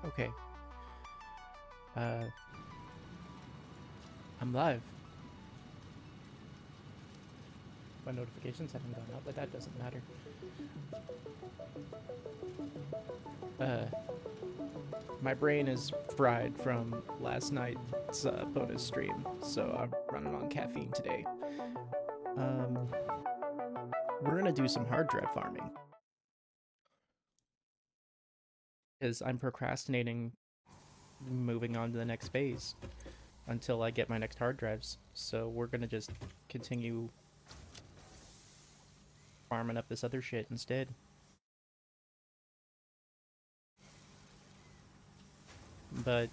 Okay. I'm live. My notifications haven't gone out, but that doesn't matter. My brain is fried from last night's bonus stream, so I'm running on caffeine today. We're gonna do some hard drive farming. Because I'm procrastinating moving on to the next phase until I get my next hard drives. So we're gonna just continue farming up this other shit instead. But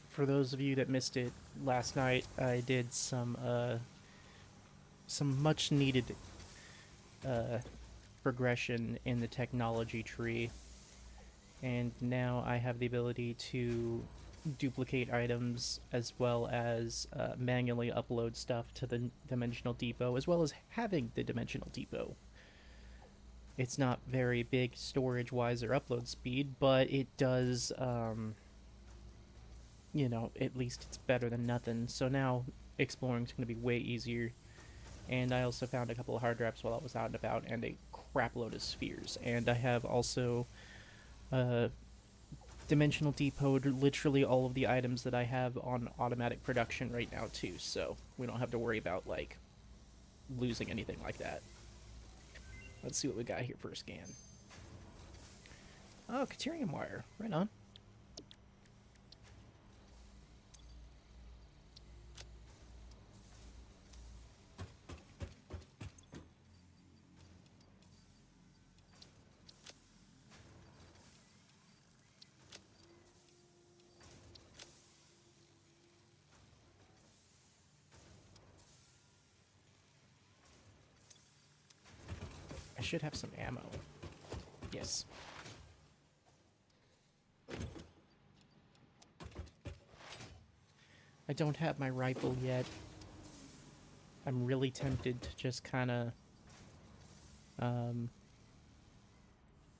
for those of you that missed it last night, I did some much needed progression in the technology tree, and now I have the ability to duplicate items as well as manually upload stuff to the Dimensional Depot, as well as having the Dimensional Depot. It's not very big storage-wise or upload speed, but it does, you know, at least it's better than nothing. So now exploring is going to be way easier. And I also found a couple of hard drives while I was out and about, and a crapload of spheres. And I have also Dimensional Depot literally all of the items that I have on automatic production right now too, so we don't have to worry about like losing anything like that. Let's see what we got here for a scan. Oh, Caterium wire. Right on. I should have some ammo. Yes. I don't have my rifle yet. I'm really tempted to just kind of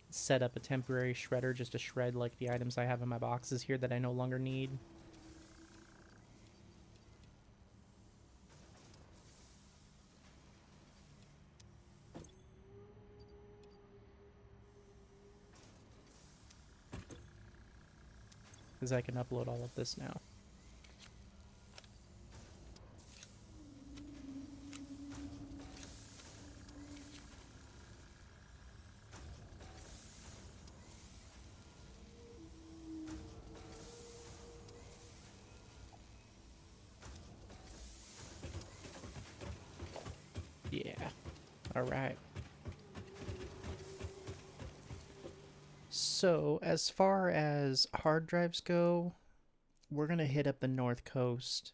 set up a temporary shredder just to shred like the items I have in my boxes here that I no longer need. because I can upload all of this now. Yeah. All right. So, as far as hard drives go, we're going to hit up the North Coast.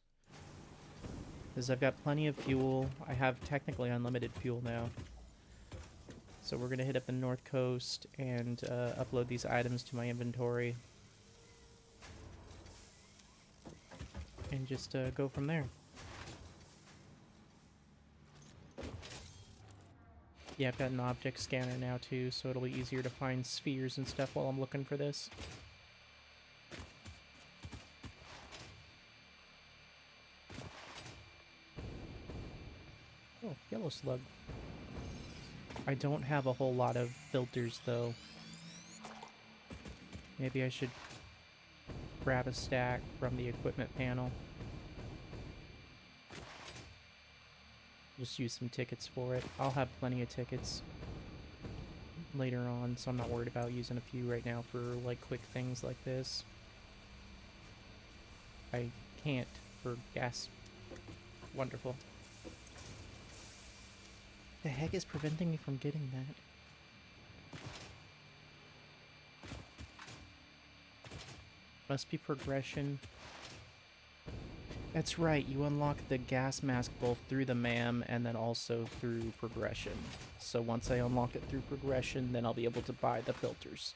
Because I've got plenty of fuel. I have technically unlimited fuel now. So we're going to hit up the North Coast and upload these items to my inventory. And just go from there. Yeah, I've got an object scanner now too, so it'll be easier to find spheres and stuff while I'm looking for this. Oh, yellow slug. I don't have a whole lot of filters though. Maybe I should grab a stack from the equipment panel. Just use some tickets for it. I'll have plenty of tickets later on, so I'm not worried about using a few right now for like quick things like this. I can't for gas. Wonderful. The heck is preventing me from getting that? Must be progression. That's right, you unlock the gas mask both through the MAM and then also through progression. So once I unlock it through progression, then I'll be able to buy the filters.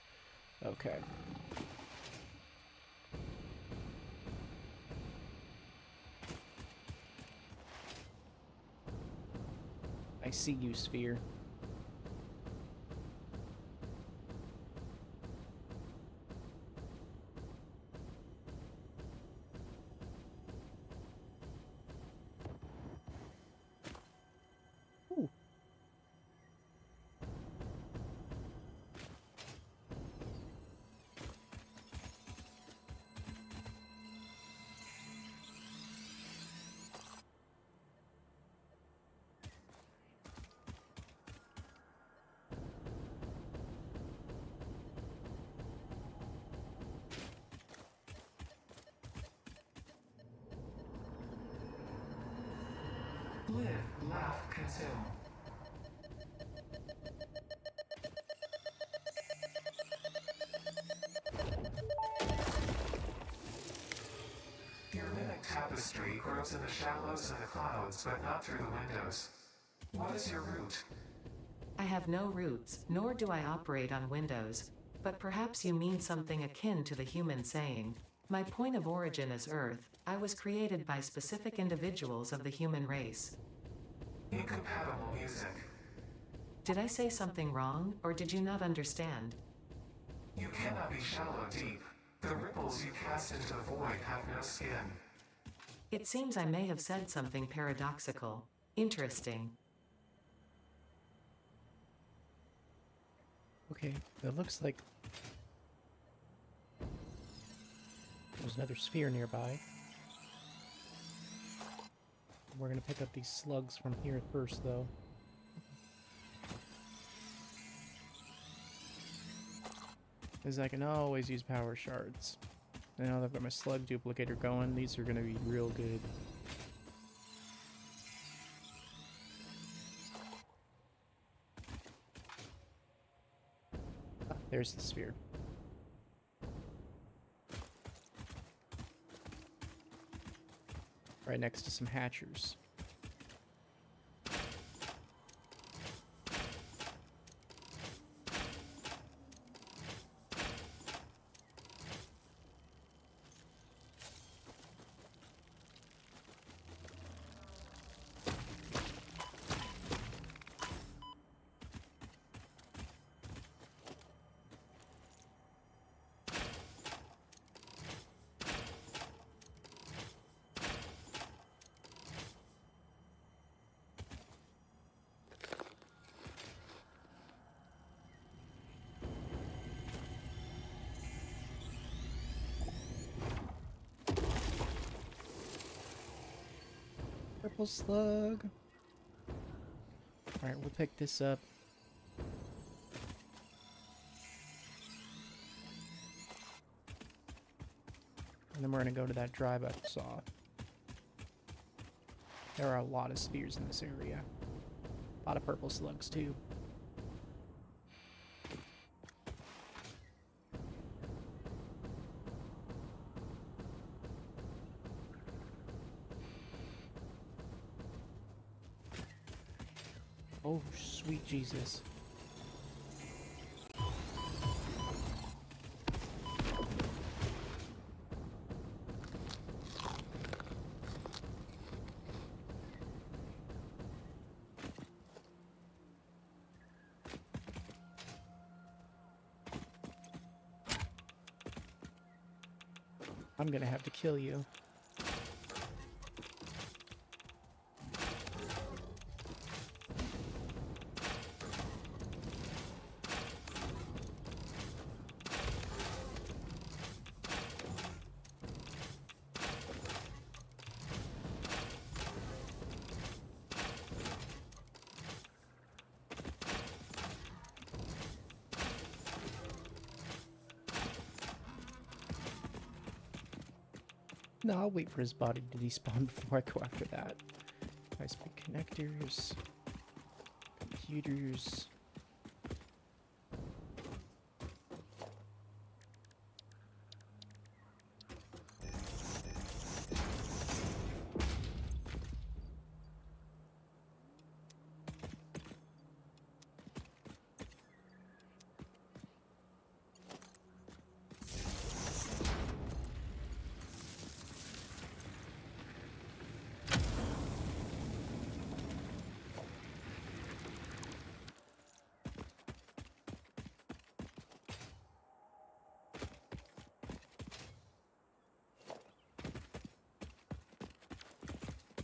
Okay. I see you, Sphere. Ooh. Live, laugh, consume. Your mimic tapestry grows in the shallows and the clouds, but not through the windows. What is your root? I have no roots, nor do I operate on Windows. But perhaps you mean something akin to the human saying, "My point of origin is Earth. I was created by specific individuals of the human race." Incompatible music. Did I say something wrong, or did you not understand? You cannot be shallow deep. The ripples you cast into the void have no skin. It seems I may have said something paradoxical. Interesting. Okay, that looks like there's another sphere nearby. We're gonna pick up these slugs from here first, though. Because I can always use power shards. And now that I've got my slug duplicator going, these are gonna be real good. Ah, there's the sphere. Right next to some hatchers. Purple slug. Alright, we'll pick this up. And then we're going to go to that drive I saw. There are a lot of spheres in this area. A lot of purple slugs, too. Oh, sweet Jesus. I'm gonna have to kill you. No, I'll wait for his body to despawn before I go after that. High-speed connectors, computers.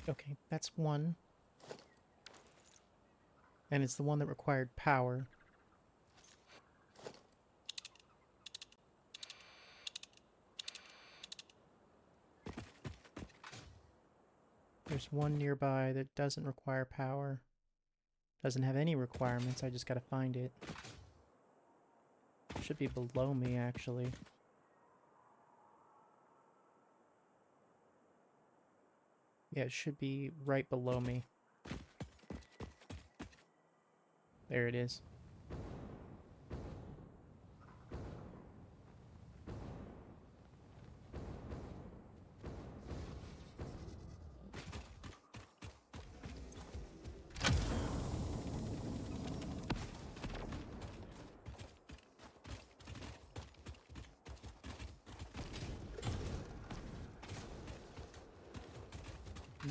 Okay, that's one. And it's the one that required power. There's one nearby that doesn't require power. Doesn't have any requirements, I just gotta find it. Should be below me, actually. Yeah, it should be right below me. There it is.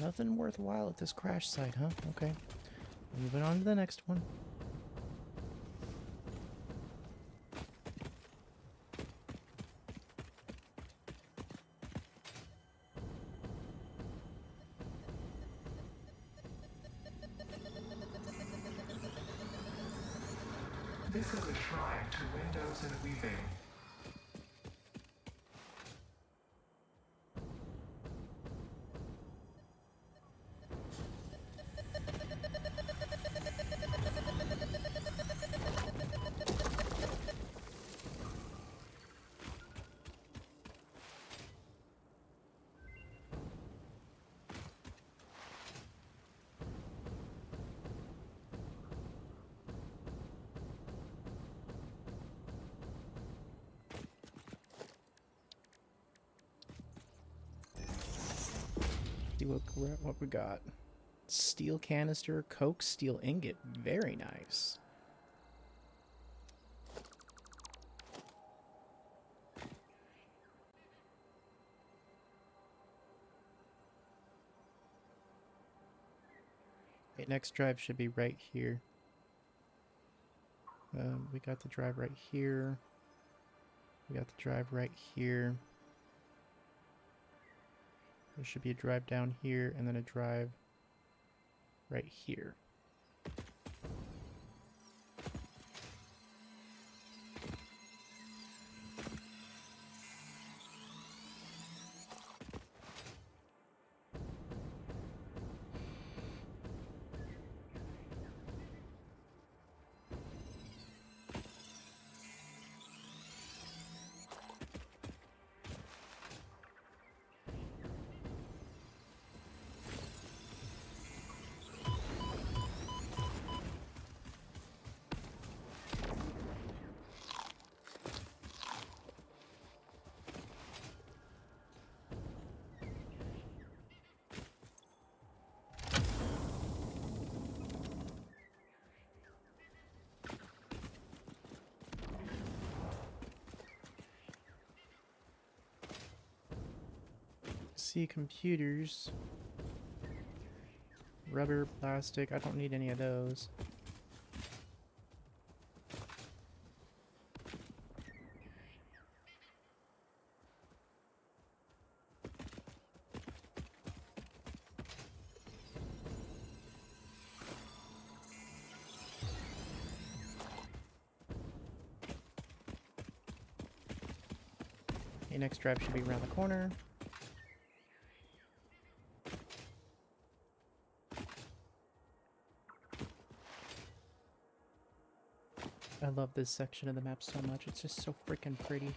Nothing worthwhile at this crash site, huh? Okay. Moving on to the next one. This is a shrine to windows and weaving. See what we got. Steel canister, coke, steel ingot. Very nice. Okay, next drive should be right here. We got the drive right here. We got the drive right here. There should be a drive down here and then a drive right here. see computers. Rubber, plastic, I don't need any of those. Okay, next drive should be around the corner. I love this section of the map so much. It's just so freaking pretty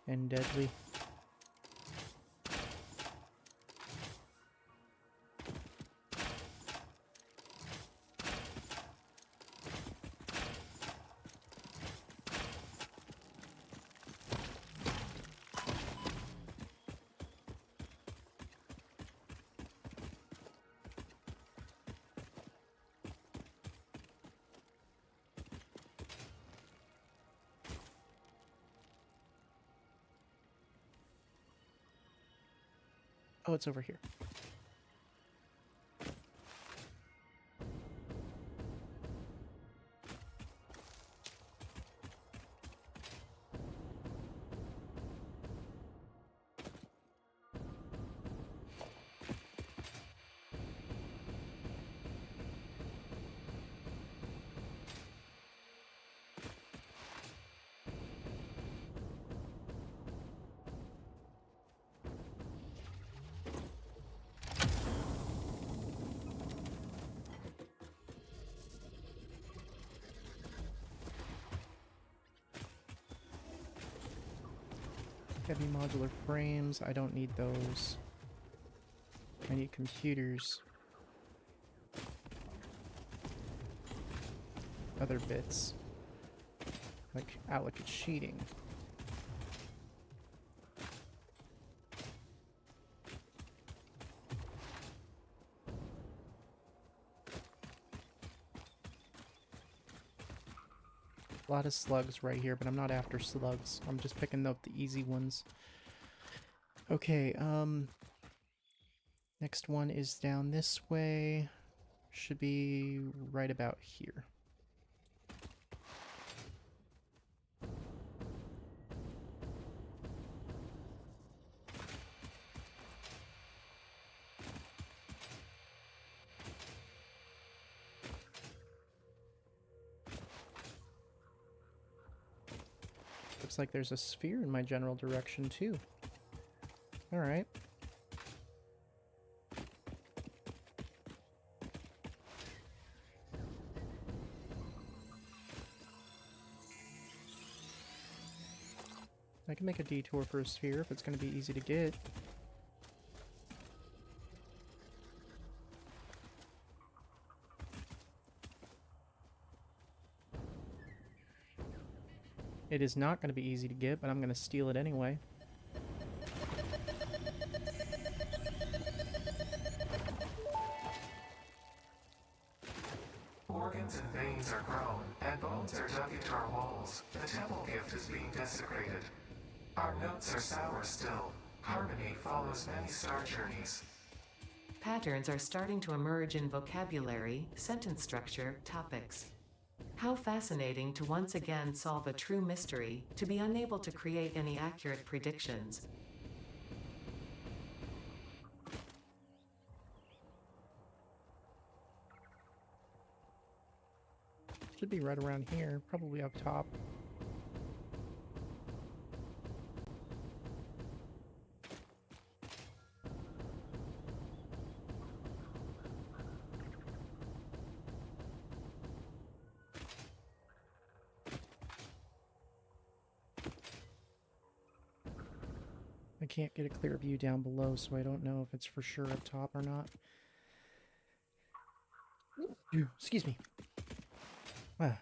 and deadly. Oh, it's over here. Heavy modular frames, I don't need those. I need computers. Other bits. Like allocate sheeting. A lot of slugs right here, but I'm not after slugs. I'm just picking up the easy ones. Okay, next one is down this way. Should be right about here. Looks like there's a sphere in my general direction, too. Alright. I can make a detour for a sphere if it's going to be easy to get. It is not going to be easy to get, but I'm going to steal it anyway. Organs and veins are grown, and bones are dug into our walls. The temple gift is being desecrated. Our notes are sour still. Harmony follows many star journeys. Patterns are starting to emerge in vocabulary, sentence structure, topics. How fascinating to once again solve a true mystery, to be unable to create any accurate predictions. Should be right around here, probably up top. I can't get a clear view down below, so I don't know if it's for sure up top or not. Excuse me. Ah.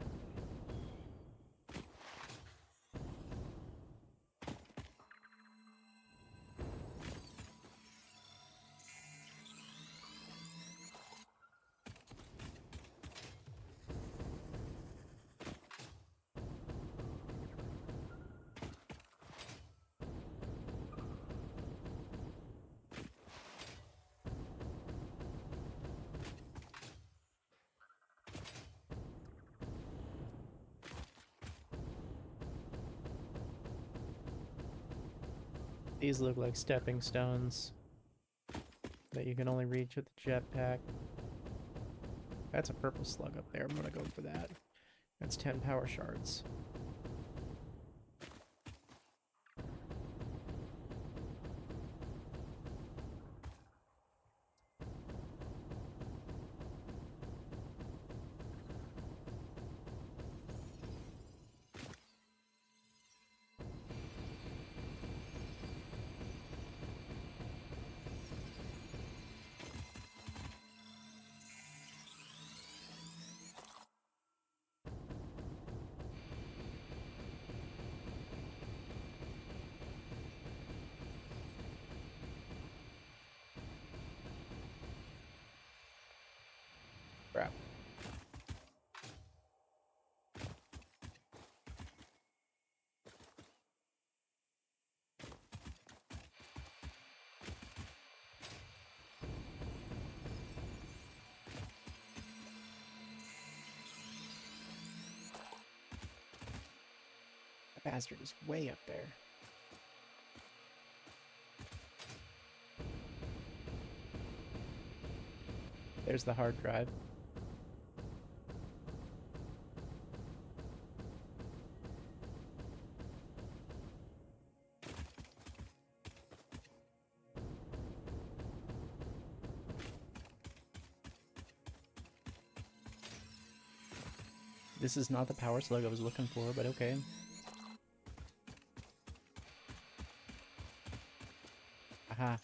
These look like stepping stones that you can only reach with the jetpack. That's a purple slug up there. I'm gonna go for that. That's 10 power shards. Crap. That bastard is way up there. There's the hard drive. This is not the power slug I was looking for, but okay. Aha.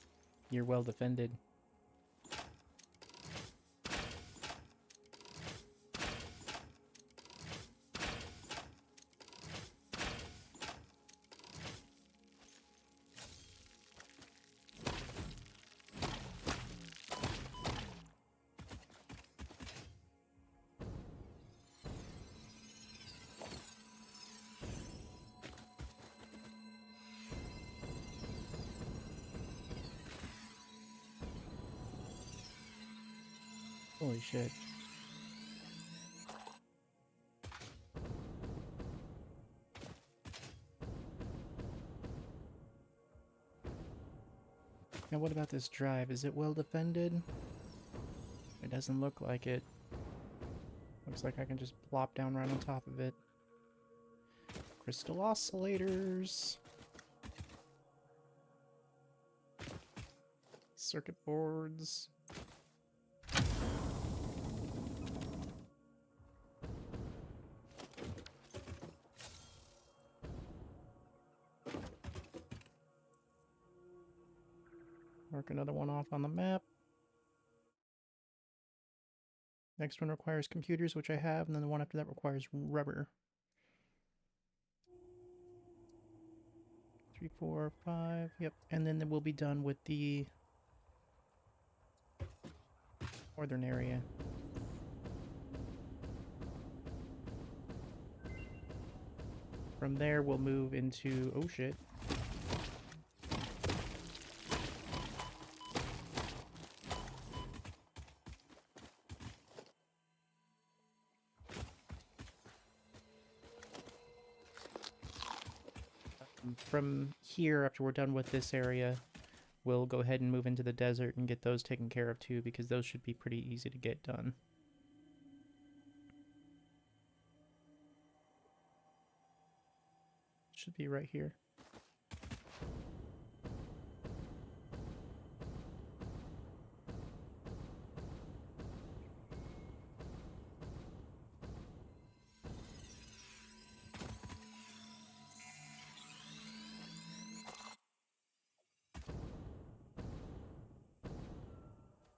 You're well defended. Holy shit. Now what about this drive? Is it well defended? It doesn't look like it. Looks like I can just plop down right on top of it. Crystal oscillators. Circuit boards. Mark another one off on the map. Next one requires computers, which I have, and then the one after that requires rubber. 3, 4, 5, yep. And then we'll be done with the northern area. From there, we'll move into... oh shit. From here, after we're done with this area, we'll go ahead and move into the desert and get those taken care of too, because those should be pretty easy to get done. Should be right here.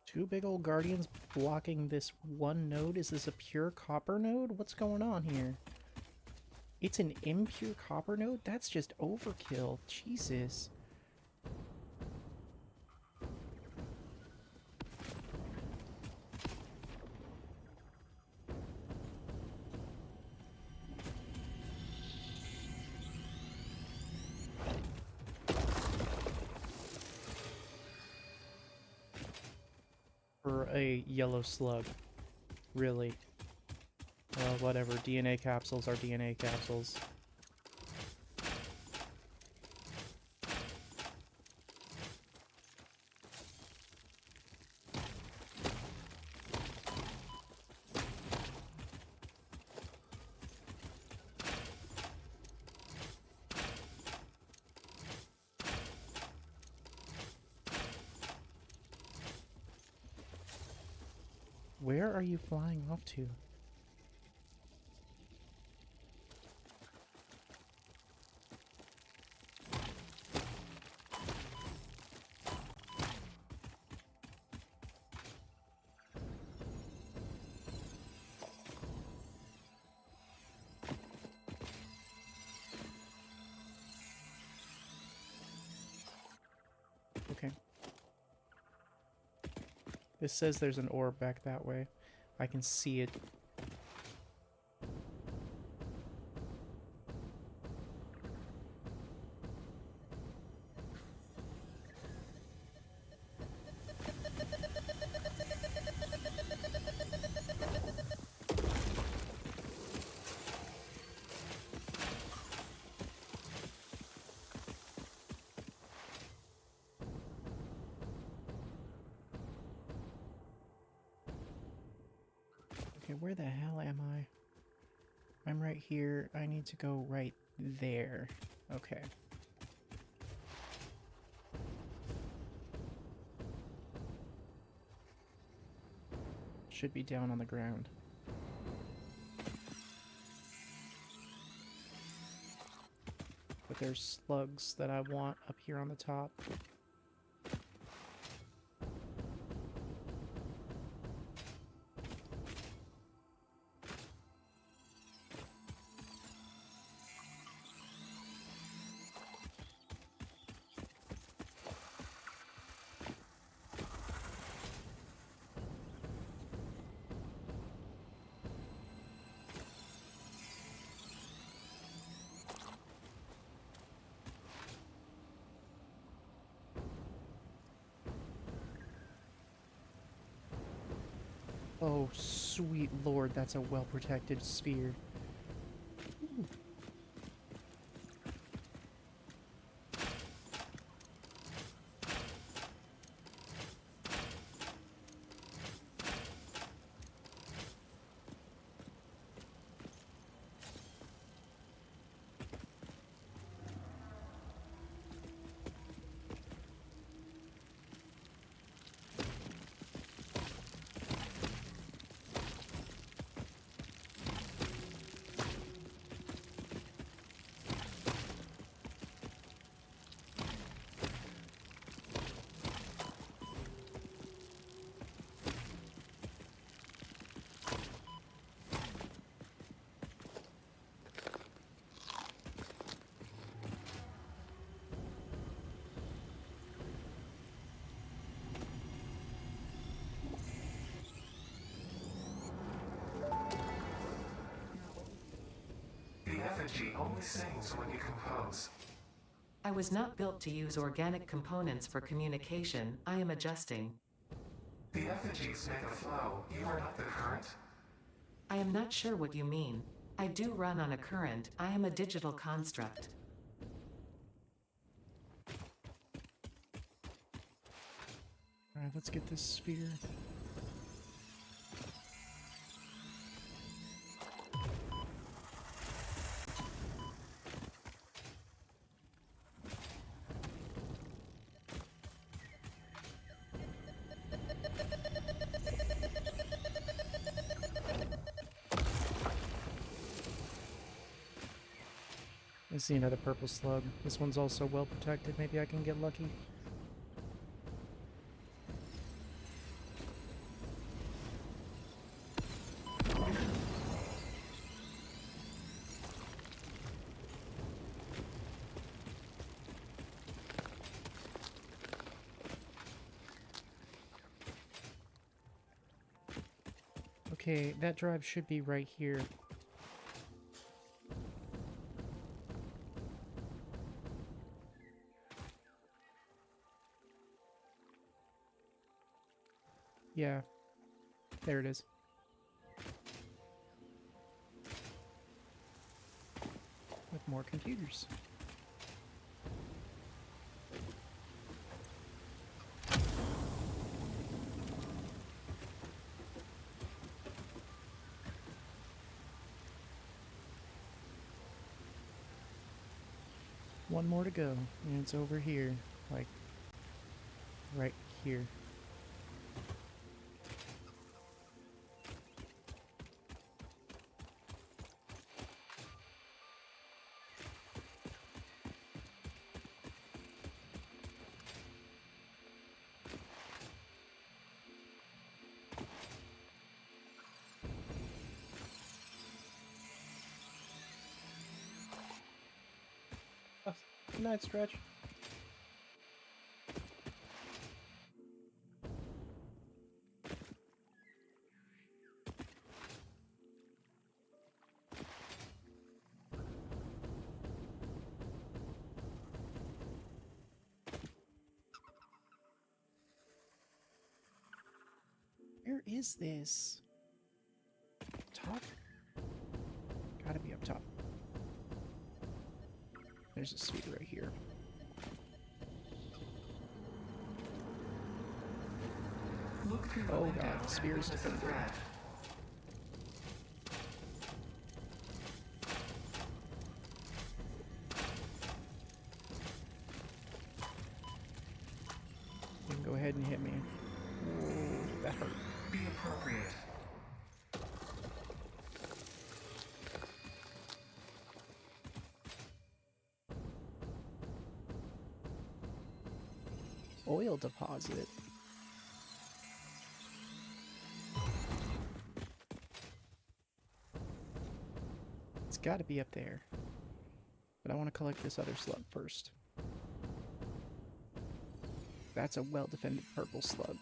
Two big old guardians blocking this one node? Is this a pure copper node? What's going on here? It's an impure copper node? That's just overkill. Jesus. For a yellow slug. Really. Well, whatever. DNA capsules are DNA capsules. Where are you flying off to? Okay. This says there's an orb back that way. I can see it. Okay, where the hell am I? I'm right here. I need to go right there. Okay. Should be down on the ground. But there's slugs that I want up here on the top. Oh, sweet lord, that's a well-protected sphere. Ooh. The effigy only sings when you compose. I was not built to use organic components for communication. I am adjusting. The effigies make a flow. You are not the current. I am not sure what you mean. I do run on a current. I am a digital construct. Alright, let's get this sphere. I see another purple slug. This one's also well protected. Maybe I can get lucky. Okay, that drive should be right here. Yeah, there it is. With more computers. One more to go, and it's over here, like, right here. Good night, Stretch. Where is this? Top? Gotta be up top. There's a sphere right here. Look through the Oh window god, and sphere's witness a defended. threat. You can go ahead and hit me. Ooh, that hurt. Be appropriate. Oil deposit. It's gotta be up there. But I want to collect this other slug first. That's a well-defended purple slug.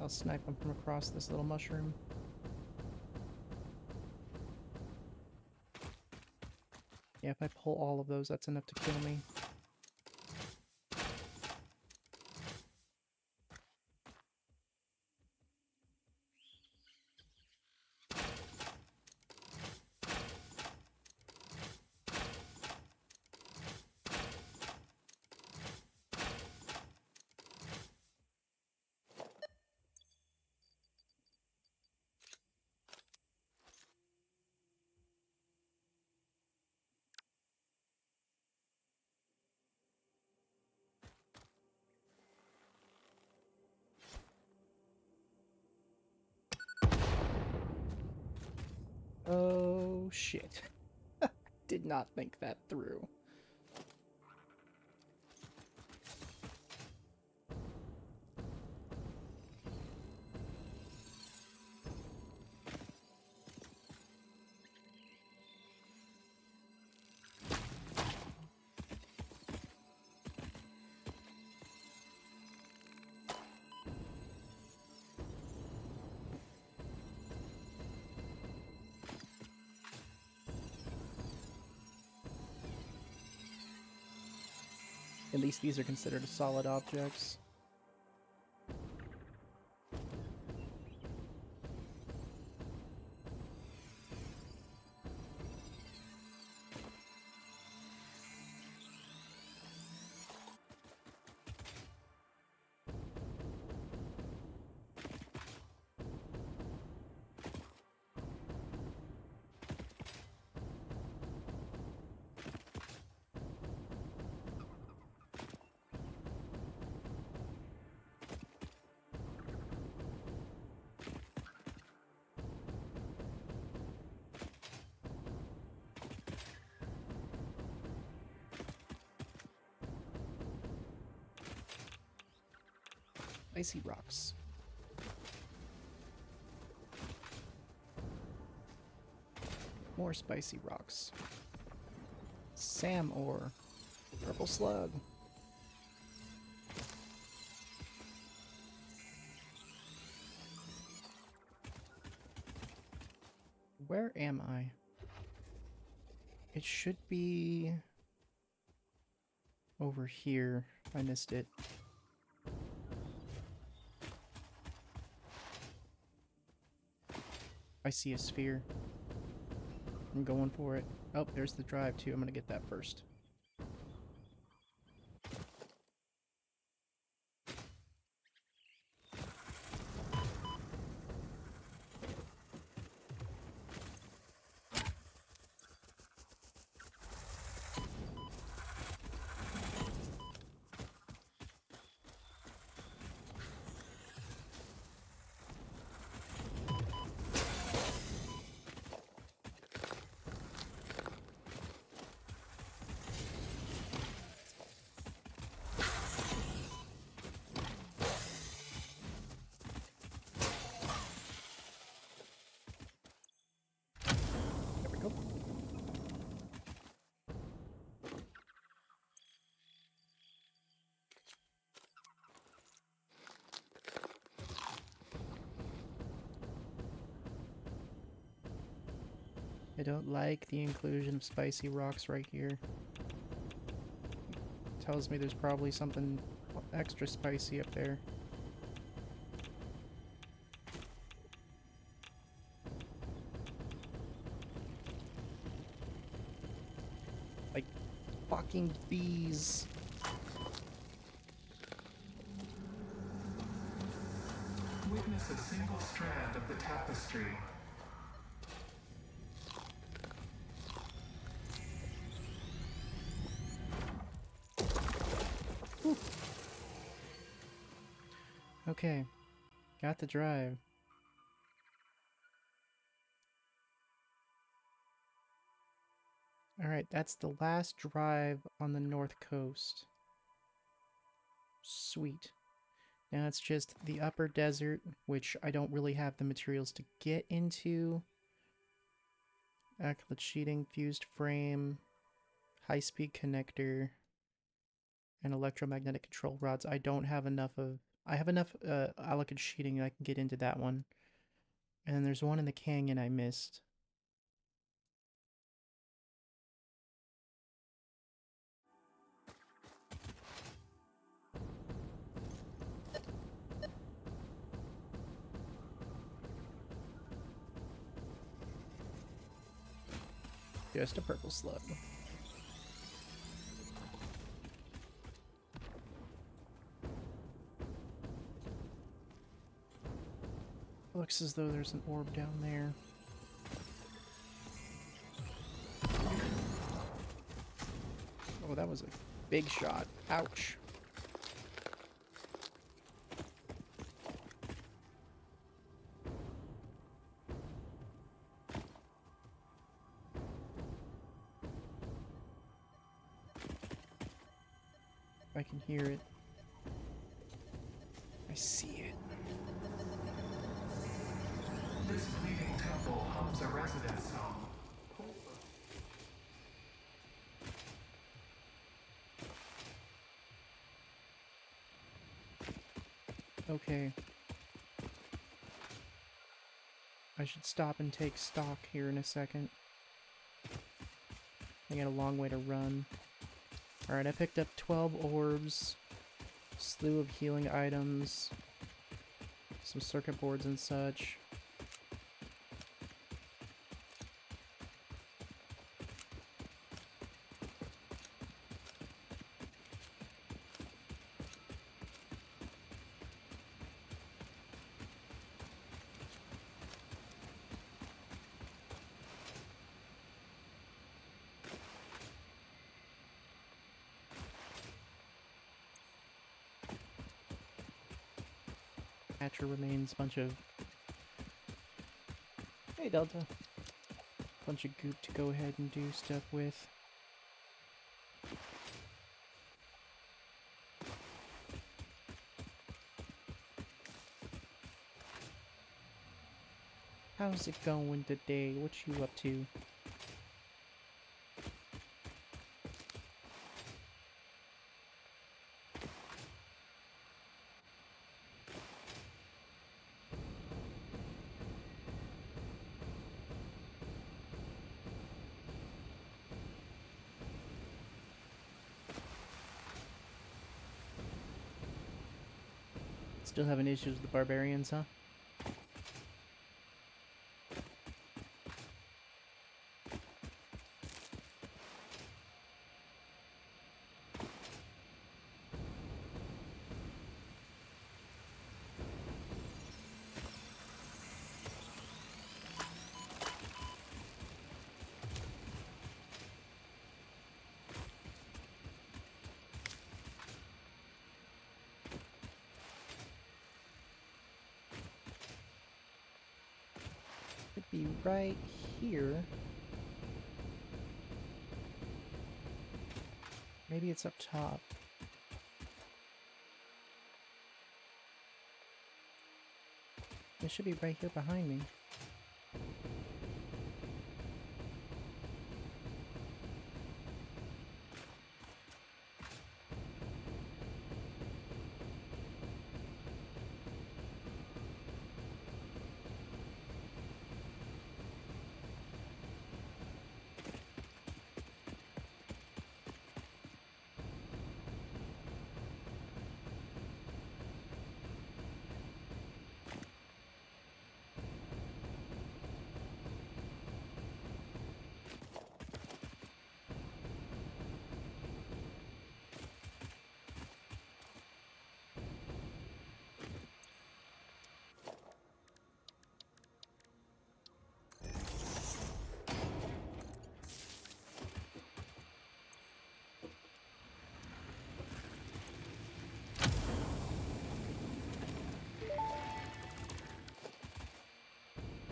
I'll snipe him from across this little mushroom. Yeah, if I pull all of those, that's enough to kill me. Oh, shit. Did not think that through. At least these are considered solid objects. Icy rocks. More spicy rocks. Sam ore. Purple slug. Where am I? It should be over here. I missed it. I see a sphere. I'm going for it. Oh, there's the drive too. I'm gonna get that first. I don't like the inclusion of spicy rocks right here. Tells me there's probably something extra spicy up there. Like fucking bees. Witness a single strand of the tapestry. Whew. Okay, got the drive. Alright, that's the last drive on the north coast. Sweet. Now it's just the upper desert, which I don't really have the materials to get into. Acrylic sheeting, fused frame, high-speed connector, and electromagnetic control rods. I don't have enough of... I have enough allocated sheeting I can get into that one. And then there's one in the canyon I missed. Just a purple slug. Looks as though there's an orb down there. Oh, that was a big shot. Ouch. I can hear it. I see it. This bleeding temple hums a residence home. Okay. I should stop and take stock here in a second. I got a long way to run. Alright, I picked up 12 orbs, slew of healing items, some circuit boards and such. Hatcher remains, bunch of... Hey, Delta. Bunch of goop to go ahead and do stuff with. How's it going today? What you up to? Still having issues with the barbarians, huh? Could be right here. Maybe it's up top. It should be right here behind me.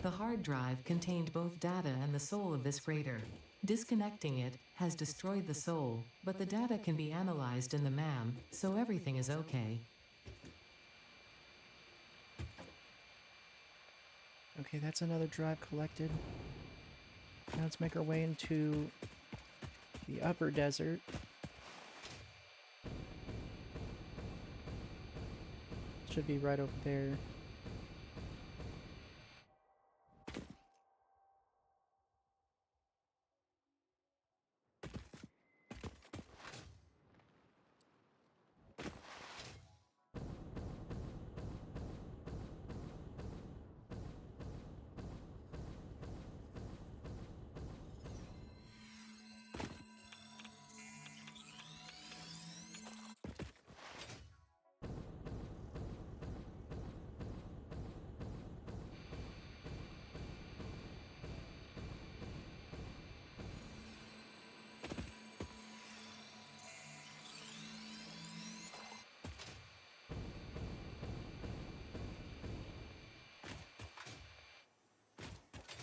The hard drive contained both data and the soul of this freighter. Disconnecting it has destroyed the soul, but the data can be analyzed in the MAM, so everything is okay. Okay, that's another drive collected. Now let's make our way into the upper desert. Should be right over there.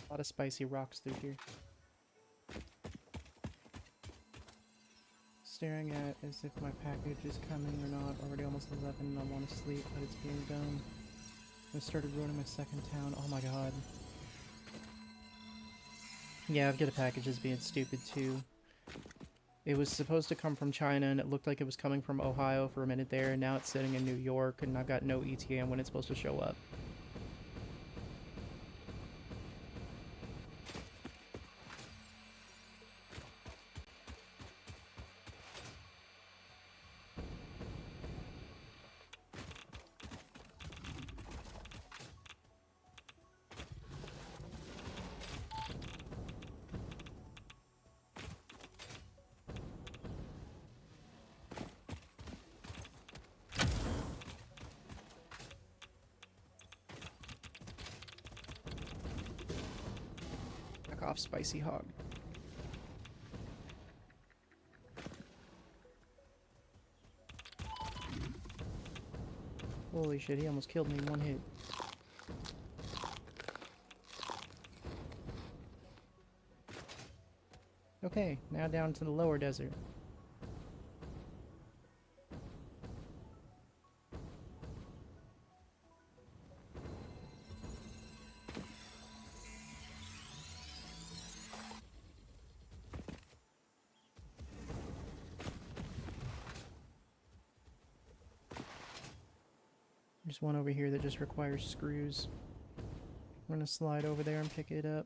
A lot of spicy rocks through here. Staring at as if my package is coming or not. Already almost 11 and I want to sleep, but it's being done. I started ruining my second town. Oh my god. Yeah, I've got a package as being stupid too. It was supposed to come from China and it looked like it was coming from Ohio for a minute there, and now it's sitting in New York and I've got no ETA on when it's supposed to show up. Back off, spicy hog. Holy shit, he almost killed me in one hit. Okay, now down to the lower desert. There's one over here that just requires screws. I'm gonna slide over there and pick it up.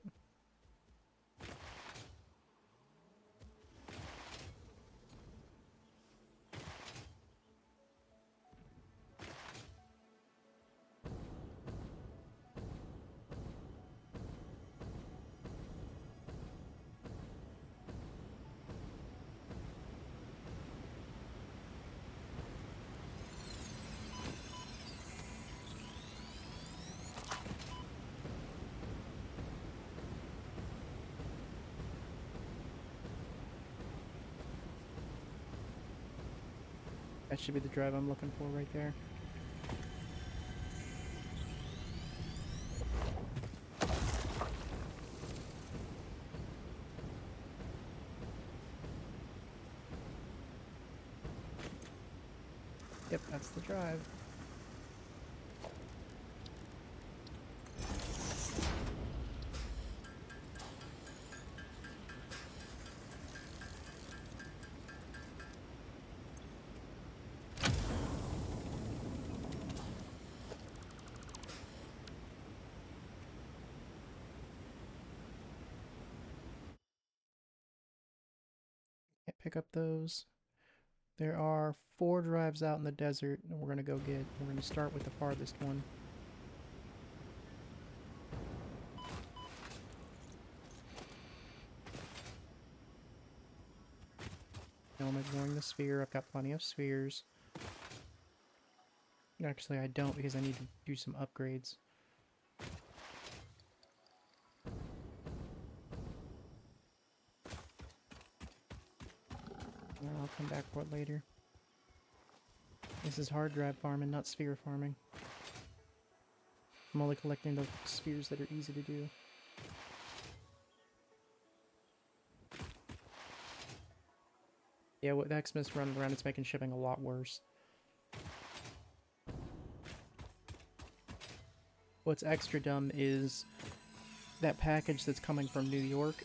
That should be the drive I'm looking for right there. Yep, that's the drive. Can't pick up those. There are 4 drives out in the desert and we're gonna go get. We're gonna start with the farthest one. Now I'm ignoring the sphere. I've got plenty of spheres. Actually, I don't because I need to do some upgrades. I'll come back for it later. This is hard drive farming, not sphere farming. I'm only collecting the spheres that are easy to do. Yeah, with Xmas running around, it's making shipping a lot worse. What's extra dumb is that package that's coming from New York.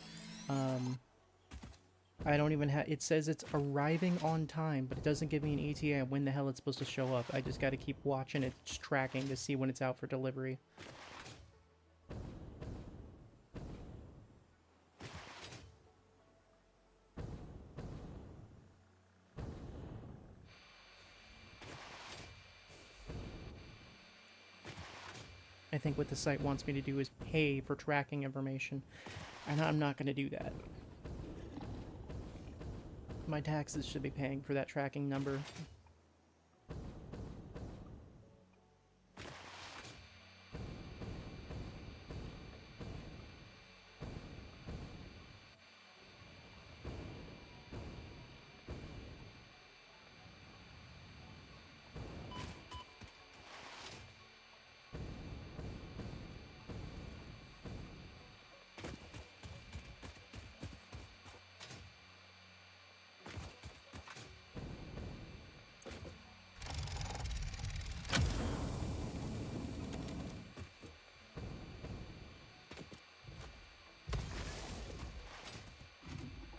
I don't even have... It says it's arriving on time, but it doesn't give me an ETA on when the hell it's supposed to show up. I just gotta keep watching its tracking to see when it's out for delivery. I think what the site wants me to do is pay for tracking information, and I'm not going to do that. My taxes should be paying for that tracking number.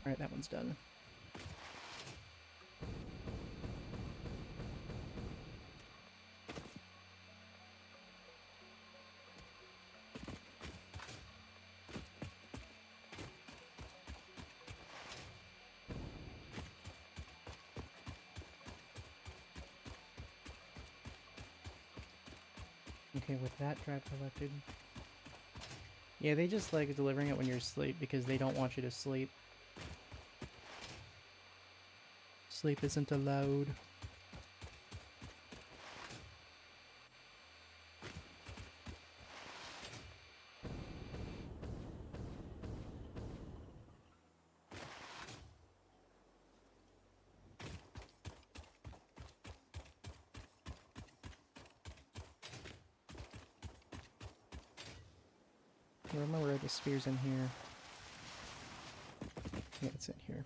Alright, that one's done. Okay, with that drive collected. Yeah, they just like delivering it when you're asleep because they don't want you to sleep. Sleep isn't allowed. Remember the sphere's in here. Yeah, it's in here.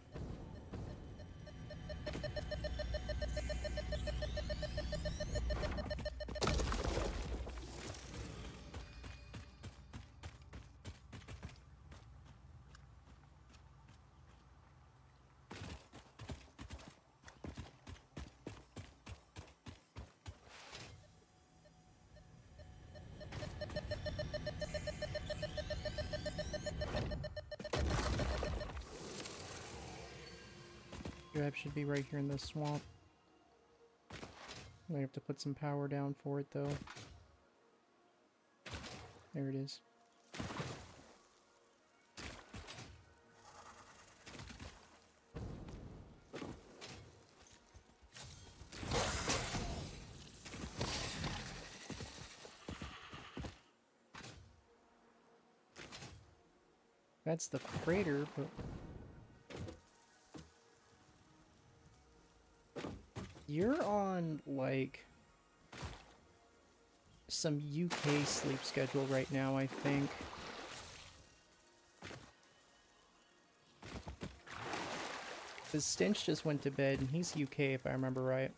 Drive should be right here in the swamp. I have to put some power down for it though. There it is. That's the freighter, but... You're on, like, some UK sleep schedule right now, I think. Because Stinch just went to bed, and he's UK if I remember right.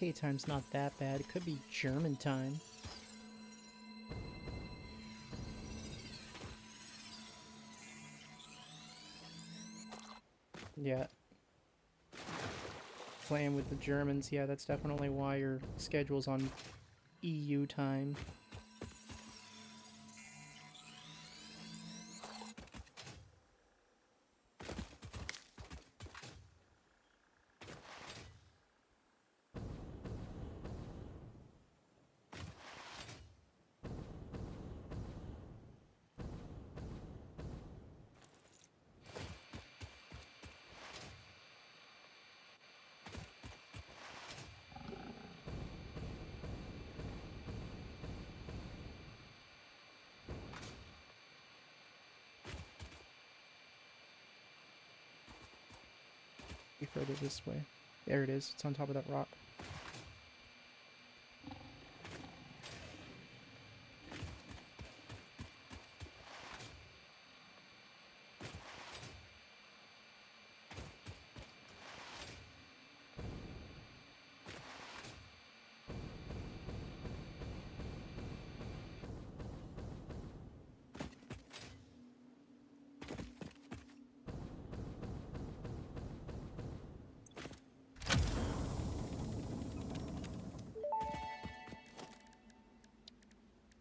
UK time's not that bad. It could be German time. Yeah. playing with the Germans. Yeah, that's definitely why your schedule's on EU time. Be further this way. There it is. It's on top of that rock.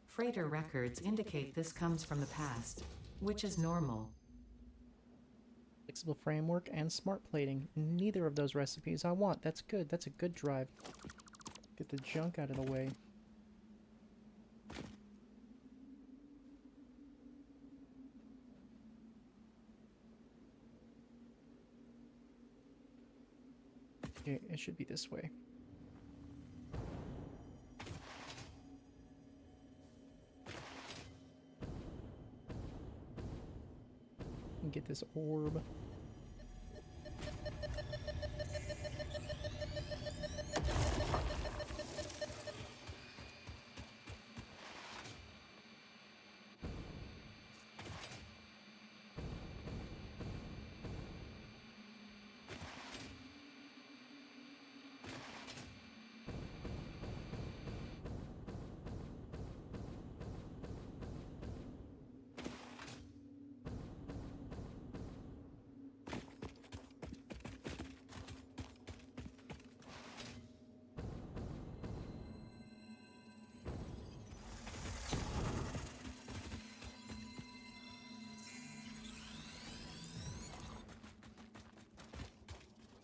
Freighter records indicate this comes from the past, which is normal. Flexible framework and smart plating. Neither of those recipes I want. That's good. That's a good drive. Get the junk out of the way. Okay, it should be this way. And get this orb.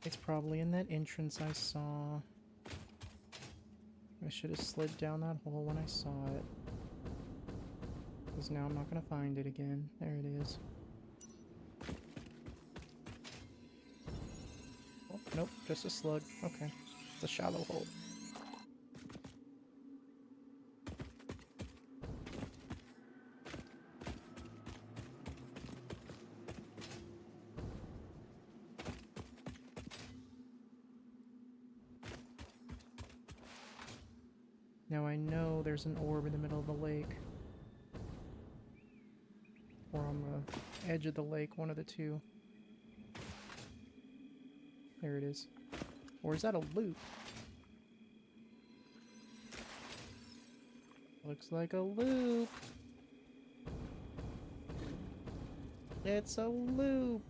It's probably in that entrance I saw. I should have slid down that hole when I saw it. Because now I'm not going to find it again. There it is. Oh, nope, just a slug. Okay. It's a shallow hole. Now I know there's an orb in the middle of the lake. Or on the edge of the lake, one of the two. There it is. Or is that a loop? Looks like a loop. It's a loop.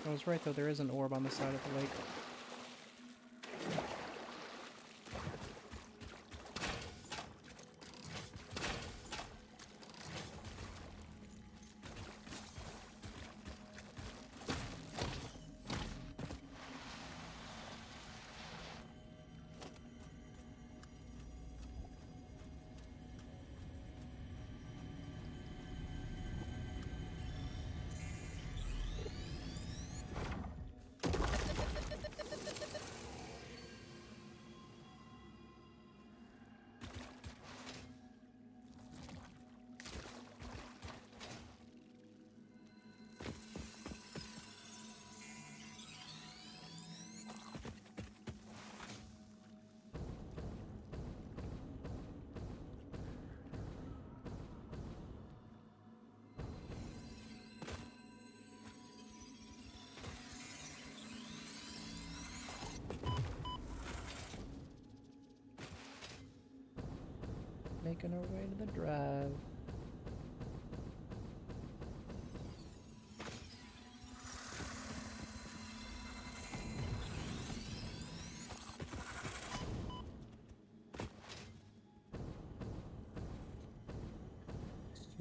I was right though, there is an orb on the side of the lake. Making our way to the drive.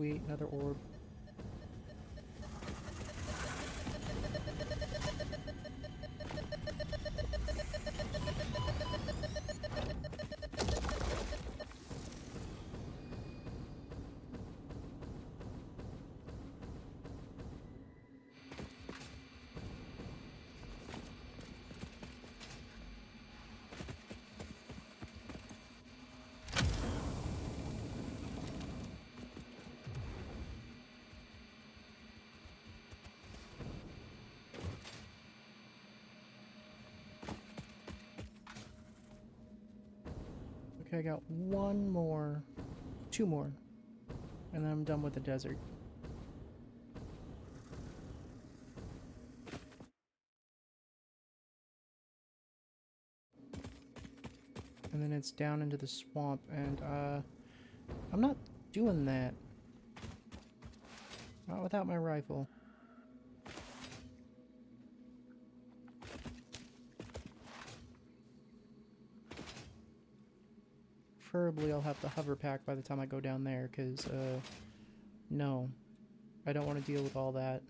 sweet, another orb. Okay, I got two more, and then I'm done with the desert. And then it's down into the swamp, and I'm not doing that. Not without my rifle. Preferably I'll have the hover pack by the time I go down there, because, no. I don't want to deal with all that.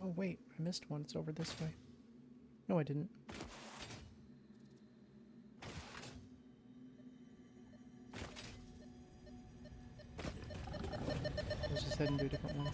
Oh wait, I missed one. It's over this way. No, I didn't. Let's just head and do a different one.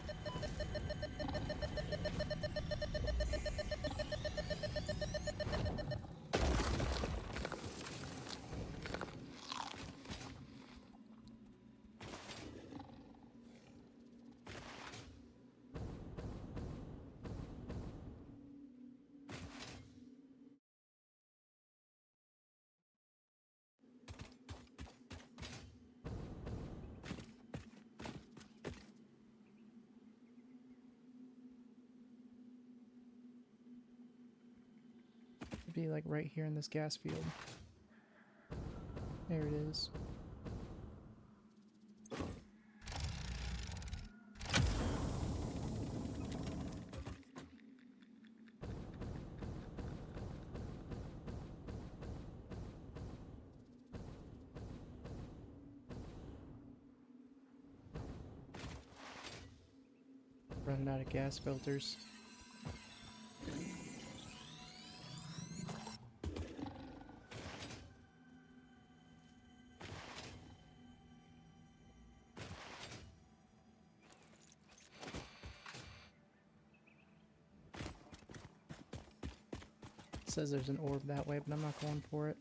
Be like right here in this gas field. There it is. Running out of gas filters. Says there's an orb that way, but I'm not going for it.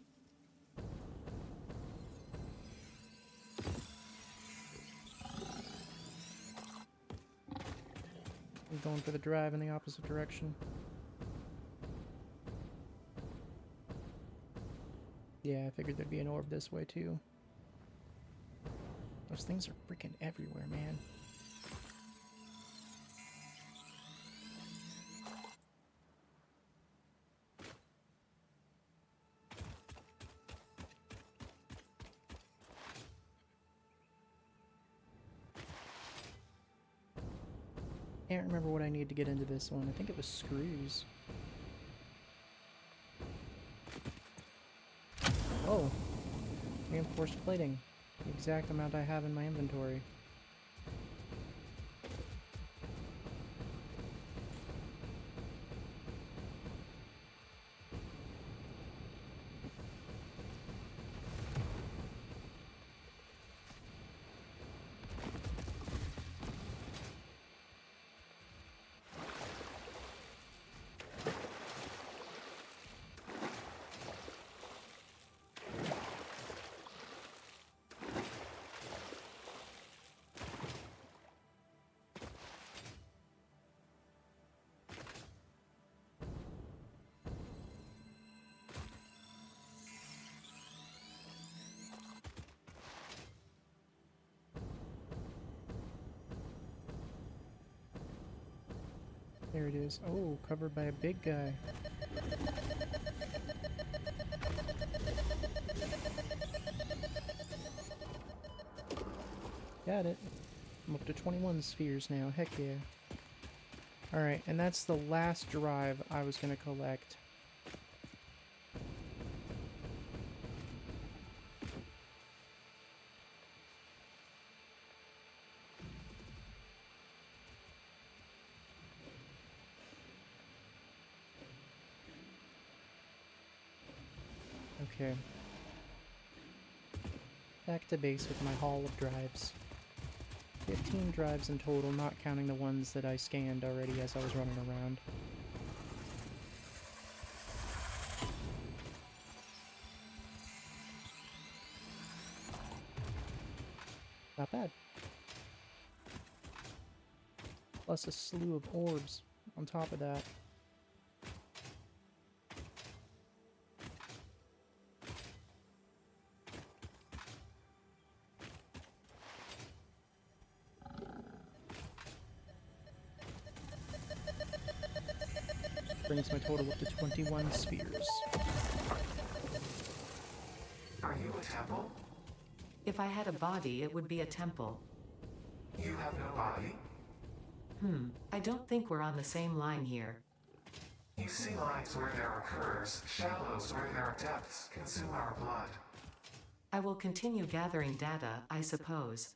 I'm going for the drive in the opposite direction. Yeah, I figured there'd be an orb this way too. Those things are freaking everywhere, man. Can't remember what I need to get into this one. I think it was screws. Oh! Reinforced plating. The exact amount I have in my inventory. There it is. Oh, covered by a big guy. Got it. I'm up to 21 spheres now. Heck yeah. Alright, and that's the last drive I was going to collect. Okay. Back to base with my haul of drives. 15 drives in total, not counting the ones that I scanned already as I was running around. Not bad. Plus a slew of orbs on top of that. Brings my total up to 21 spheres. Are you a temple? If I had a body, it would be a temple. You have no body? I don't think we're on the same line here. You see lines where there are curves, shallows where there are depths, consume our blood. I will continue gathering data, I suppose.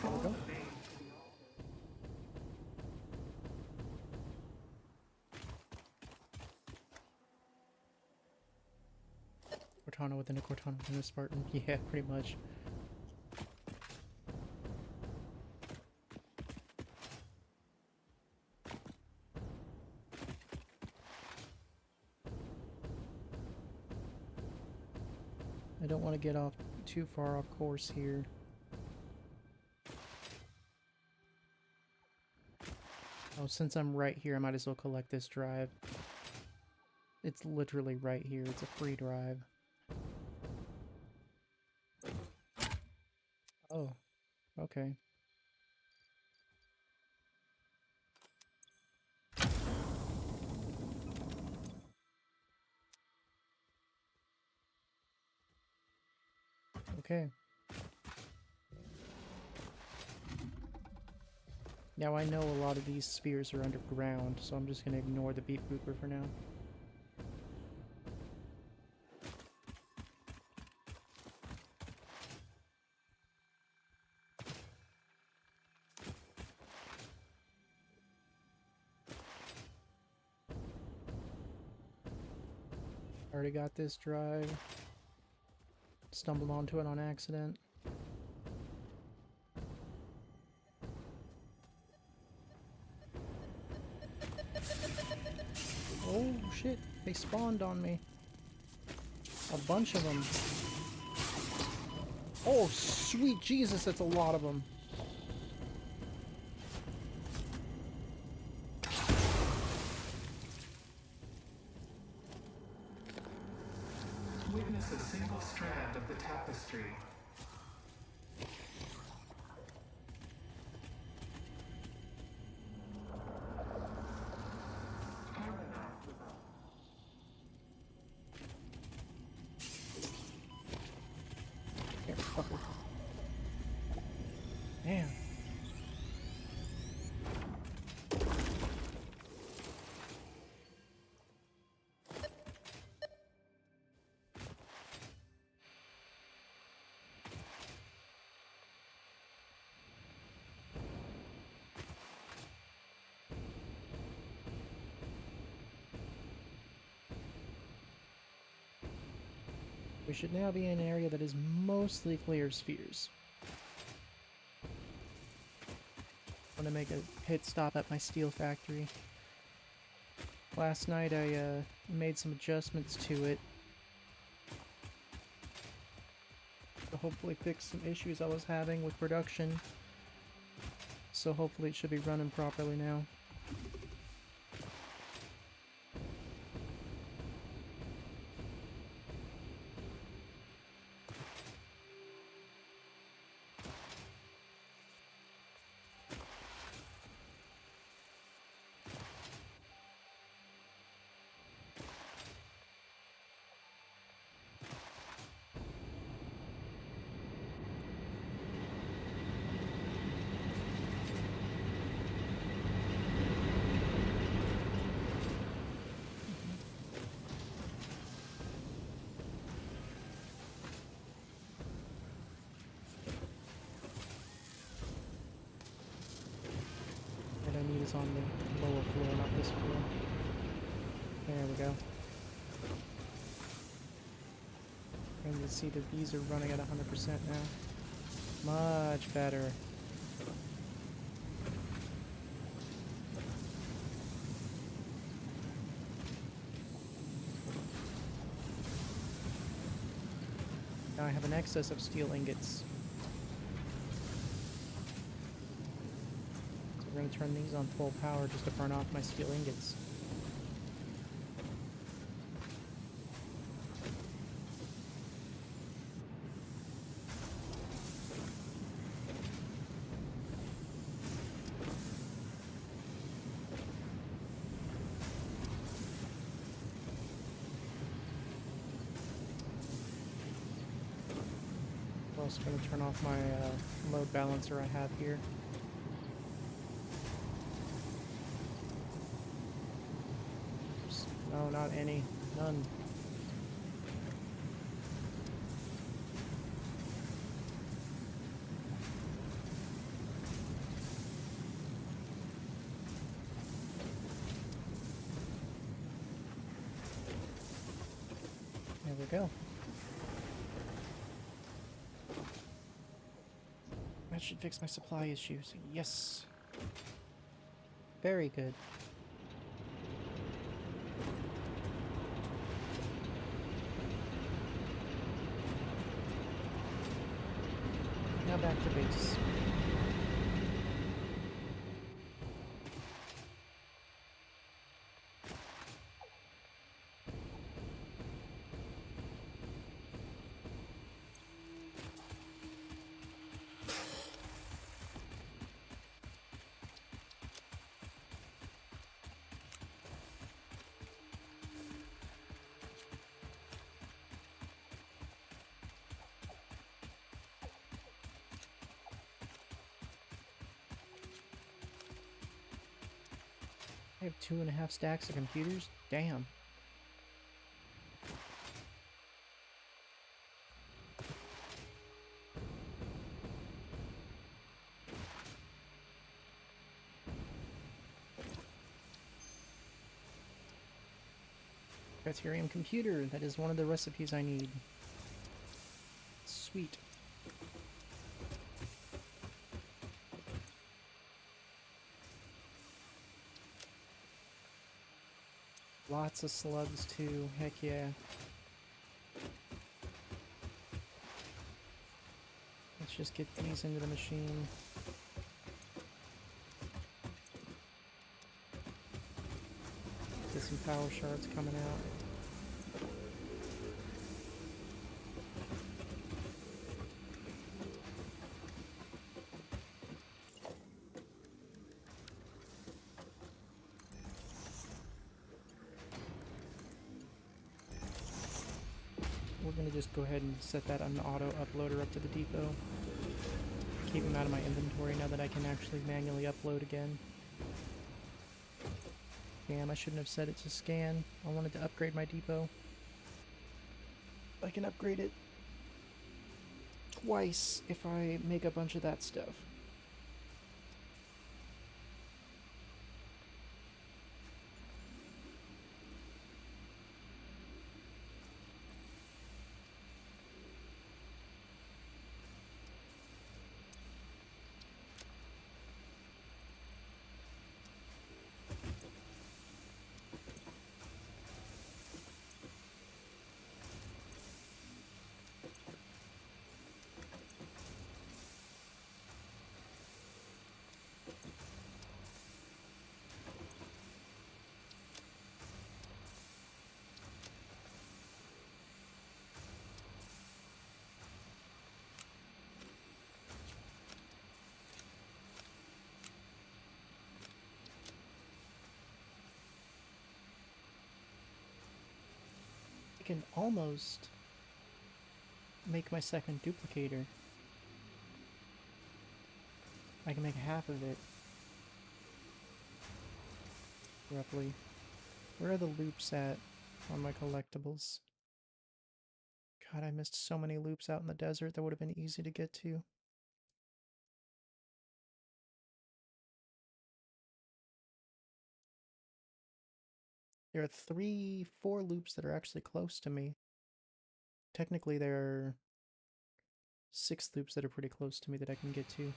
There we go. Cortana within a Cortana within a Spartan. Yeah, pretty much. I don't want to get off too far off course here. Oh, since I'm right here, I might as well collect this drive. It's literally right here. It's a free drive. Oh, okay. Okay. Now I know a lot of these spheres are underground, so I'm just gonna ignore the beep booper for now. Already got this drive. Stumbled onto it on accident. Oh shit, they spawned on me. A bunch of them. Oh sweet Jesus, that's a lot of them. Witness a single strand of the tapestry. Here, fucker. Damn. We should now be in an area that is mostly clear spheres. I'm gonna make a pit stop at my steel factory. Last night I made some adjustments to it to hopefully fix some issues I was having with production. So hopefully it should be running properly now. What I need is on the lower floor, not this floor. There we go. And you see that these are running at 100% now. Much better. Now I have an excess of steel ingots. So we're going to turn these on full power just to burn off my steel ingots. I'm also going to turn off my load balancer I have here. Oops. No, not any. None. There we go. That should fix my supply issues. Yes. Very good. Now back to base. I have 2.5 stacks of computers? Damn. Criterium computer, that is one of the recipes I need. Sweet. Lots of slugs too, heck yeah. Let's just get these into the machine. Get some power shards coming out. We're gonna just go ahead and set that on the auto uploader up to the depot. Keep them out of my inventory now that I can actually manually upload again. Damn, I shouldn't have set it to scan. I wanted to upgrade my depot. I can upgrade it twice if I make a bunch of that stuff. can almost make my second duplicator. I can make half of it. Roughly. Where are the loops at on my collectibles? God, I missed so many loops out in the desert that would have been easy to get to. There are 4 loops that are actually close to me. Technically, there are 6 loops that are pretty close to me that I can get to.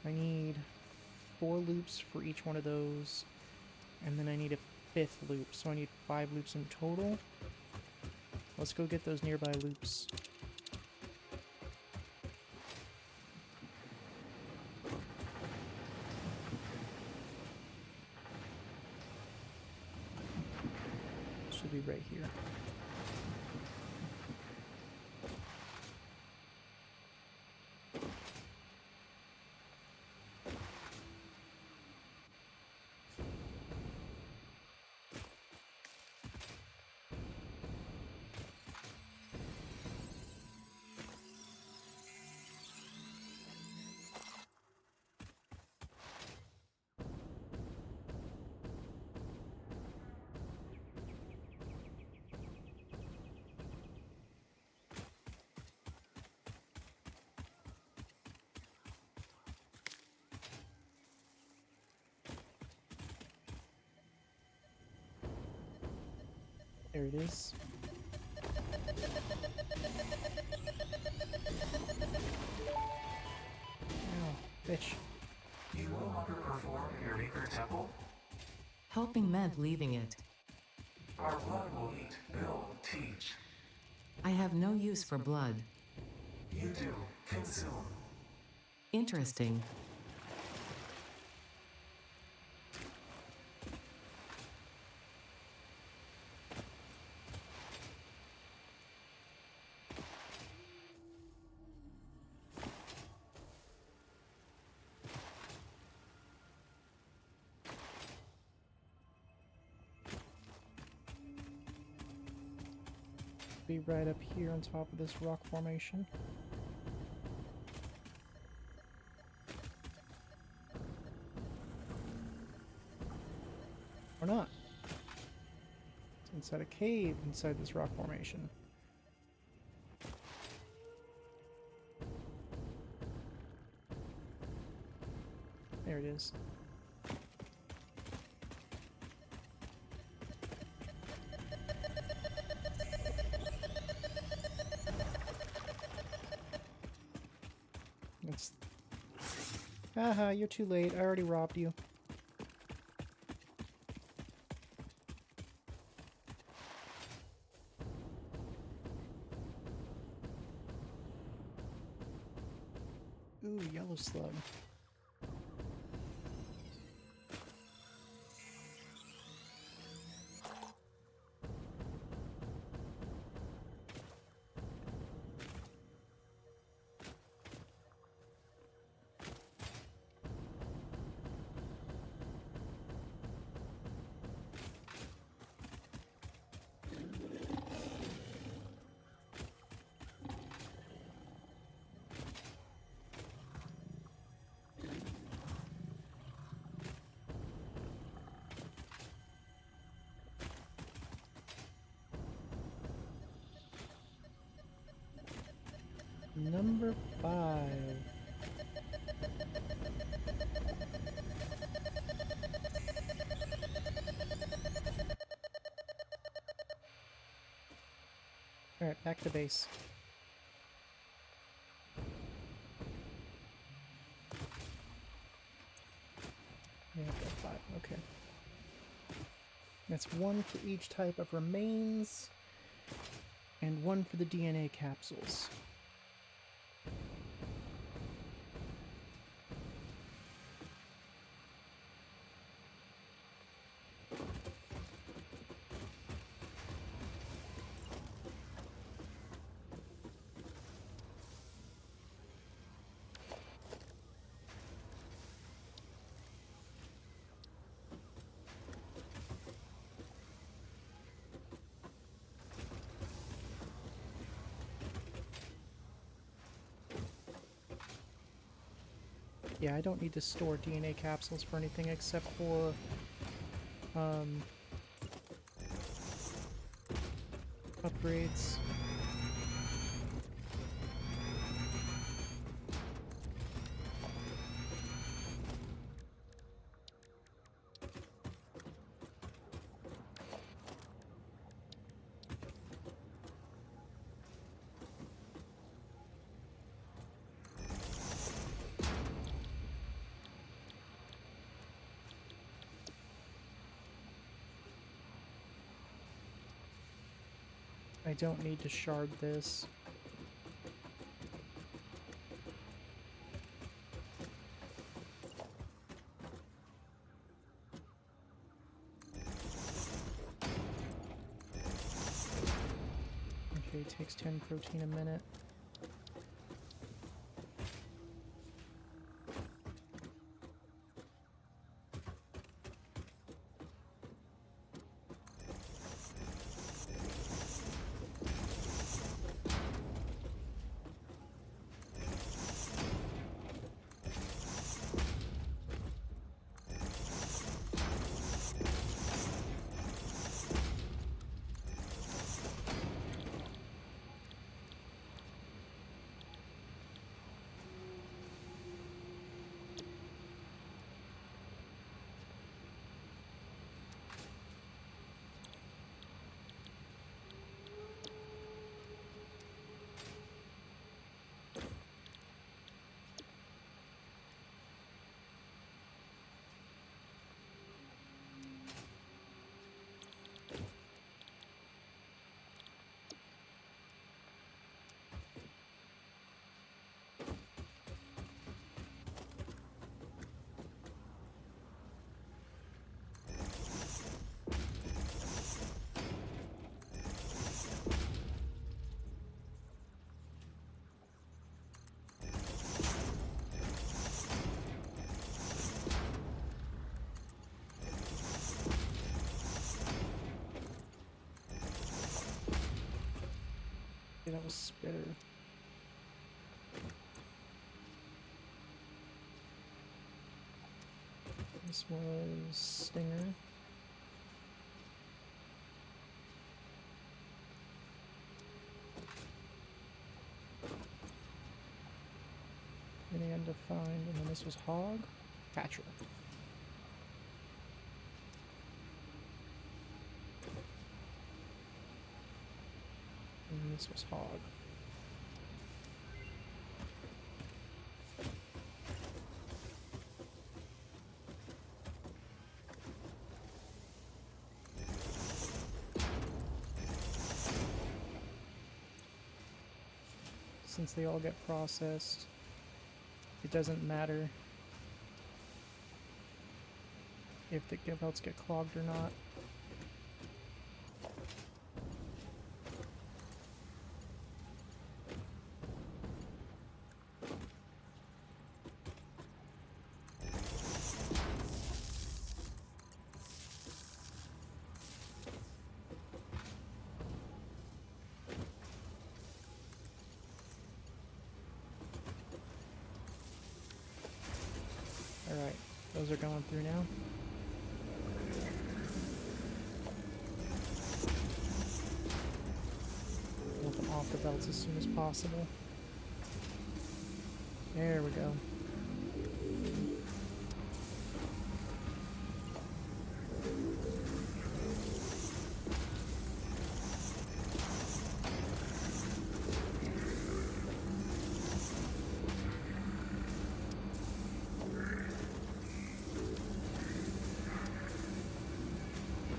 I need 4 loops for each one of those, and then I need a 5th loop, so I need 5 loops in total. Let's go get those nearby loops. Should be right here. There it is. Ow, bitch. You no longer perform in your Maker Temple? Helping meant leaving it. Our blood will eat, build, teach. I have no use for blood. You do. Consume. Interesting. Be right up here on top of this rock formation. Or not. It's inside a cave inside this rock formation. There it is. It's... Haha, you're too late. I already robbed you. Ooh, yellow slug. Number 5. Alright, back to base. Yeah, I've got 5, okay. That's 1 for each type of remains, and 1 for the DNA capsules. Yeah, I don't need to store DNA capsules for anything except for upgrades. I don't need to shard this. Okay, takes 10 protein a minute. Okay, that was Spitter. This was Stinger. Any undefined, and then this was Hog. Patcher. And this was Hog. Since they all get processed, it doesn't matter if the give outs get clogged or not. Alright, those are going through now. Want them off the belts as soon as possible. There we go.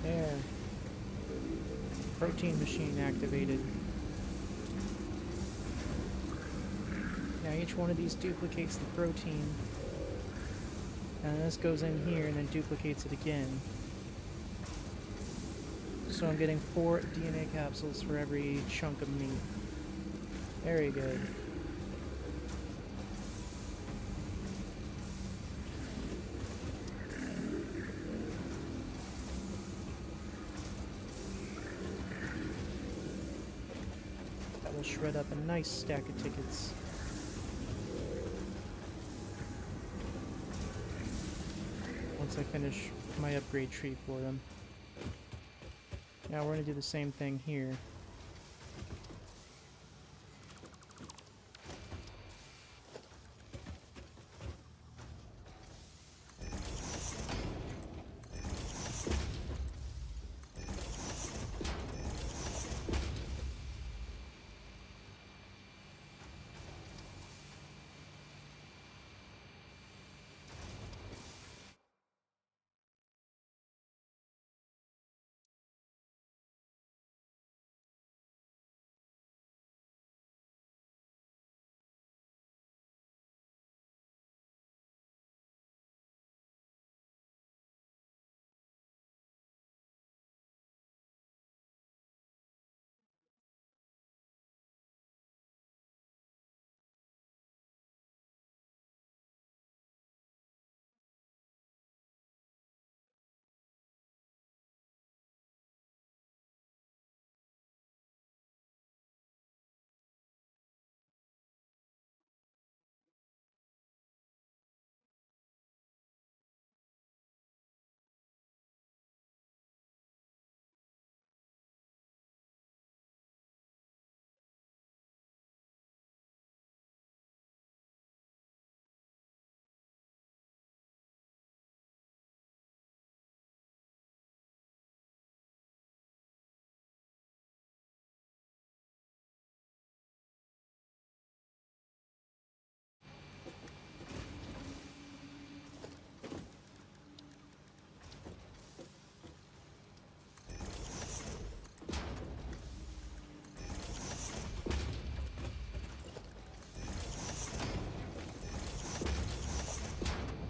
There. Protein machine activated. Now each one of these duplicates the protein. And this goes in here and then duplicates it again. So I'm getting 4 DNA capsules for every chunk of meat. Very good. That will shred up a nice stack of tickets. once I finish my upgrade tree for them. Now we're going to do the same thing here.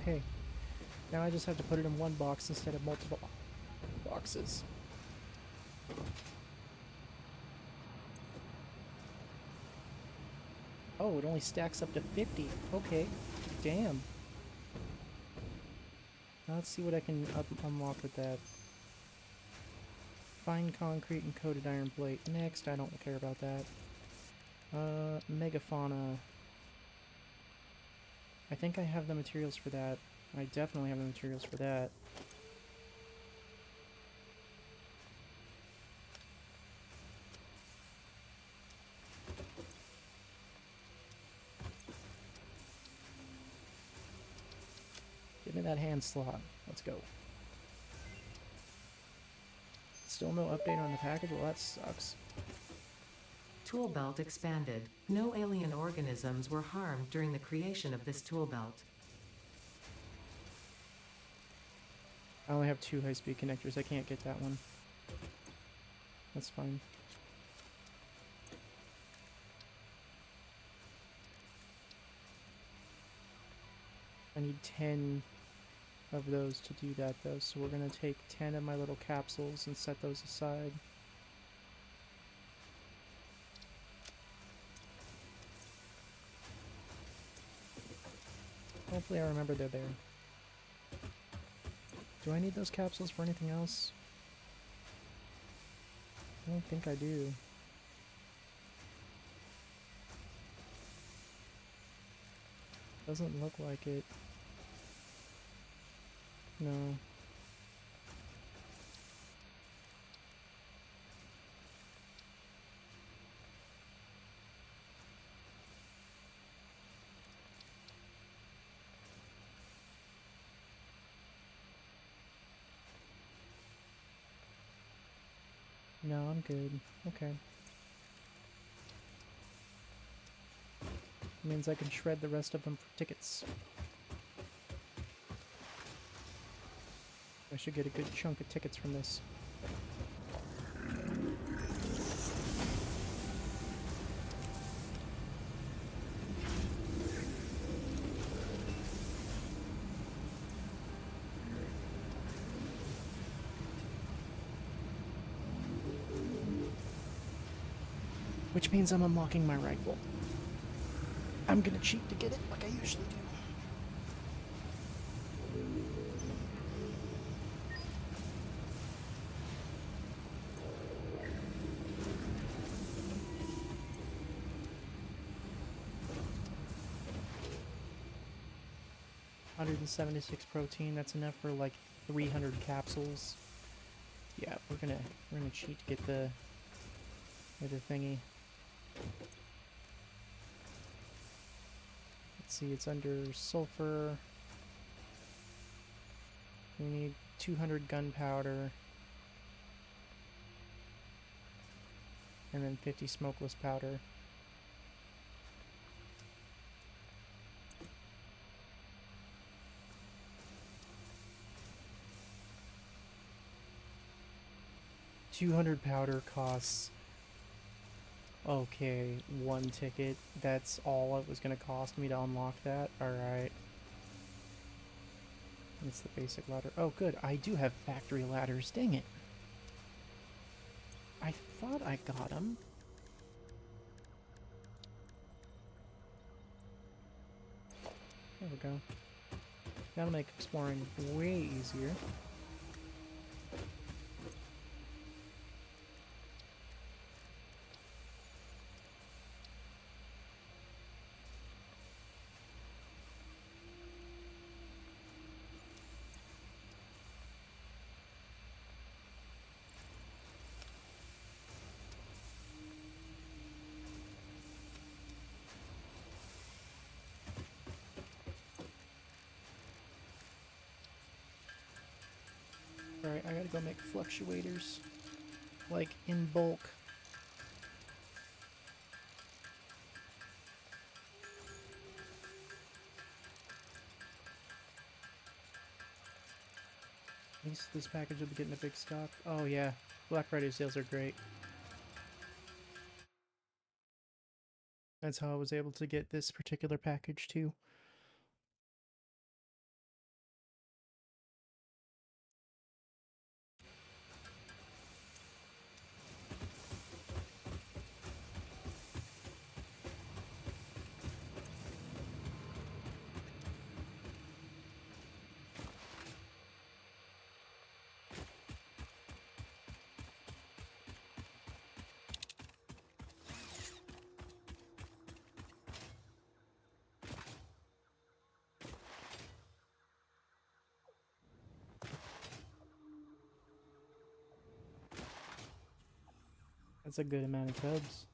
Okay, now I just have to put it in one box instead of multiple boxes. Oh, it only stacks up to 50. Okay, damn. Now let's see what I can unlock with that. Fine concrete and coated iron plate. Next, I don't care about that. Megafauna. I think I have the materials for that. I definitely have the materials for that. Give me that hand slot. Let's go. Still no update on the package? Well, that sucks. Tool belt expanded. No alien organisms were harmed during the creation of this tool belt. I only have 2 high-speed connectors. I can't get that one. That's fine. I need 10 of those to do that, though, so we're going to take 10 of my little capsules and set those aside. Hopefully I remember they're there. Do I need those capsules for anything else? I don't think I do. Doesn't look like it. No. No, I'm good. Okay. Means I can shred the rest of them for tickets. I should get a good chunk of tickets from this. Which means I'm unlocking my rifle. I'm gonna cheat to get it like I usually do. 176 protein. That's enough for like 300 capsules. Yeah, we're gonna cheat to get the thingy. Let's see, it's under sulfur. We need 200 gunpowder. And then 50 smokeless powder. $200 powder costs... Okay, 1 ticket. That's all it was going to cost me to unlock that? Alright. It's the basic ladder. Oh, good. I do have factory ladders. Dang it. I thought I got them. There we go. That'll make exploring way easier. Alright, I gotta go make fluctuators. Like, in bulk. At least this package will be getting a big stock. Oh yeah, Black Friday sales are great. That's how I was able to get this particular package too. That's a good amount of cubs.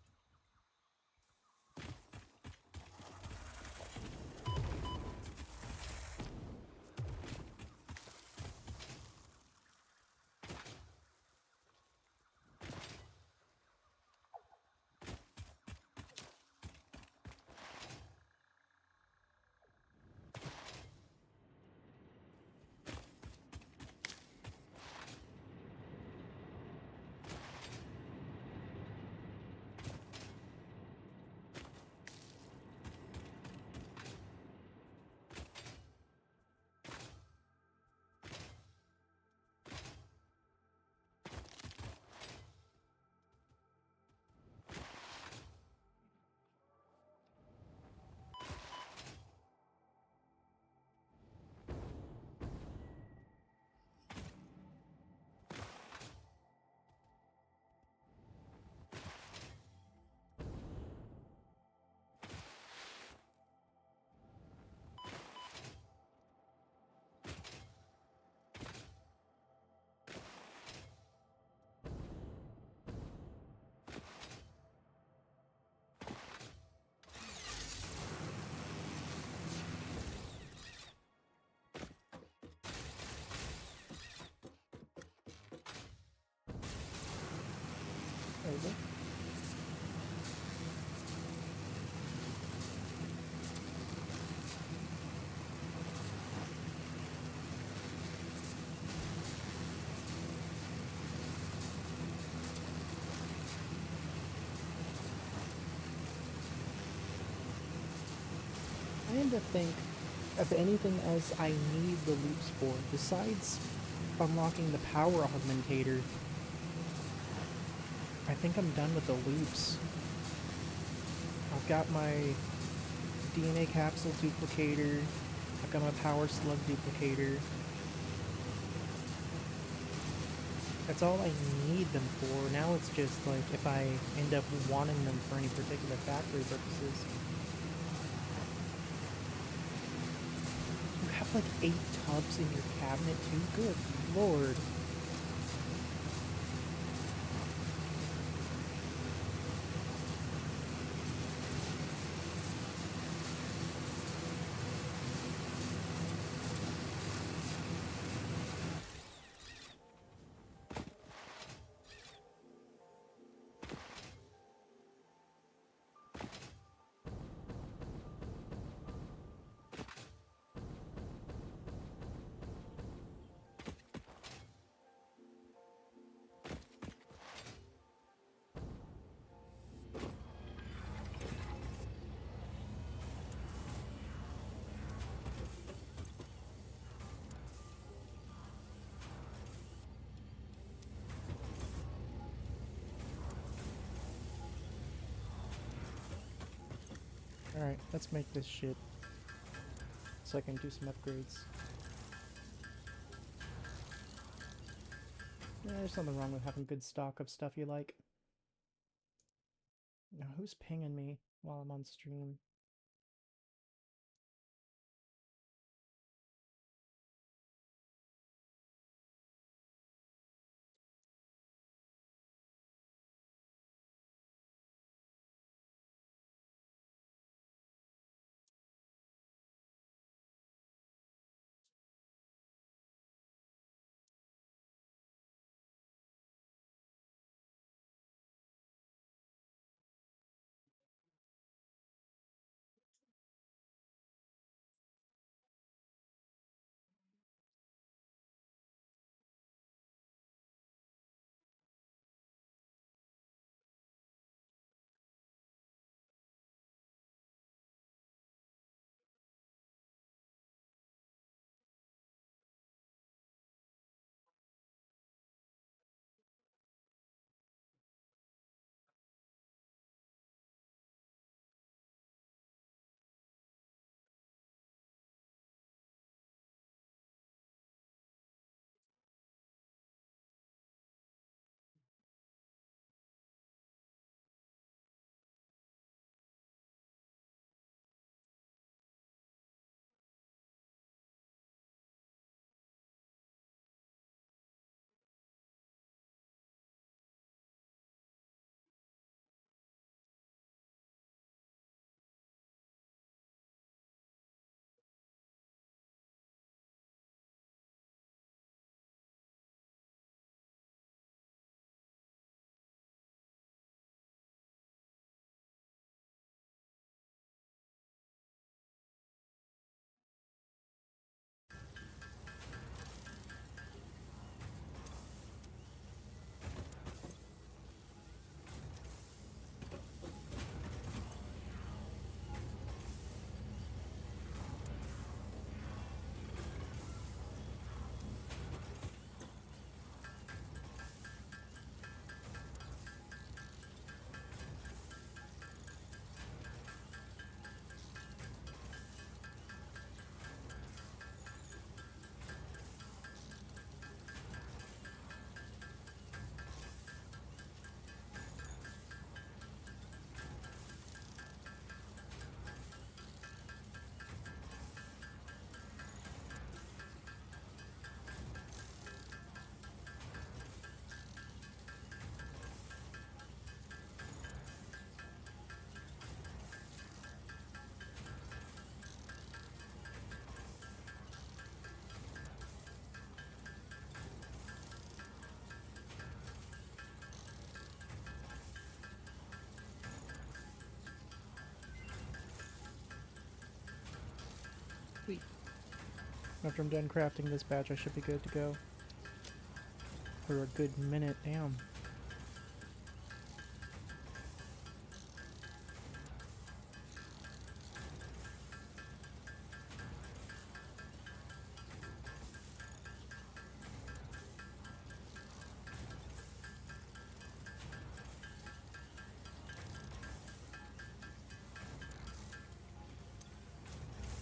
There we go. I tend to think of anything as I need the loops for, besides unlocking the power augmentator. I think I'm done with the loops. I've got my DNA capsule duplicator, I've got my power slug duplicator. That's all I need them for. Now it's just like if I end up wanting them for any particular factory purposes. have like 8 tubs in your cabinet too? Good lord. Alright, let's make this shit so I can do some upgrades. Yeah, there's nothing wrong with having good stock of stuff you like. Now, who's pinging me while I'm on stream? Sweet. After I'm done crafting this batch, I should be good to go. For a good minute, damn.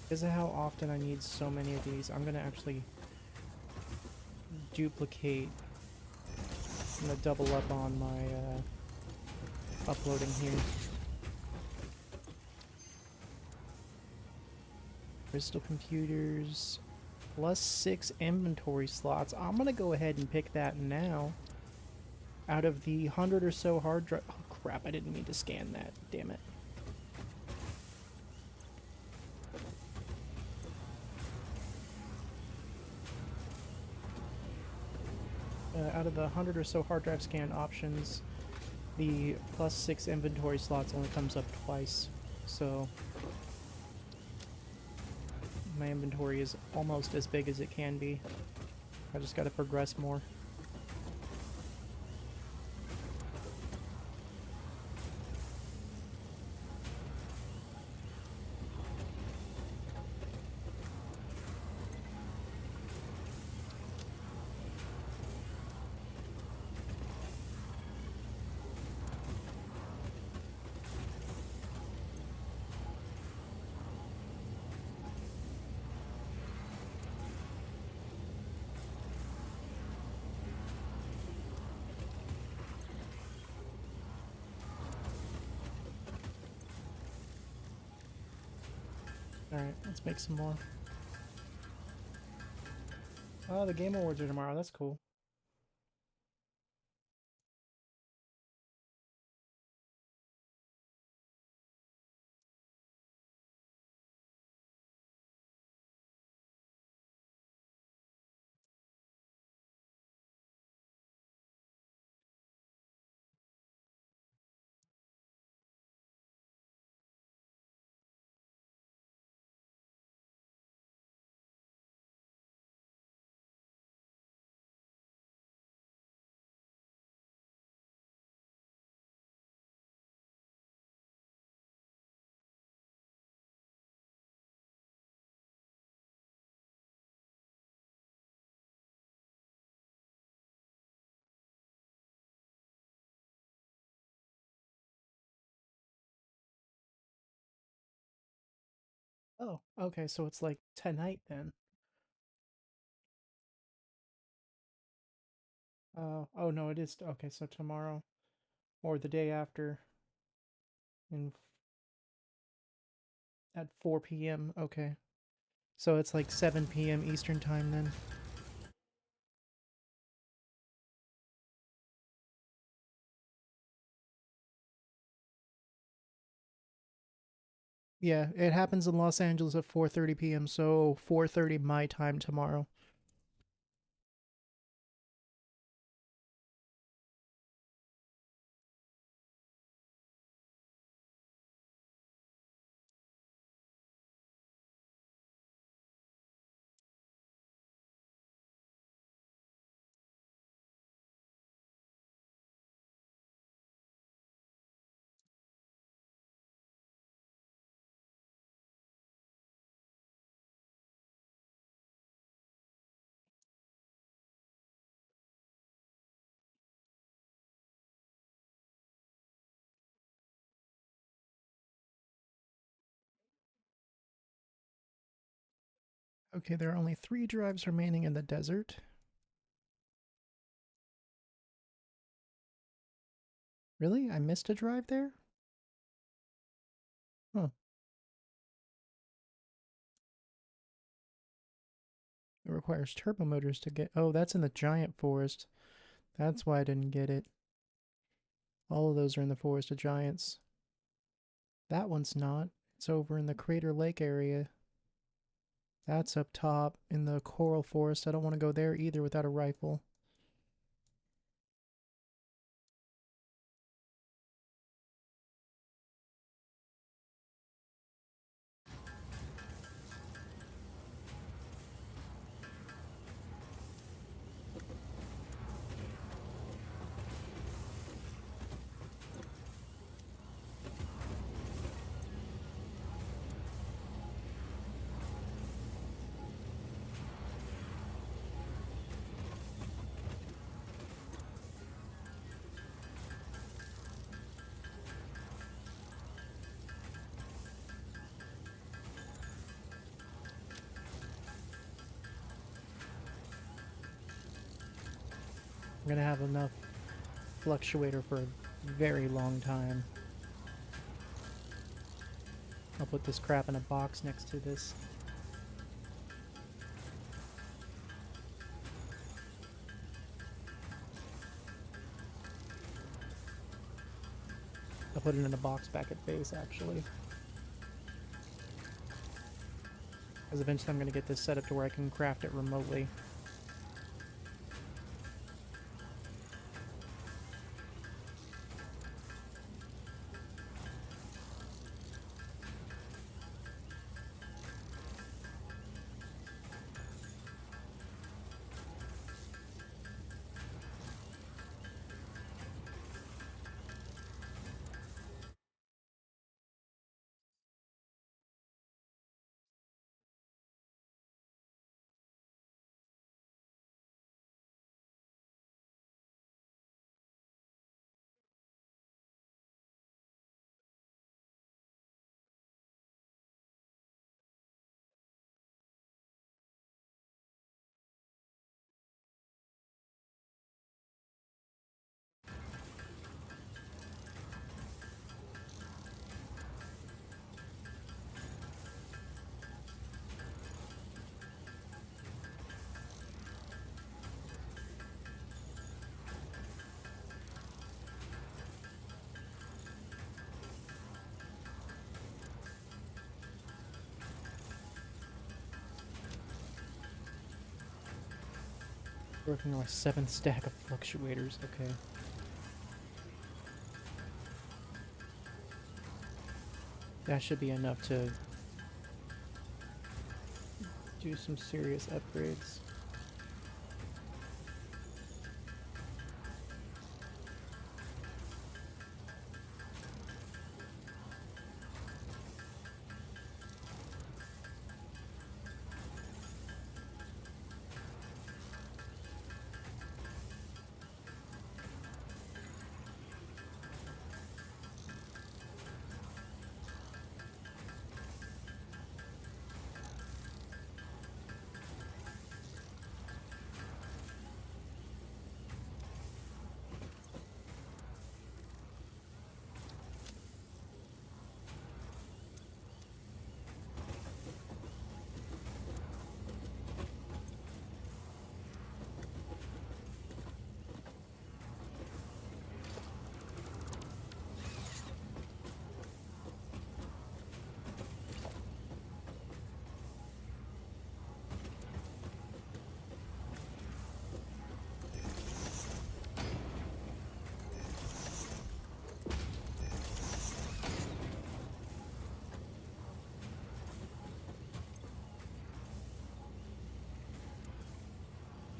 Because of how often I need so many of these, I'm gonna actually duplicate. I'm gonna double up on my uploading here. Crystal computers, +6 inventory slots. I'm gonna go ahead and pick that now. Out of the 100 or so hard drive... Oh crap, I didn't mean to scan that. Damn it. Out of the 100 or so hard drive scan options, the +6 inventory slots only comes up twice. So my inventory is almost as big as it can be. I just gotta progress more. Alright, let's make some more. Oh, the Game Awards are tomorrow. That's cool. Oh, okay, so it's like tonight then. Oh no, it is. Okay, so tomorrow or the day after in at 4 p.m. Okay. So it's like 7 p.m. Eastern time then. Yeah, it happens in Los Angeles at 4:30 p.m. So 4:30 my time tomorrow. Okay, there are only 3 drives remaining in the desert. Really? I missed a drive there? Huh. It requires turbo motors to get... Oh, that's in the giant forest. That's why I didn't get it. All of those are in the Forest of Giants. That one's not. It's over in the Crater Lake area. That's up top in the Coral Forest. I don't want to go there either without a rifle. I'm gonna have enough fluctuator for a very long time. I'll put this crap in a box next to this. I'll put it in a box back at base, actually. Because eventually I'm going to get this set up to where I can craft it remotely. Working on my 7th stack of fluctuators. Okay. That should be enough to do some serious upgrades.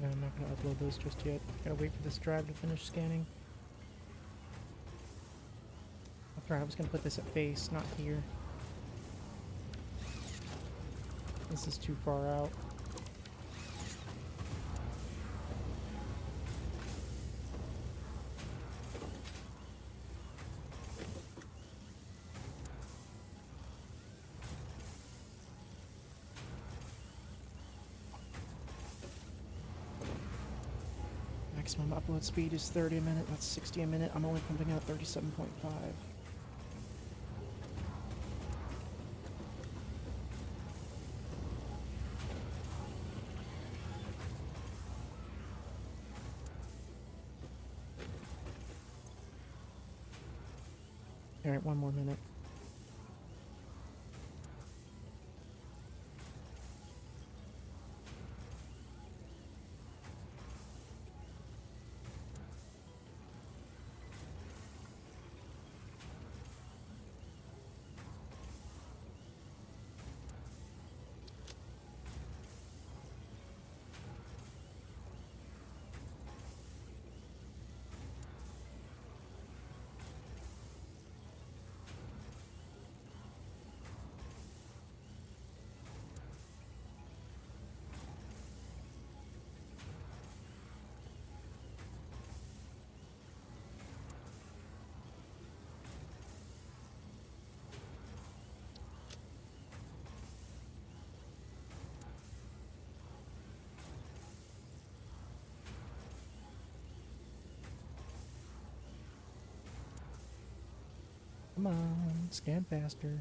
No, I'm not going to upload those just yet. Gotta wait for this drive to finish scanning. That's right, I was going to put this at base, not here. This is too far out. Maximum upload speed is 30 a minute. That's 60 a minute. I'm only pumping out 37.5. Alright, one more minute. Come on, scan faster.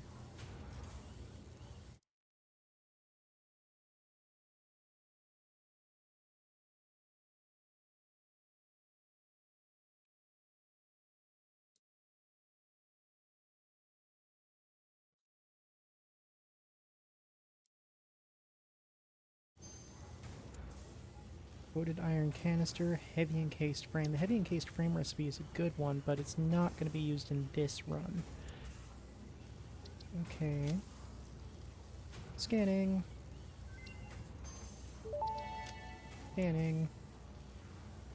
Coated iron canister, heavy encased frame. The heavy encased frame recipe is a good one, but it's not going to be used in this run. Okay. Scanning. Scanning.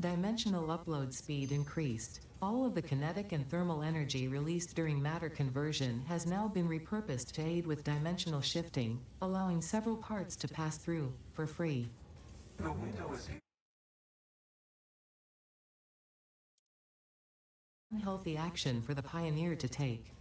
Dimensional upload speed increased. All of the kinetic and thermal energy released during matter conversion has now been repurposed to aid with dimensional shifting, allowing several parts to pass through, for free. The window is Unhealthy action for the pioneer to take.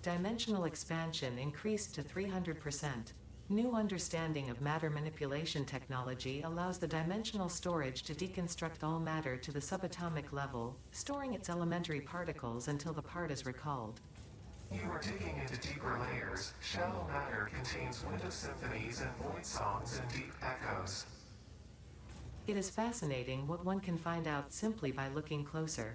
Dimensional expansion increased to 300%. New understanding of matter manipulation technology allows the dimensional storage to deconstruct all matter to the subatomic level, storing its elementary particles until the part is recalled. You are digging into deeper layers. Shallow matter contains window symphonies and void songs and deep echoes. It is fascinating what one can find out simply by looking closer.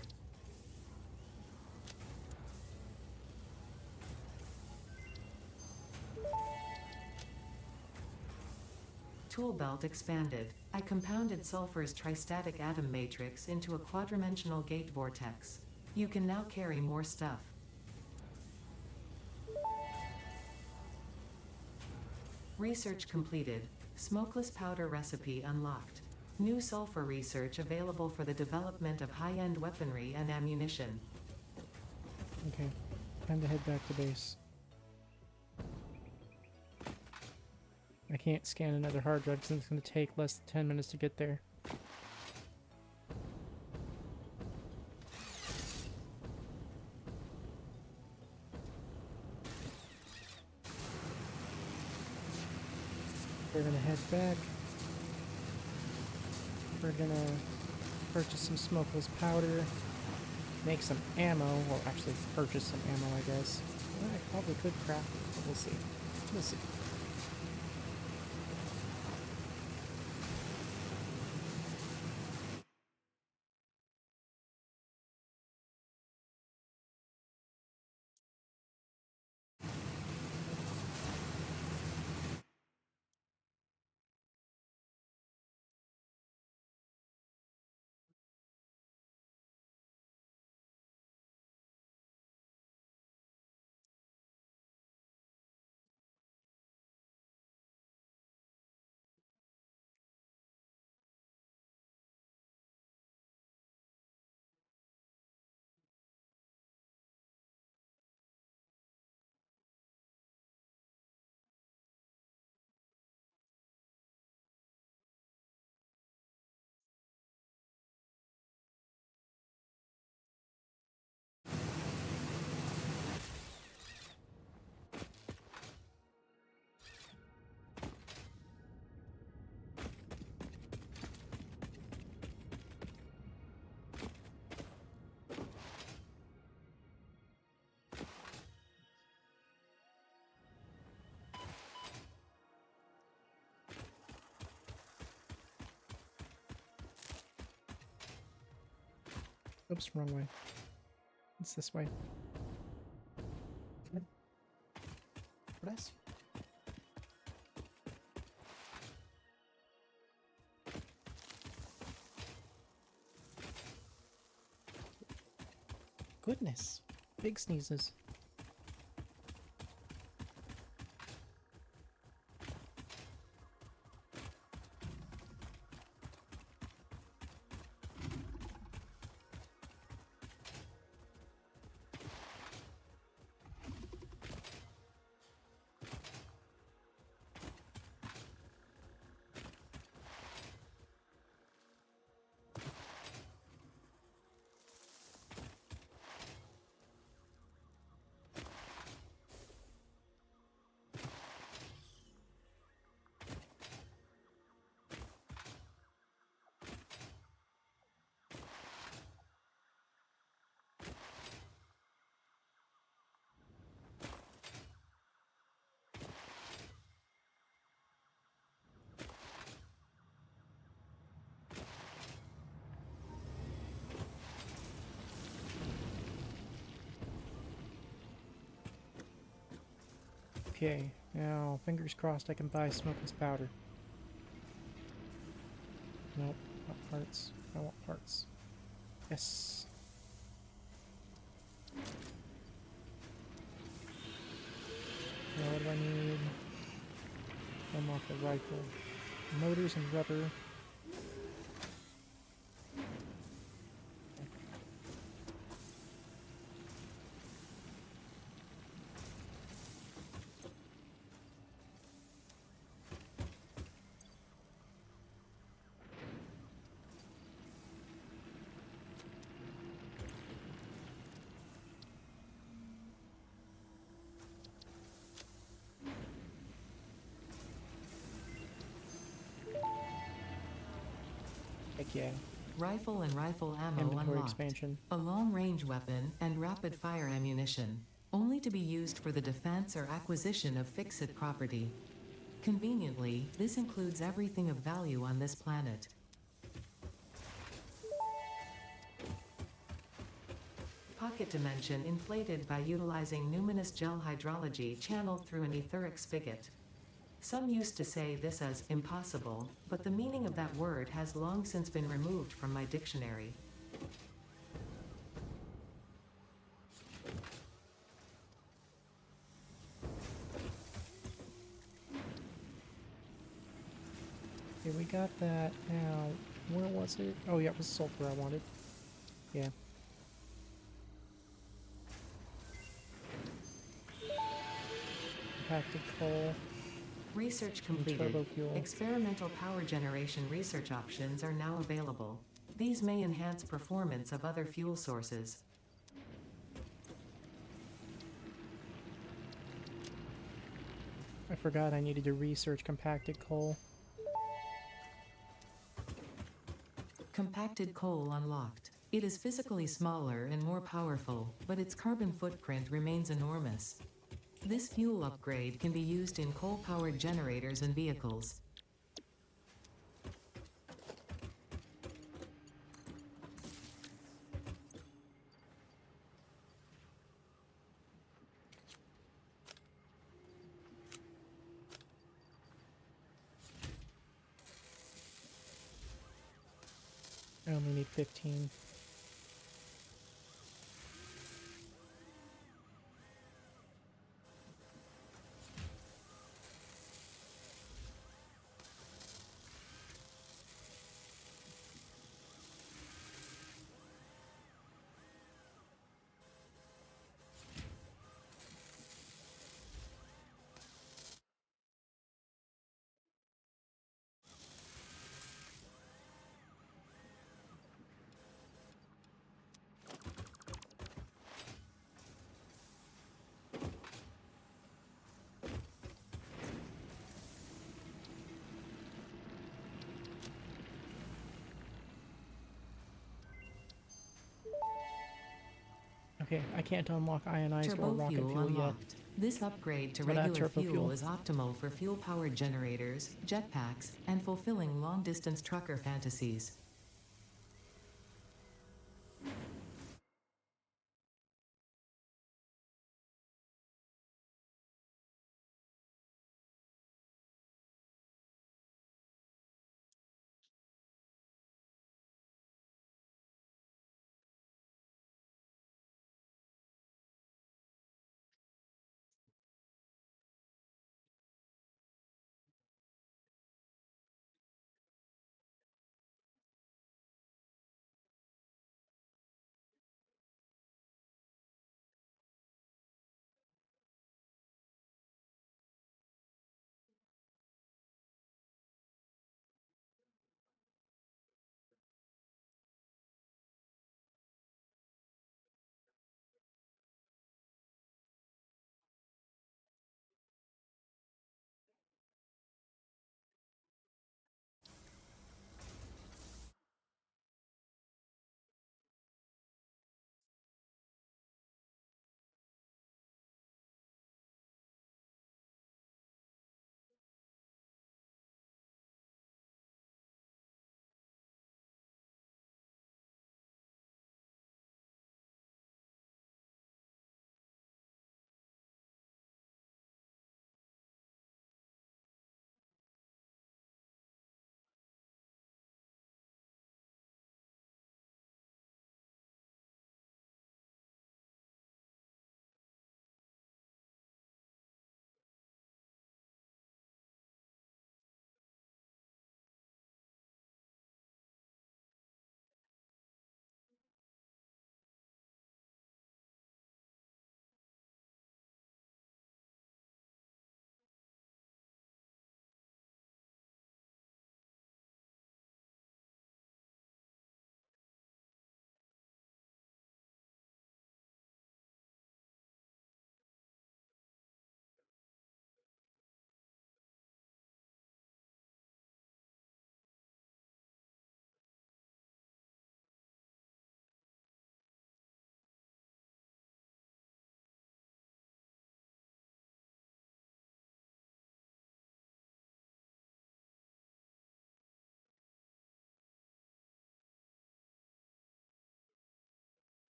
Tool belt expanded. I compounded sulfur's tristatic atom matrix into a quadrimensional gate vortex. You can now carry more stuff. Research completed. Smokeless powder recipe unlocked. New sulfur research available for the development of high-end weaponry and ammunition. Okay. Time to head back to base. I can't scan another hard drive because it's going to take less than 10 minutes to get there. We're going to head back. We're going to purchase some smokeless powder, make some ammo, or actually purchase some ammo, I guess. Well, I probably could craft it, but we'll see. We'll see. Oops, wrong way. It's this way. Bless you. Goodness. Big sneezes. Okay, Now, fingers crossed I can buy smokeless powder. Nope, not parts. I want parts. Yes. Now what do I need? Unlock the rifle. Motors and rubber. Heck yeah. Rifle and rifle ammo Inventory unlocked. expansion. A long-range weapon and rapid-fire ammunition, only to be used for the defense or acquisition of fixed property. Conveniently, this includes everything of value on this planet. Pocket dimension inflated by utilizing numinous gel hydrology channeled through an etheric spigot. Some used to say this as impossible, but the meaning of that word has long since been removed from my dictionary. Okay, we got that. Now, where was it? Oh yeah, it was sulfur I wanted. Yeah. Compacted coal. Research And completed. turbo fuel. Experimental power generation research options are now available. These may enhance performance of other fuel sources. I forgot I needed to research compacted coal. Compacted coal unlocked. It is physically smaller and more powerful, but its carbon footprint remains enormous. This fuel upgrade can be used in coal-powered generators and vehicles. I only need 15. Okay, I can't unlock ionized or Turbo rocket fuel fuel yet. unlocked. This upgrade to But I have regular turbo fuel fuel. is optimal for fuel-powered generators, jetpacks, and fulfilling long-distance trucker fantasies.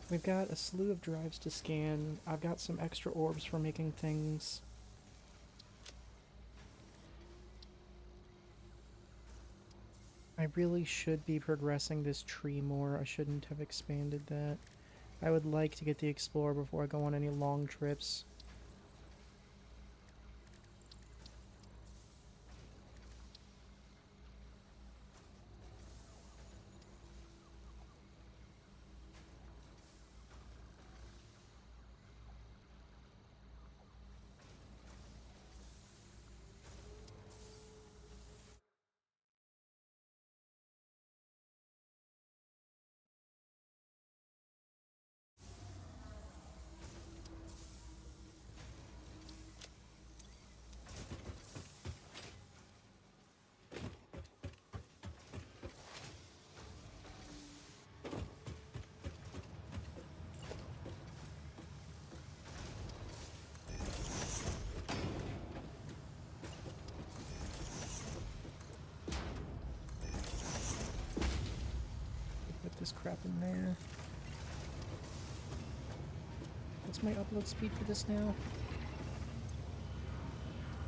We've got a slew of drives to scan. I've got some extra orbs for making things. I really should be progressing this tree more. I shouldn't have expanded that. I would like to get the Explorer before I go on any long trips. Put this crap in there. What's my upload speed for this now?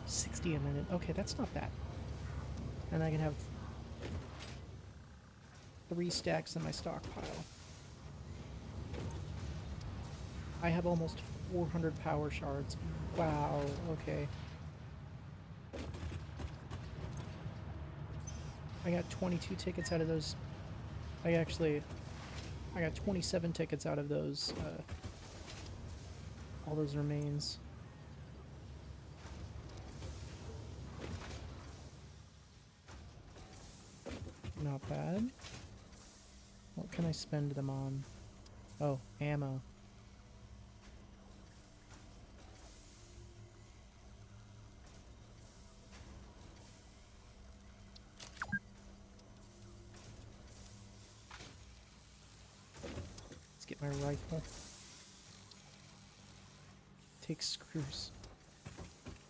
60 a minute. Okay, that's not bad. And I can have 3 stacks in my stockpile. I have almost 400 power shards. Wow, okay. I got 22 tickets out of those. I got 27 tickets out of those, all those remains. Not bad. What can I spend them on? Oh, ammo. Let's get my rifle. Take screws.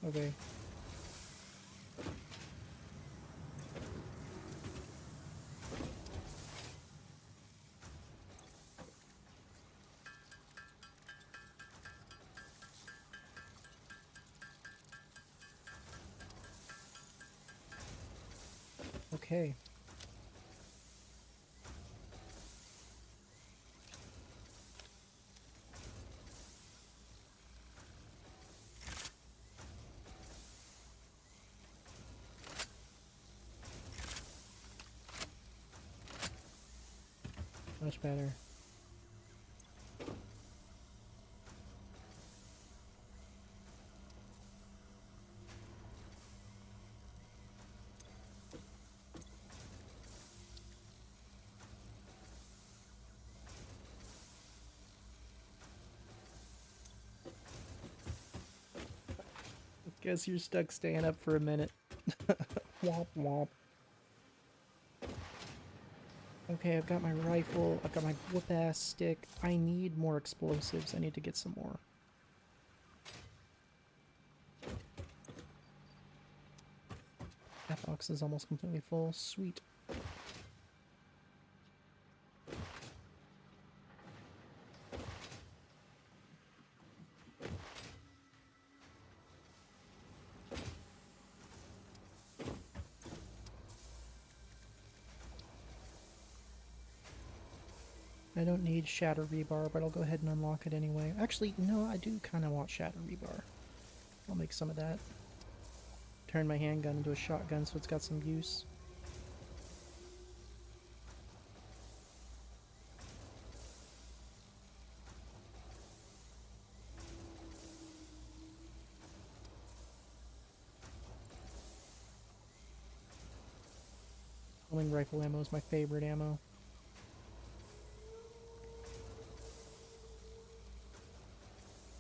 Okay. Okay. Much better. Guess you're stuck staying up for a minute. Womp womp. Okay, I've got my rifle, I've got my whoop-ass stick. I need more explosives. I need to get some more. That box is almost completely full. Sweet. I don't need Shatter Rebar, but I'll go ahead and unlock it anyway. Actually, no, I do kind of want Shatter Rebar. I'll make some of that. Turn my handgun into a shotgun so it's got some use. Rolling rifle ammo is my favorite ammo.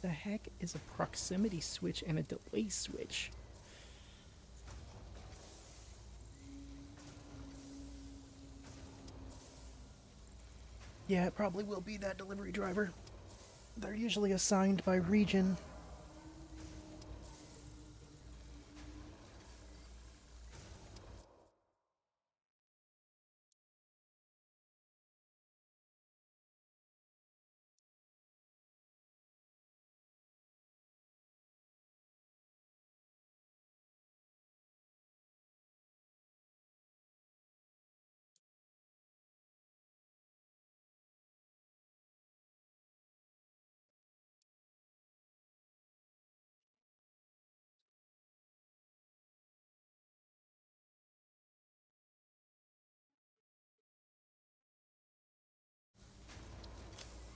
The heck is a proximity switch and a delay switch? Yeah, it probably will be that delivery driver. They're usually assigned by region.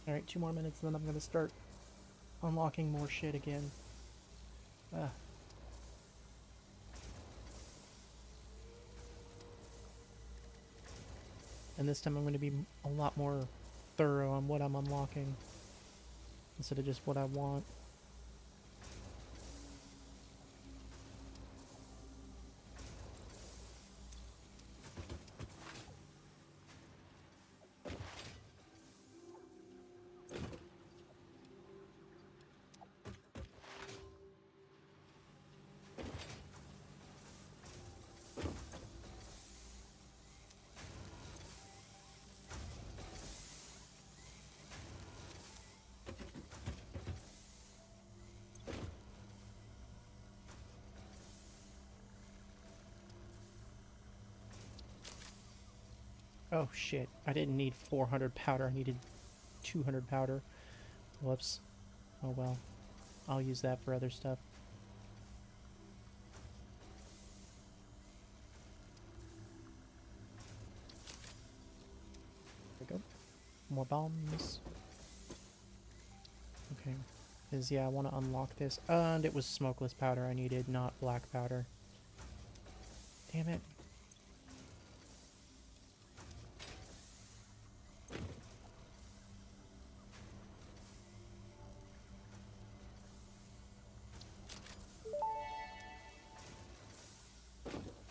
Alright, 2 more minutes and then I'm gonna start unlocking more shit again. Ah. And this time I'm going to be a lot more thorough on what I'm unlocking instead of just what I want. Oh shit, I didn't need 400 powder, I needed 200 powder. Whoops. Oh well. I'll use that for other stuff. There we go. More bombs. Okay. Because, yeah, I want to unlock this. And it was smokeless powder I needed, not black powder. Damn it.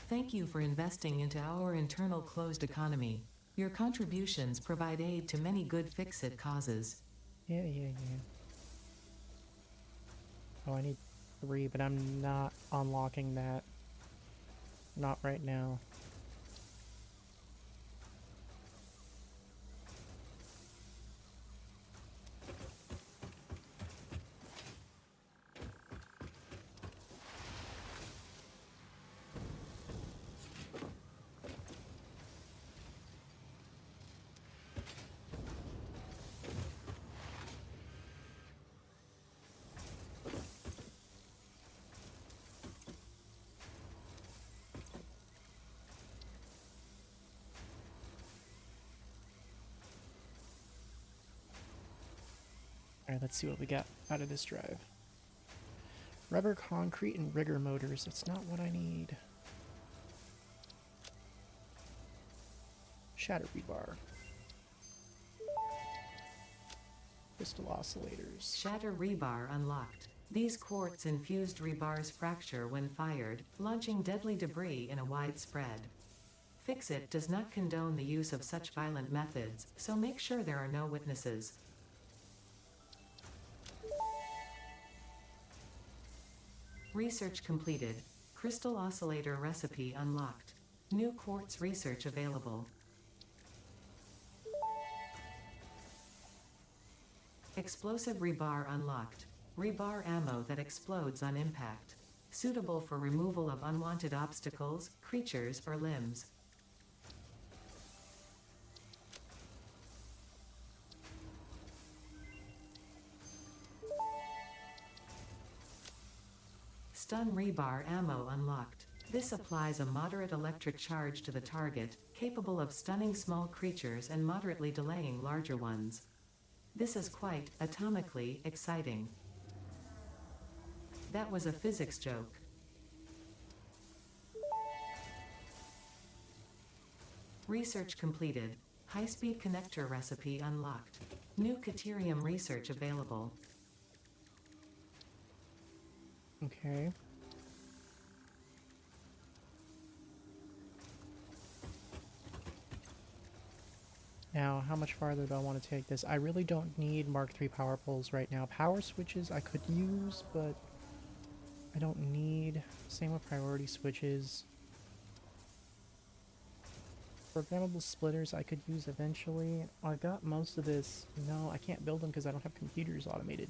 Thank you for investing into our internal closed economy. Your contributions provide aid to many good fix-it causes. Yeah. Oh, I need 3, but I'm not unlocking that. Not right now. Alright, let's see what we got out of this drive. Rubber, concrete, and rigger motors. That's not what I need. Shatter rebar. Crystal oscillators. Shatter rebar unlocked. These quartz-infused rebars fracture when fired, launching deadly debris in a wide spread. Fix-It does not condone the use of such violent methods, so make sure there are no witnesses. Research completed. Crystal oscillator recipe unlocked. New quartz research available. Explosive rebar unlocked. Rebar ammo that explodes on impact. Suitable for removal of unwanted obstacles, creatures, or limbs. Stun rebar ammo unlocked. This applies a moderate electric charge to the target, capable of stunning small creatures and moderately delaying larger ones. This is quite, atomically, exciting. That was a physics joke. Research completed. High-speed connector recipe unlocked. New Caterium research available. Okay. Now, how much farther do I want to take this? I really don't need Mark III power poles right now. Power switches I could use, but I don't need. Same with priority switches. Programmable splitters I could use eventually. I got most of this. No, I can't build them because I don't have computers automated.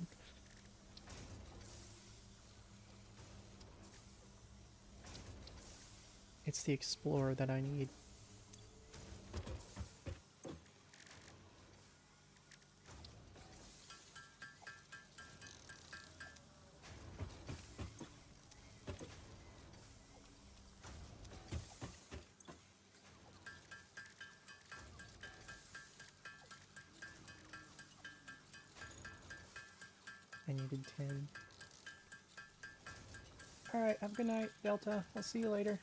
It's the Explorer that I need. I needed 10. Alright, have a good night, Delta. I'll see you later.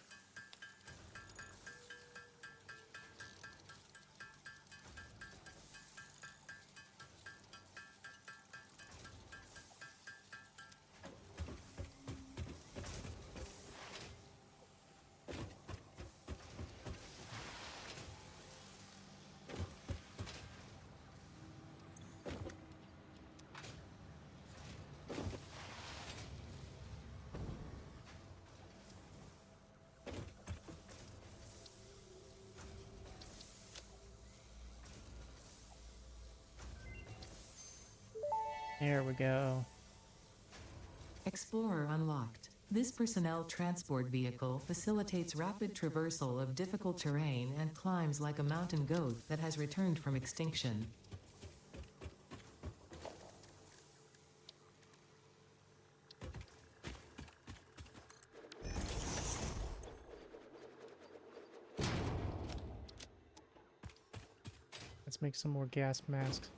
There we go. Explorer unlocked. This personnel transport vehicle facilitates rapid traversal of difficult terrain and climbs like a mountain goat that has returned from extinction. Let's make some more gas masks.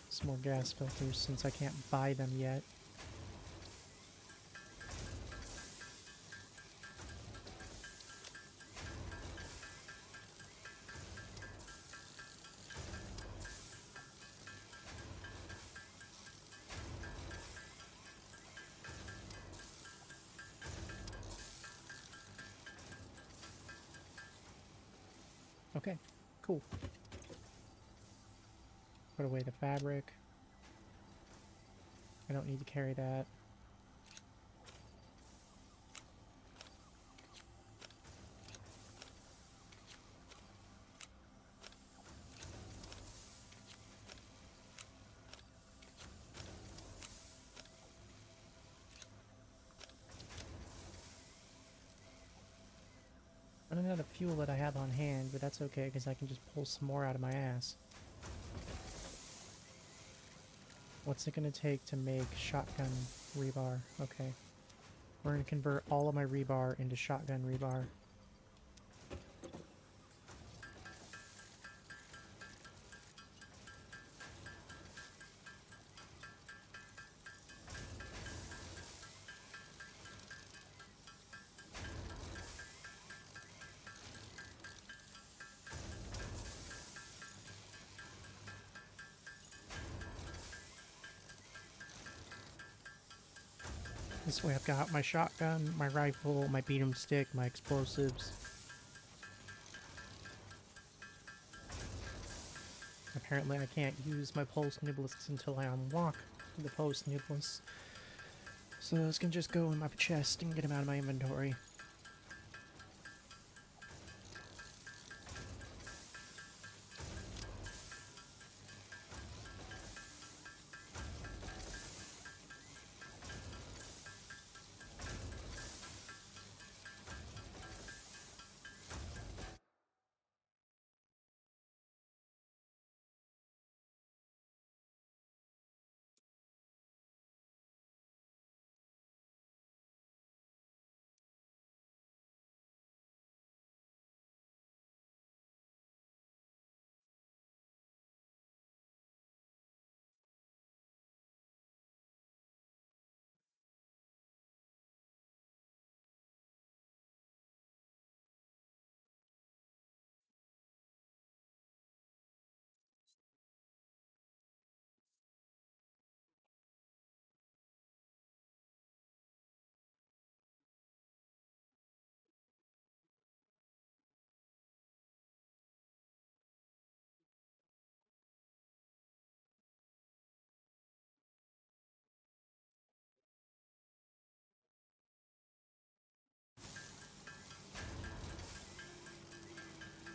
Some more gas filters since I can't buy them yet. Okay, cool. Put away the fabric. I don't need to carry that. Running out of fuel that I have on hand, but that's okay because I can just pull some more out of my ass. What's it gonna take to make shotgun rebar? Okay. We're gonna convert all of my rebar into shotgun rebar. This way I've got my shotgun, my rifle, my beat 'em stick, my explosives. Apparently I can't use my pulse nibblets until I unlock the pulse nibblets. So those can just go in my chest and get them out of my inventory.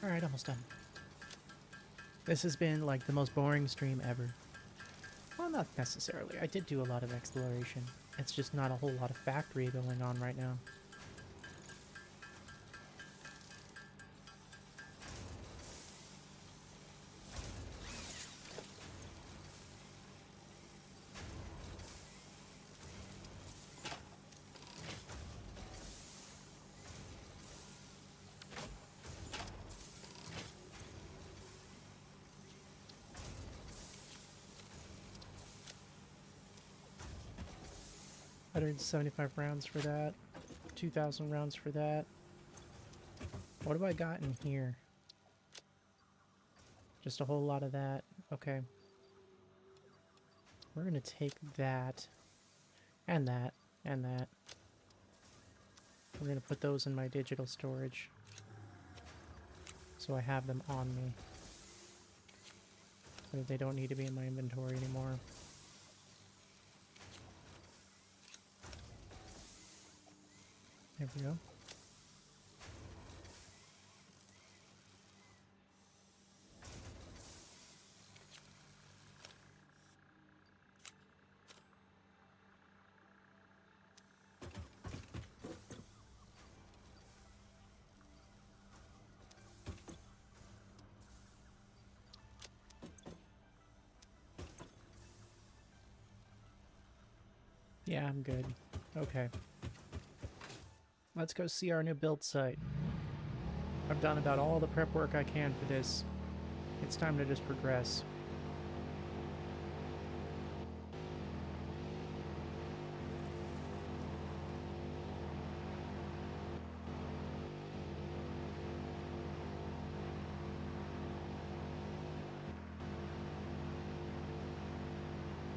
Alright, almost done. This has been like the most boring stream ever. Well, not necessarily. I did do a lot of exploration. It's just not a whole lot of factory going on right now. 175 rounds for that. 2,000 rounds for that. What have I got in here? Just a whole lot of that. Okay. We're gonna take that. And that. And that. We're gonna put those in my digital storage. So I have them on me. So they don't need to be in my inventory anymore. There we go. Yeah, I'm good. Okay. Let's go see our new build site. I've done about all the prep work I can for this. It's time to just progress.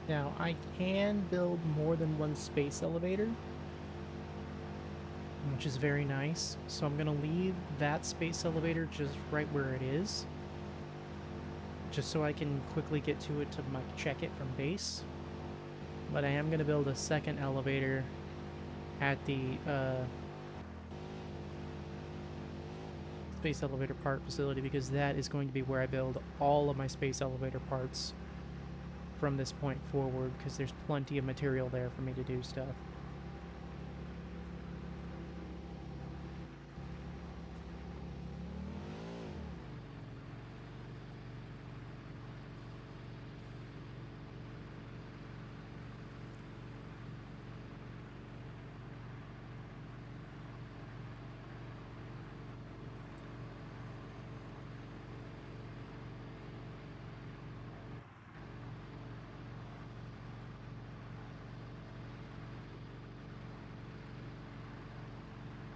Now, I can build more than one space elevator, which is very nice. So I'm going to leave that space elevator just right where it is, just so I can quickly get to it to check it from base. But I am going to build a second elevator at the space elevator part facility, because that is going to be where I build all of my space elevator parts from this point forward, because there's plenty of material there for me to do stuff.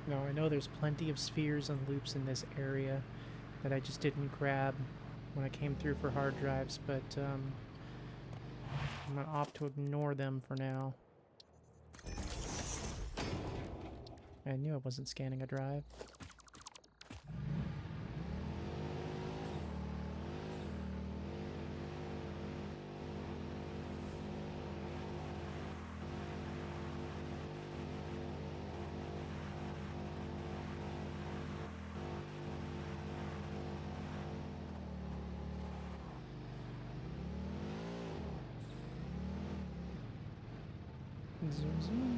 Now, I know there's plenty of spheres and loops in this area that I just didn't grab when I came through for hard drives, but I'm going to opt to ignore them for now. I knew I wasn't scanning a drive. Zoom, zoom.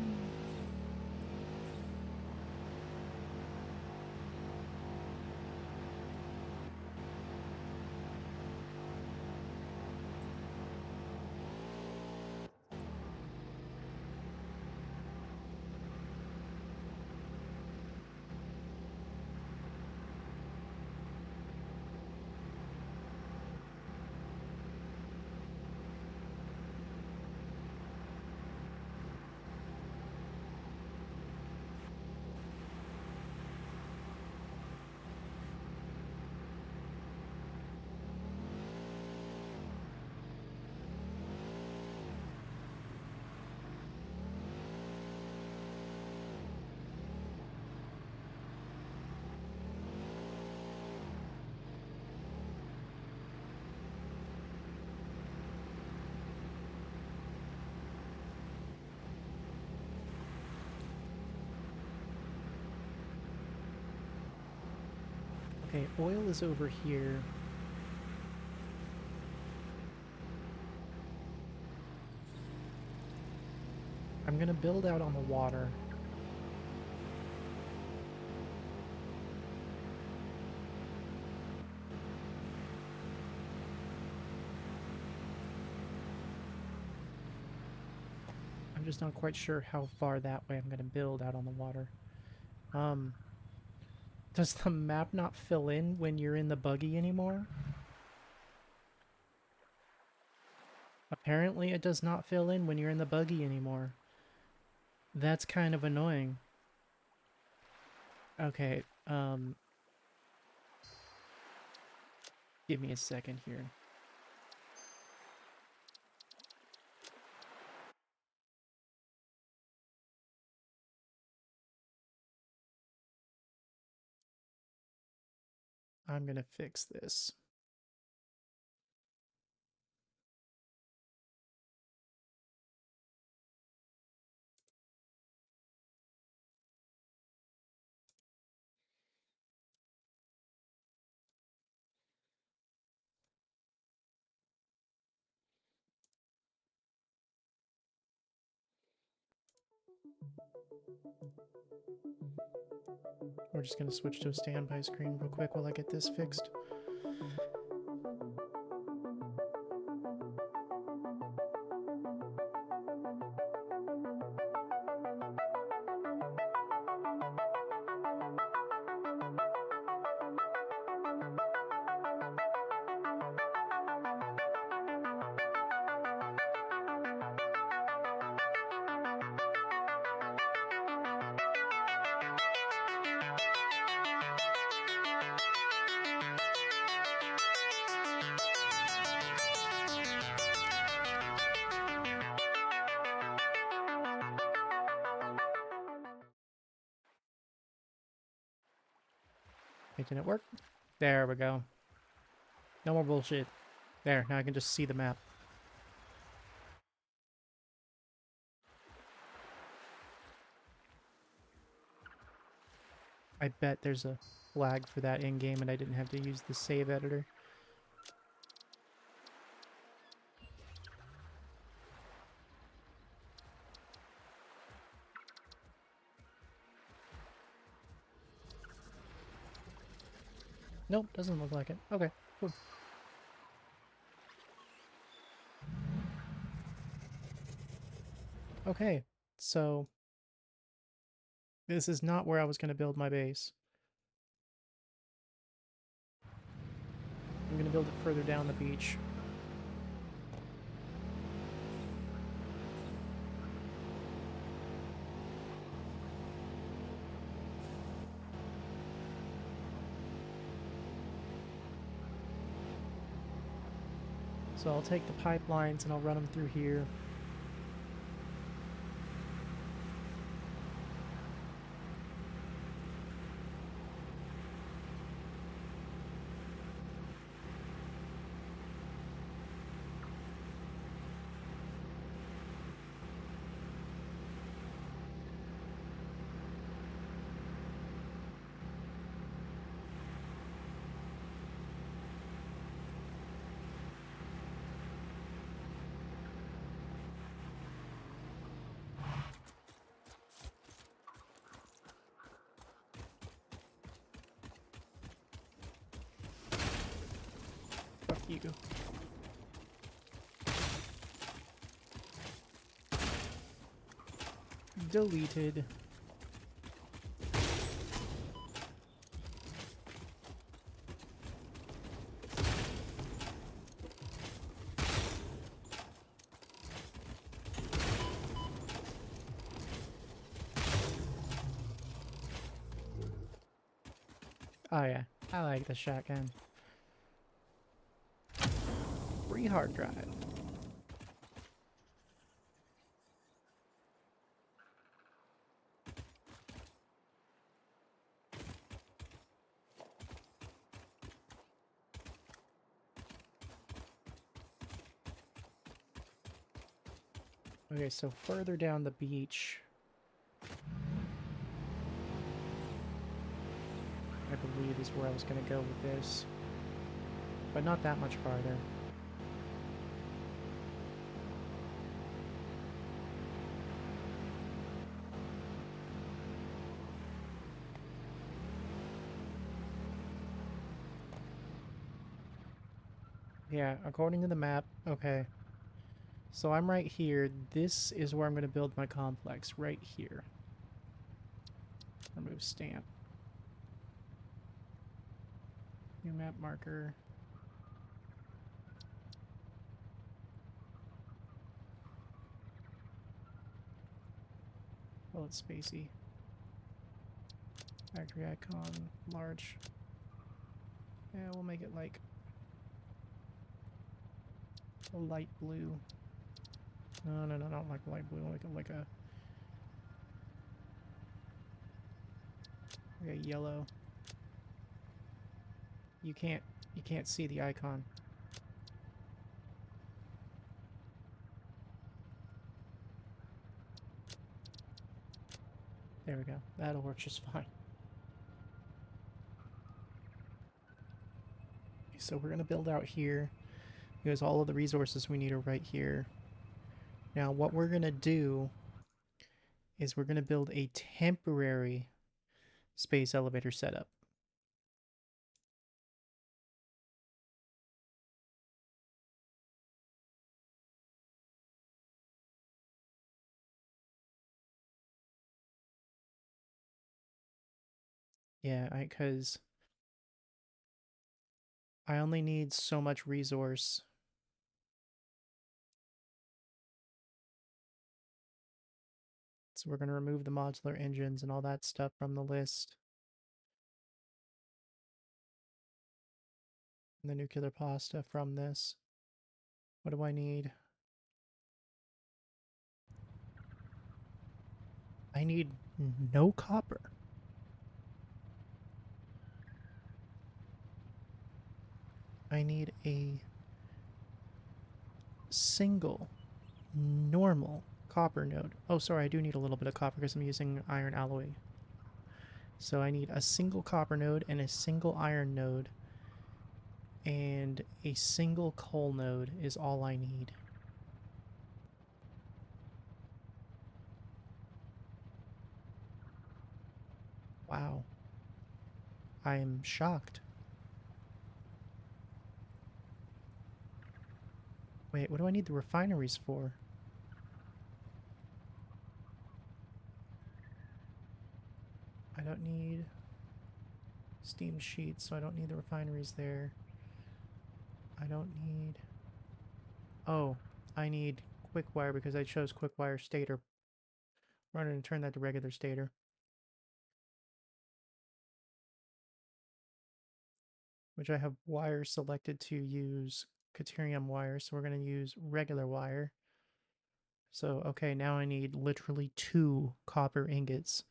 Okay, oil is over here. I'm going to build out on the water. I'm just not quite sure how far that way I'm going to build out on the water. Does the map not fill in when you're in the buggy anymore? Apparently it does not fill in when you're in the buggy anymore. That's kind of annoying. Okay, give me a second here. I'm gonna fix this. We're just gonna switch to a standby screen real quick while I get this fixed. Making it work. There we go. No more bullshit. There, now I can just see the map. I bet there's a flag for that in-game and I didn't have to use the save editor. Nope, doesn't look like it. Okay, cool. Okay, so this is not where I was going to build my base. I'm going to build it further down the beach. So I'll take the pipelines and I'll run them through here. Fuck you. Deleted. Oh yeah, I like the shotgun. Free hard drive. Okay, so further down the beach, I believe is where I was going to go with this, but not that much farther. Yeah, according to the map, okay. So I'm right here. This is where I'm going to build my complex, right here. Remove stamp. New map marker. Oh, it's spacey. Factory icon, large. Yeah, we'll make it like a light blue. No, no, no, not like light blue. We'll make it like a yellow. You can't see the icon. There we go. That'll work just fine. So we're gonna build out here because all of the resources we need are right here. Now what we're gonna do is we're gonna build a temporary space elevator setup. Yeah, because I only need so much resource. So we're going to remove the modular engines and all that stuff from the list. And the nuclear pasta from this. What do I need? I need no copper. I need a single normal copper node. Oh, sorry, I do need a little bit of copper because I'm using iron alloy. So I need a single copper node and a single iron node. And a single coal node is all I need. Wow. I am shocked. Wait, what do I need the refineries for? I don't need steam sheets, so I don't need the refineries there. I don't need... Oh, I need quick wire because I chose quick wire stator. We're going to turn that to regular stator. Which I have wire selected to use Caterium wire, so we're going to use regular wire. So, okay, now I need literally 2 copper ingots.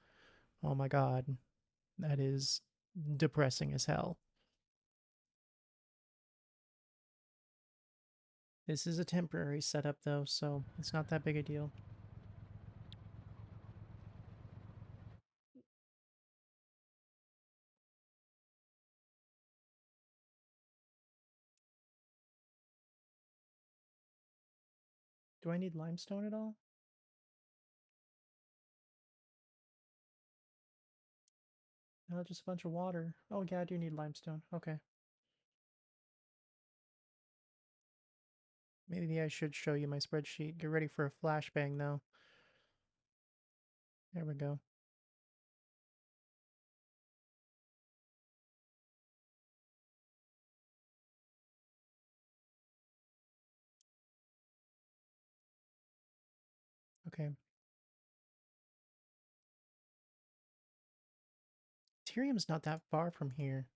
Oh my god. That is depressing as hell. This is a temporary setup though, so it's not that big a deal. Do I need limestone at all? No, just a bunch of water. Oh yeah, I do need limestone. Okay. Maybe I should show you my spreadsheet. Get ready for a flashbang though. There we go. Okay. Tyrium's not that far from here.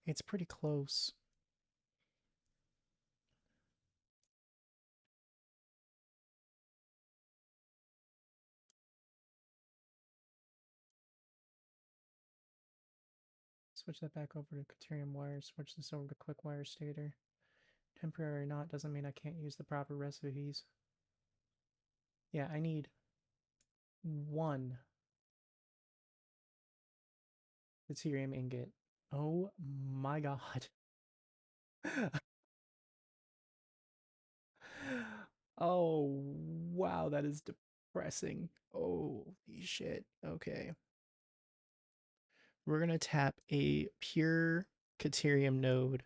It's pretty close. Switch that back over to Caterium wire. Switch this over to quick wire stator. Temporary or not doesn't mean I can't use the proper recipes. Yeah, I need 1 Caterium ingot. Oh my god. Oh, wow, that is depressing. Holy shit. Okay. We're going to tap a pure Caterium node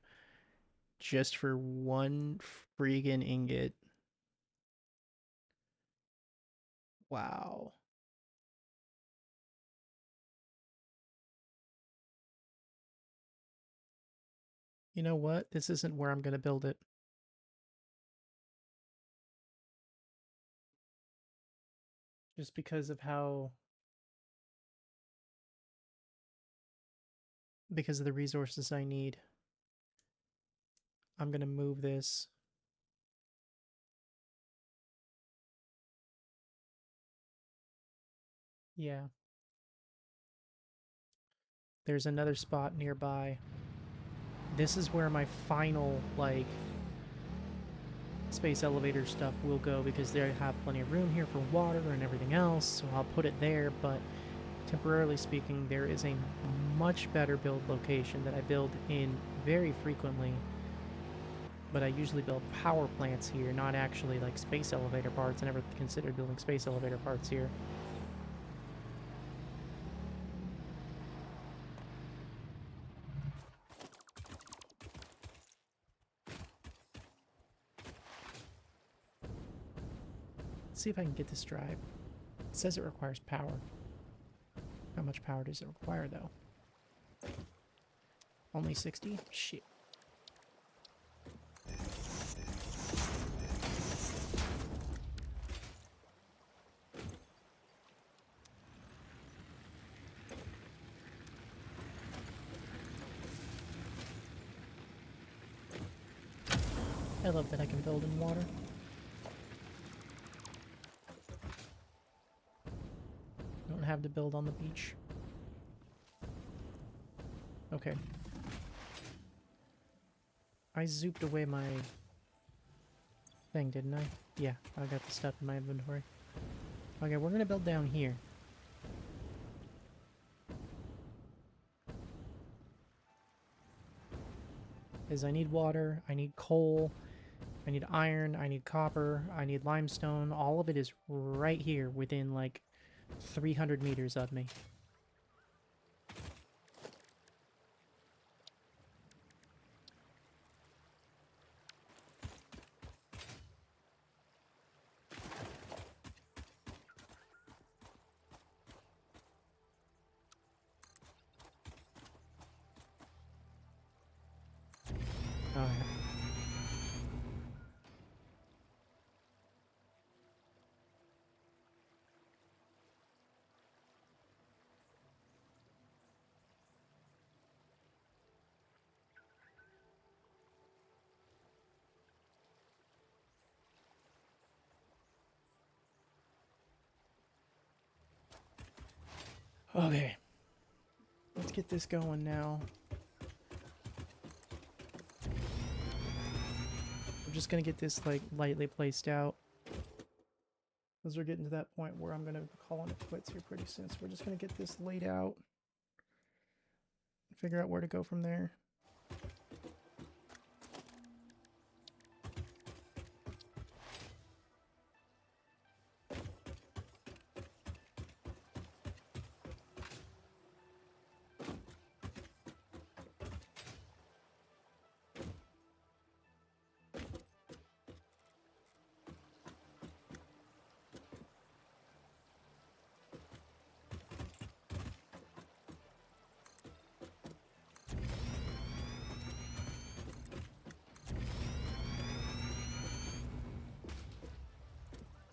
just for 1 friggin' ingot. Wow. You know what? This isn't where I'm going to build it. just because of how, because of the resources I need. I'm gonna move this. Yeah. There's another spot nearby. This is where my final, like, space elevator stuff will go because they have plenty of room here for water and everything else, so I'll put it there, but temporarily speaking, there is a much better build location that I build in very frequently, but I usually build power plants here, not actually like space elevator parts. I never considered building space elevator parts here. Let's see if I can get this drive. It says it requires power. How much power does it require, though? Only 60? Shit. I love that I can build in water. Don't have to build on the beach. Okay. I zooped away my thing, didn't I? Yeah, I got the stuff in my inventory. Okay, we're gonna build down here. Is I need water, I need coal, I need iron, I need copper, I need limestone. All of it is right here within like 300 meters of me. Oh, yeah. Okay. Let's get this going now. I'm just gonna get this like lightly placed out. Because we're getting to that point where I'm gonna call it quits here pretty soon. So we're just gonna get this laid out. Figure out where to go from there.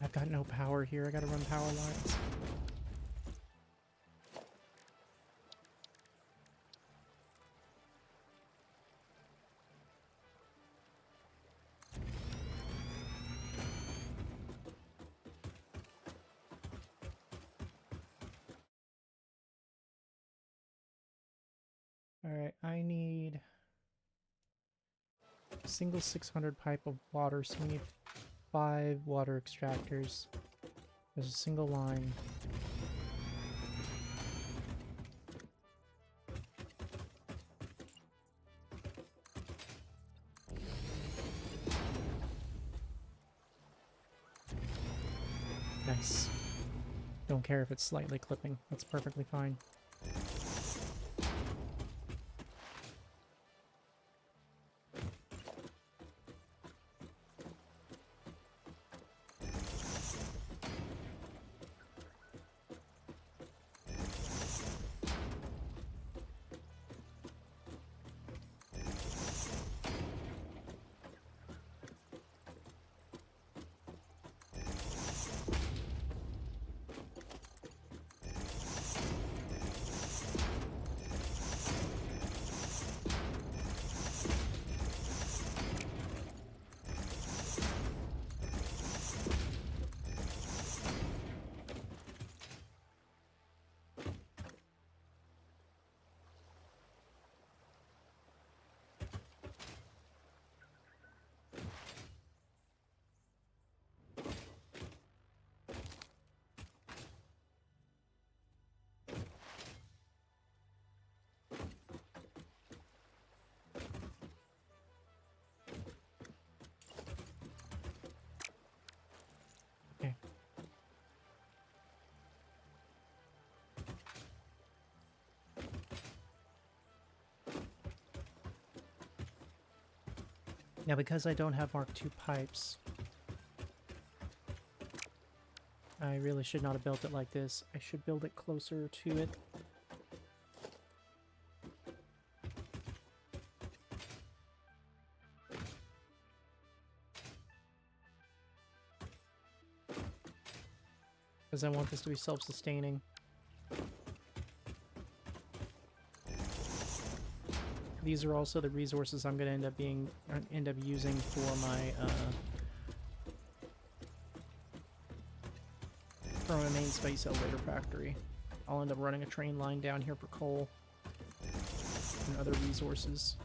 I've got no power here. I gotta run power lines. Alright, I need a single 600 pipe of water, so we need 5 water extractors. There's a single line. Nice. Don't care if it's slightly clipping. That's perfectly fine. Yeah, because I don't have Mark II pipes, I really should not have built it like this. I should build it closer to it. Because I want this to be self-sustaining. These are also the resources I'm going to end up using for my main space elevator factory. I'll end up running a train line down here for coal and other resources.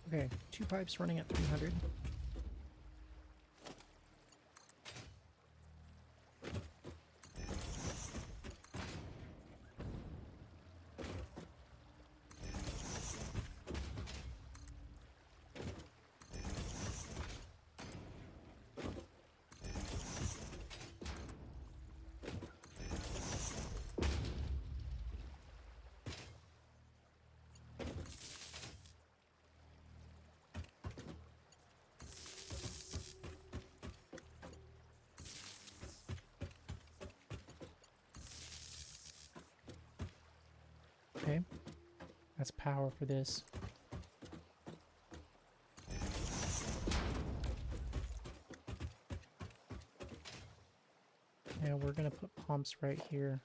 Okay, 2 pipes running at 300. Okay, that's power for this. Yeah, we're gonna put pumps right here.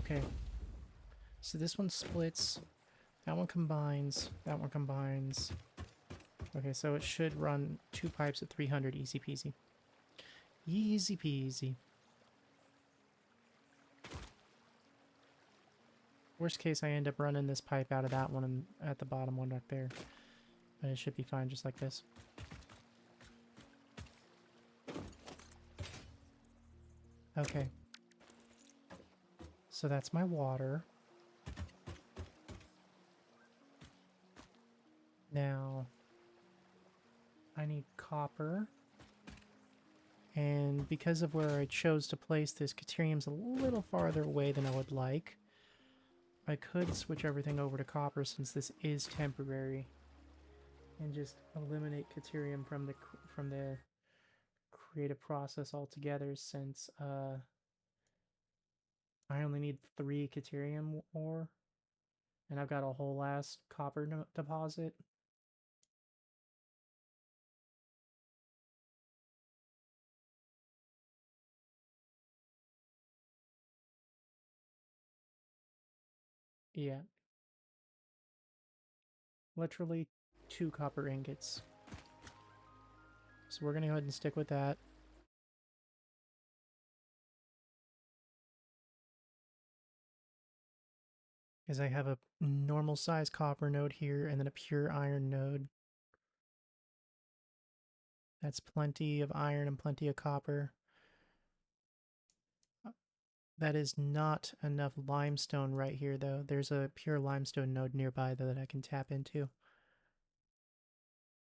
Okay, so this one splits, that one combines, that one combines. Okay, so it should run 2 pipes at 300, easy peasy. Easy peasy. Worst case, I end up running this pipe out of that one and at the bottom one right there. But it should be fine just like this. Okay. So that's my water. Now, I need copper. And because of where I chose to place this, Caterium's a little farther away than I would like. I could switch everything over to copper since this is temporary. And just eliminate Caterium from the creative process altogether since I only need 3 Caterium ore. And I've got a whole ass copper deposit. Yeah. Literally 2 copper ingots. So we're going to go ahead and stick with that. Because I have a normal size copper node here and then a pure iron node. That's plenty of iron and plenty of copper. That is not enough limestone right here, though. There's a pure limestone node nearby that I can tap into.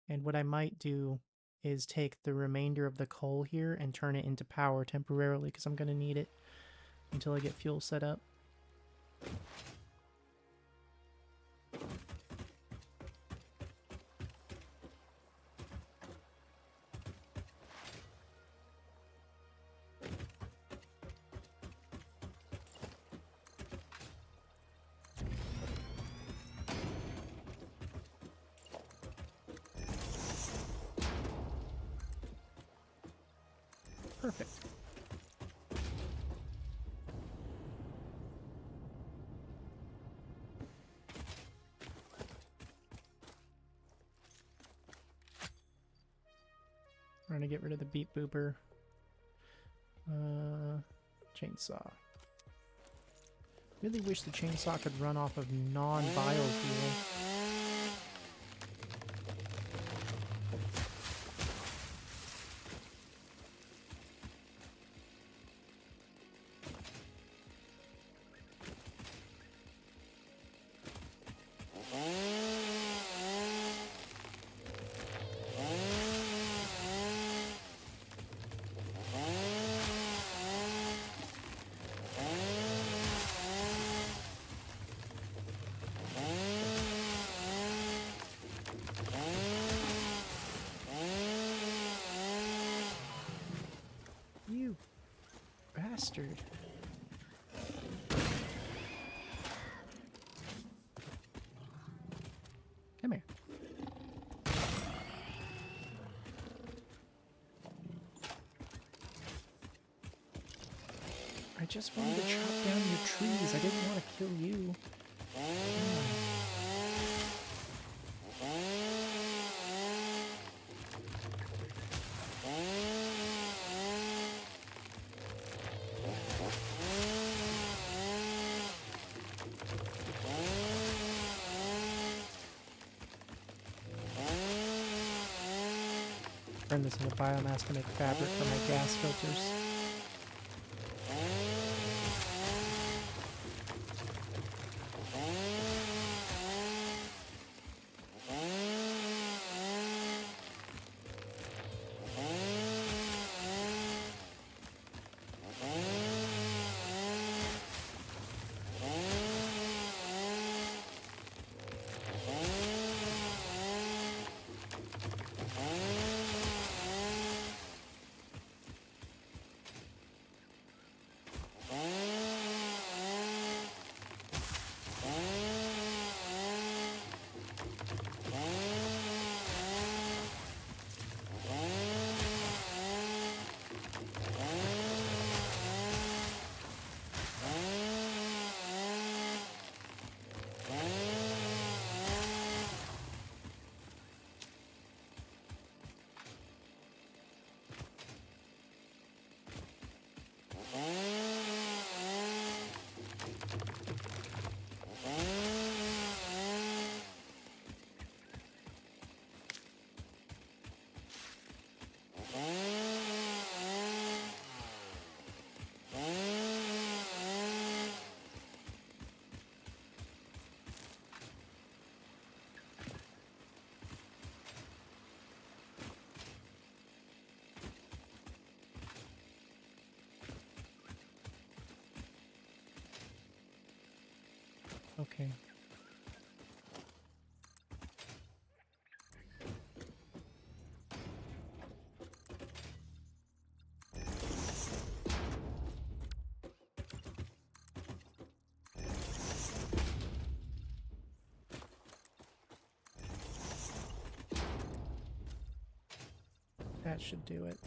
And what I might do is take the remainder of the coal here and turn it into power temporarily, because I'm going to need it until I get fuel set up. Perfect. We're gonna get rid of the beep booper. Chainsaw. Really wish the chainsaw could run off of non-biofuel. You bastard. Come here. I just wanted to chop down your trees. I didn't want to kill you. Turn this into biomass to make fabric for my gas filters. Okay. That should do it.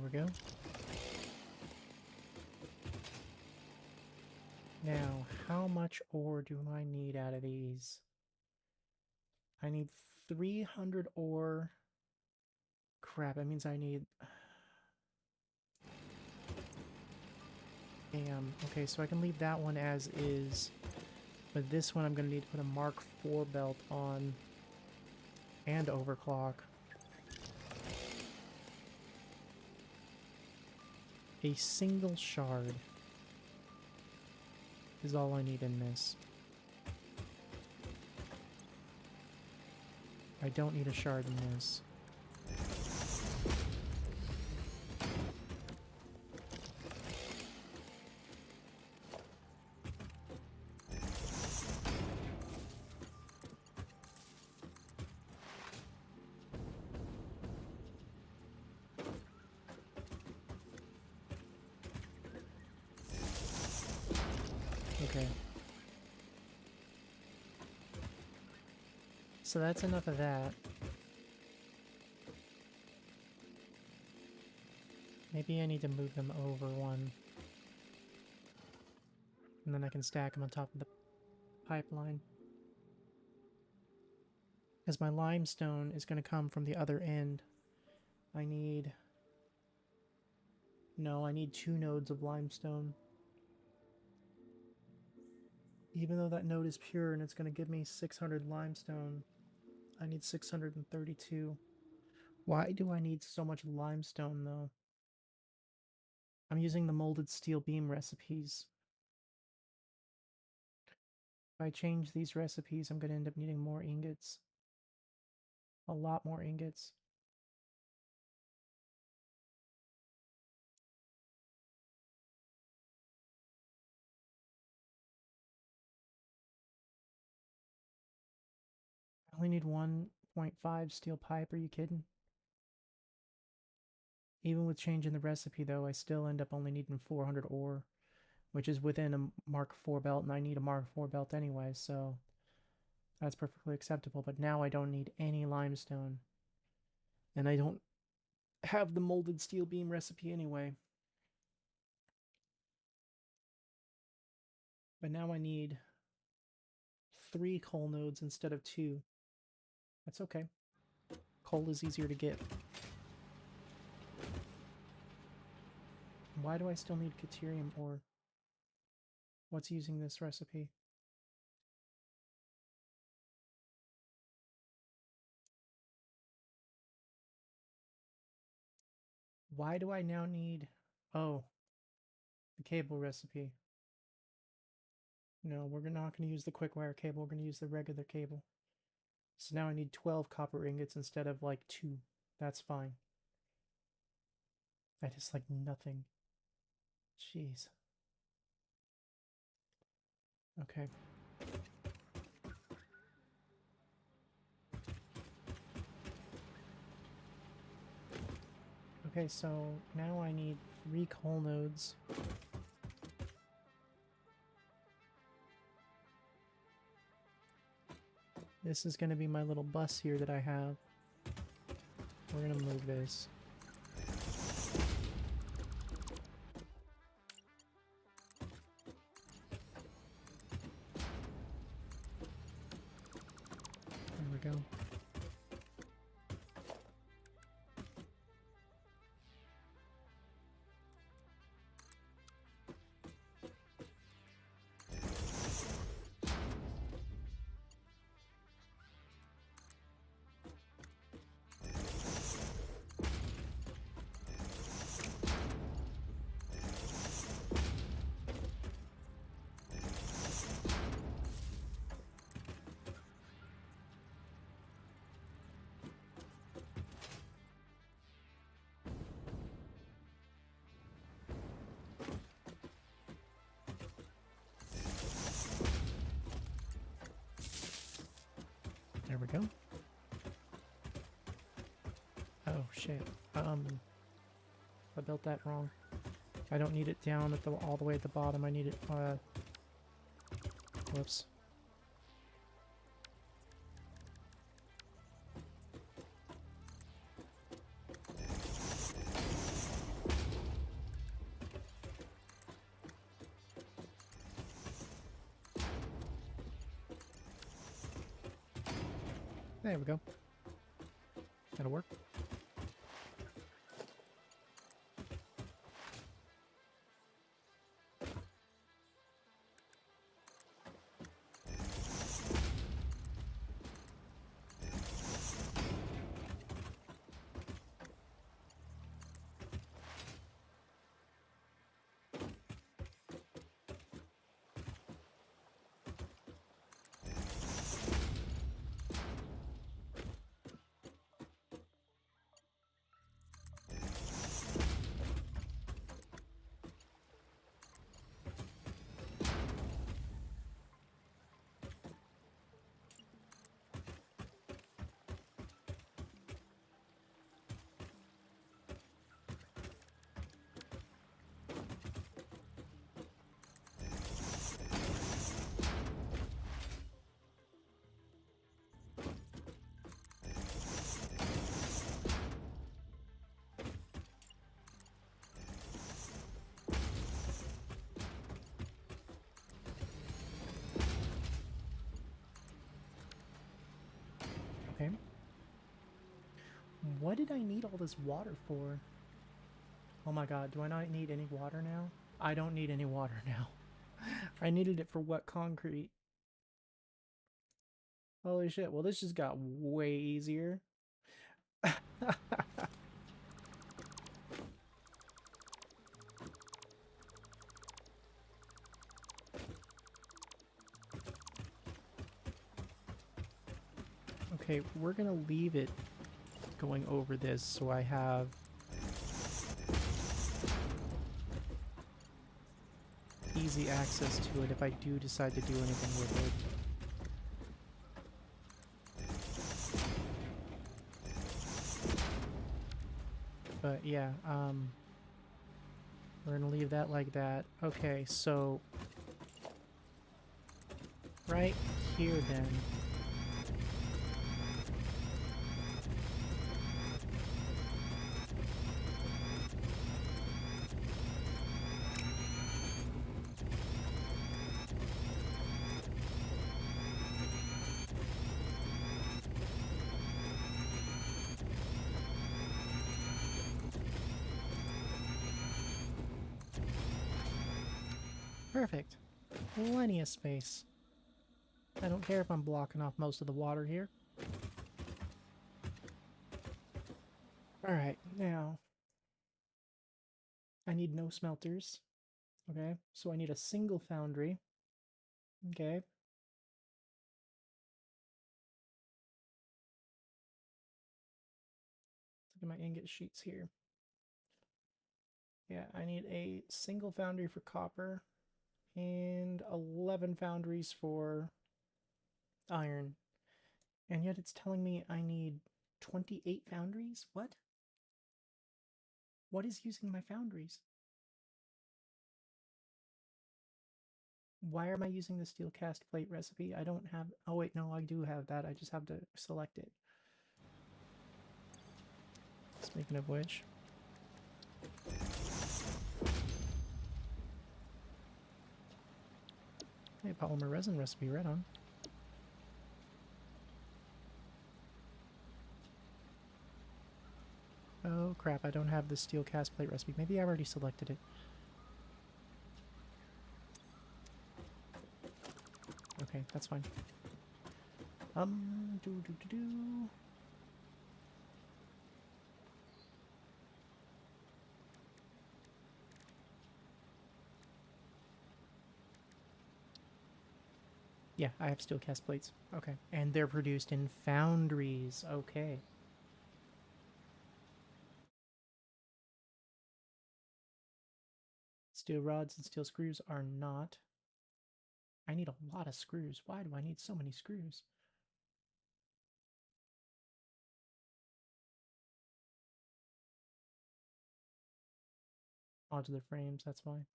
we go. Now, how much ore do I need out of these? I need 300 ore. Crap, that means I need... Damn. Okay, so I can leave that one as is. But this one I'm going to need to put a Mark IV belt on. And overclock. A single shard is all I need in this. I don't need a shard in this. Okay. So that's enough of that. Maybe I need to move them over one. And then I can stack them on top of the pipeline. Because my limestone is going to come from the other end. I need... No, I need 2 nodes of limestone. Even though that node is pure and it's going to give me 600 limestone, I need 632. Why do I need so much limestone, though? I'm using the molded steel beam recipes. If I change these recipes, I'm going to end up needing more ingots. A lot more ingots. I only need 1.5 steel pipe, are you kidding? Even with changing the recipe, though, I still end up only needing 400 ore, which is within a Mark IV belt, and I need a Mark IV belt anyway, so that's perfectly acceptable. But now I don't need any limestone, and I don't have the molded steel beam recipe anyway. But now I need 3 coal nodes instead of 2. That's okay. Coal is easier to get. Why do I still need Caterium ore? What's using this recipe? Why do I now need... Oh, the cable recipe. No, we're not going to use the quick wire cable. We're going to use the regular cable. So now I need 12 copper ingots instead of like 2. That's fine. That is like nothing. Jeez. Okay. Okay, so now I need 3 coal nodes. This is going to be my little bus here that I have. We're going to move this. There we go. There we go. Oh shit. I built that wrong. I don't need it down at the all the way at the bottom. I need it whoops. There we go. That'll work. Okay. What did I need all this water for? Oh my god, do I not need any water now? I don't need any water now. I needed it for wet concrete. Holy shit, well this just got way easier. Okay, we're gonna leave it going over this so I have easy access to it if I do decide to do anything with it. But yeah, we're gonna leave that like that. Okay, so right here then. Perfect. Plenty of space. I don't care if I'm blocking off most of the water here. Alright, now I need no smelters. Okay, so I need a single foundry. Okay. Let's look at my ingot sheets here. Yeah, I need a single foundry for copper and 11 foundries for iron. And yet it's telling me I need 28 foundries? What? What is using my foundries? Why am I using the steel cast plate recipe? I don't have... Oh wait, no, I do have that. I just have to select it. Speaking of which... Hey, polymer resin recipe, right on. Oh crap, I don't have the steel cast plate recipe. Maybe I already selected it. Okay, that's fine. Do. Yeah, I have steel cast plates. Okay. And they're produced in foundries. Okay. Steel rods and steel screws are not. I need a lot of screws. Why do I need so many screws? Modular frames, that's why.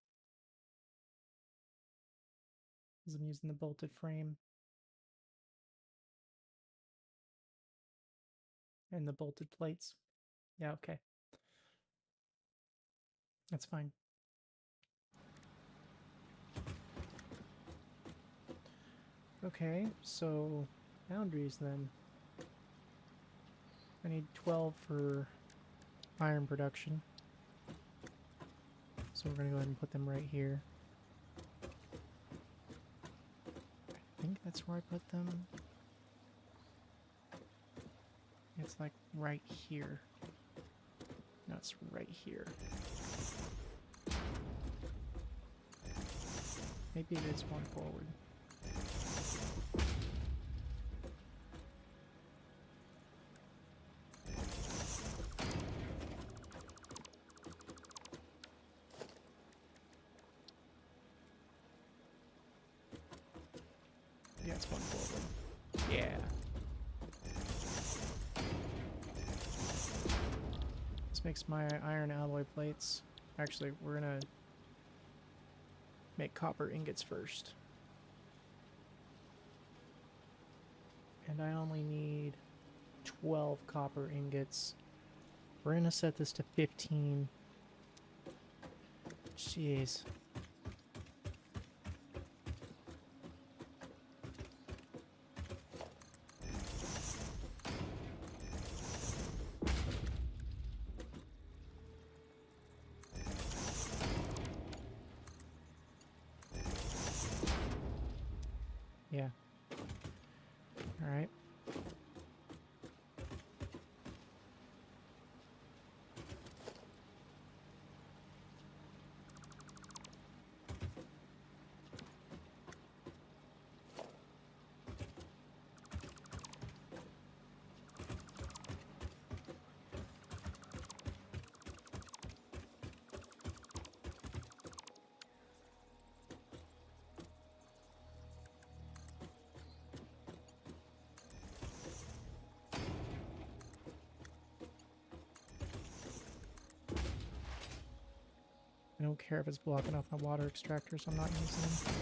Because I'm using the bolted frame. And the bolted plates. Yeah, okay. That's fine. Okay, so boundaries then. need 12 for iron production. So we're gonna go ahead and put them right here. I think that's where I put them. It's like right here. No, it's right here. Maybe it is one forward. Yeah, it's one forward. Yeah. This makes my iron alloy plates. Actually, we're gonna make copper ingots first. And I only need 12 copper ingots. We're gonna set this to 15. Jeez. Yeah. All right. I don't care if it's blocking off my water extractor, so I'm not using them.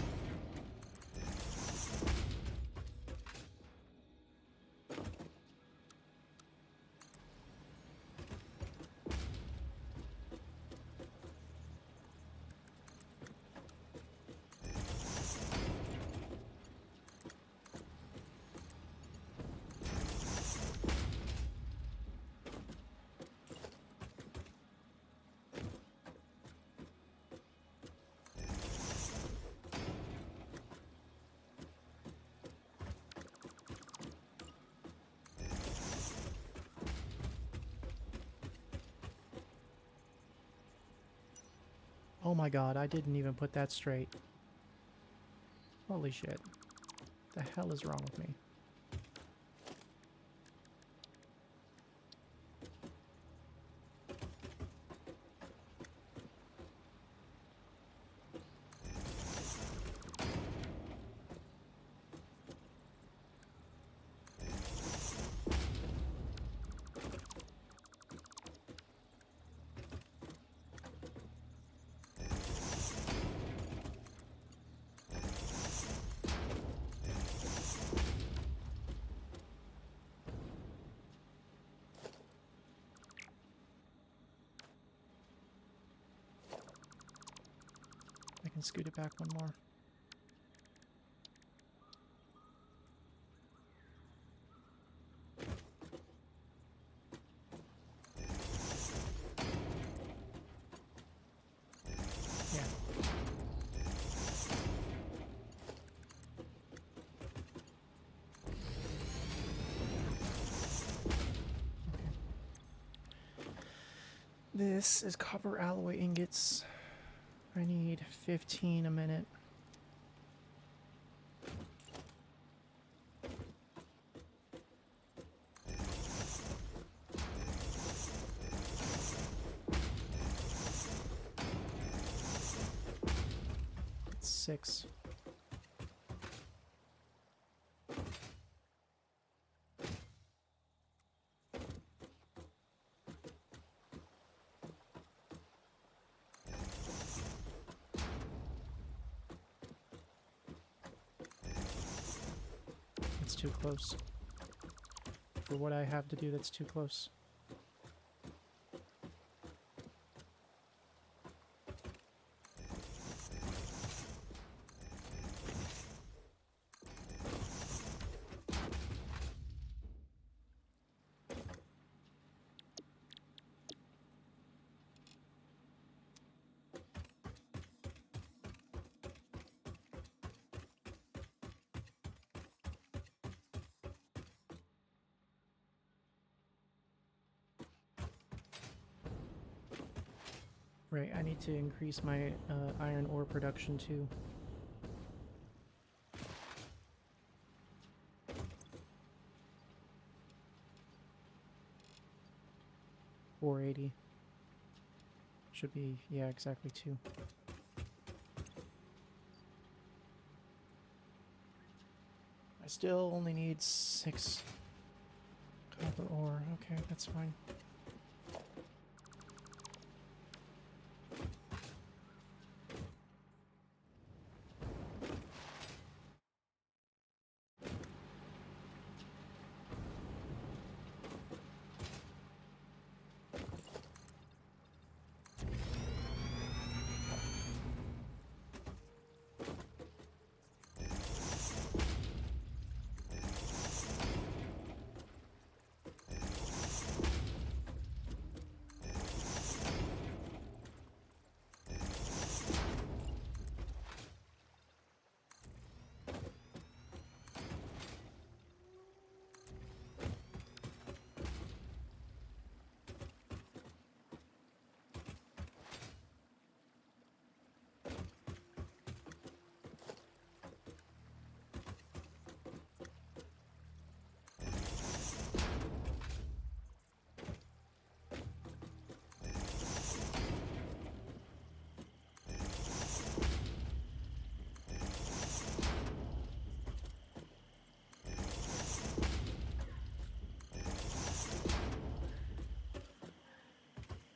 Oh my god, I didn't even put that straight. Holy shit. The hell is wrong with me? I can scoot it back one more. Yeah. Okay. This is copper alloy ingots. I need 15 a minute. It's 6. It's too close. For what I have to do, that's too close. Right, I need to increase my iron ore production too. 480. Should be, yeah, exactly 2. I still only need 6 copper ore. Okay, that's fine.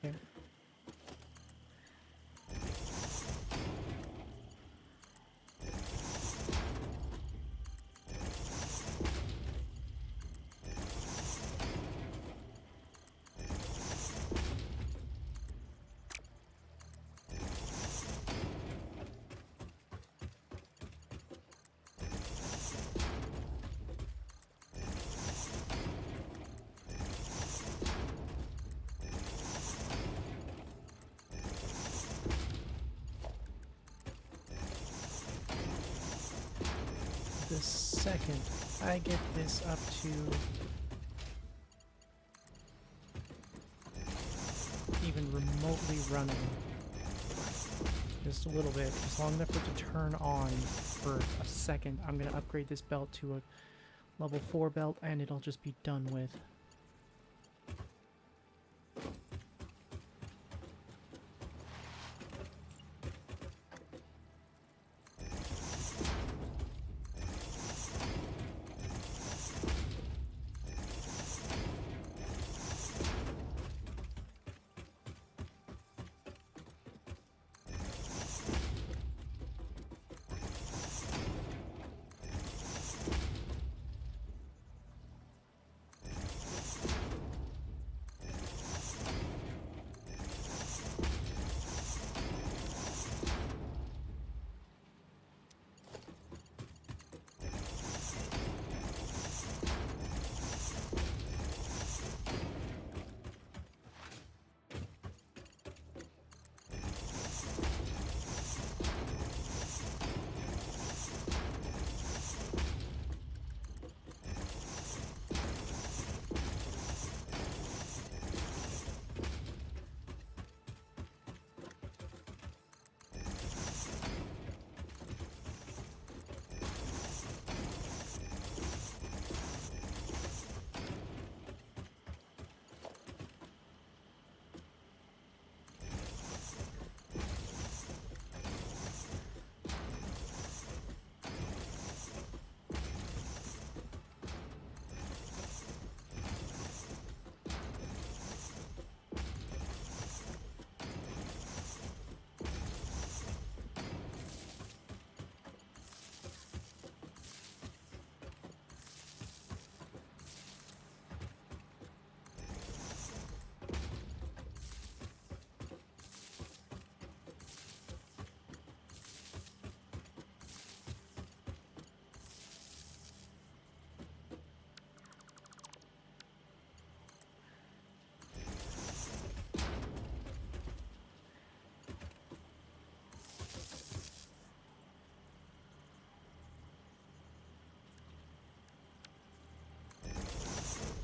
Okay. The second I get this up to even remotely running, just a little bit, just long enough for it to turn on for a second, I'm going to upgrade this belt to a level 4 belt and it'll just be done with.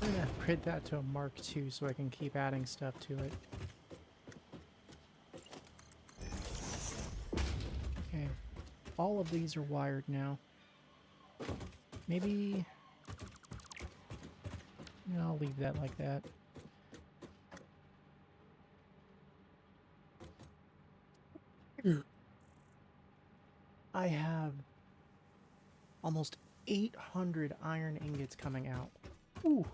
I'm gonna upgrade that to a Mark II so I can keep adding stuff to it. all of these are wired now. Maybe... No, I'll leave that like that. I have almost 800 iron ingots coming out. Ooh.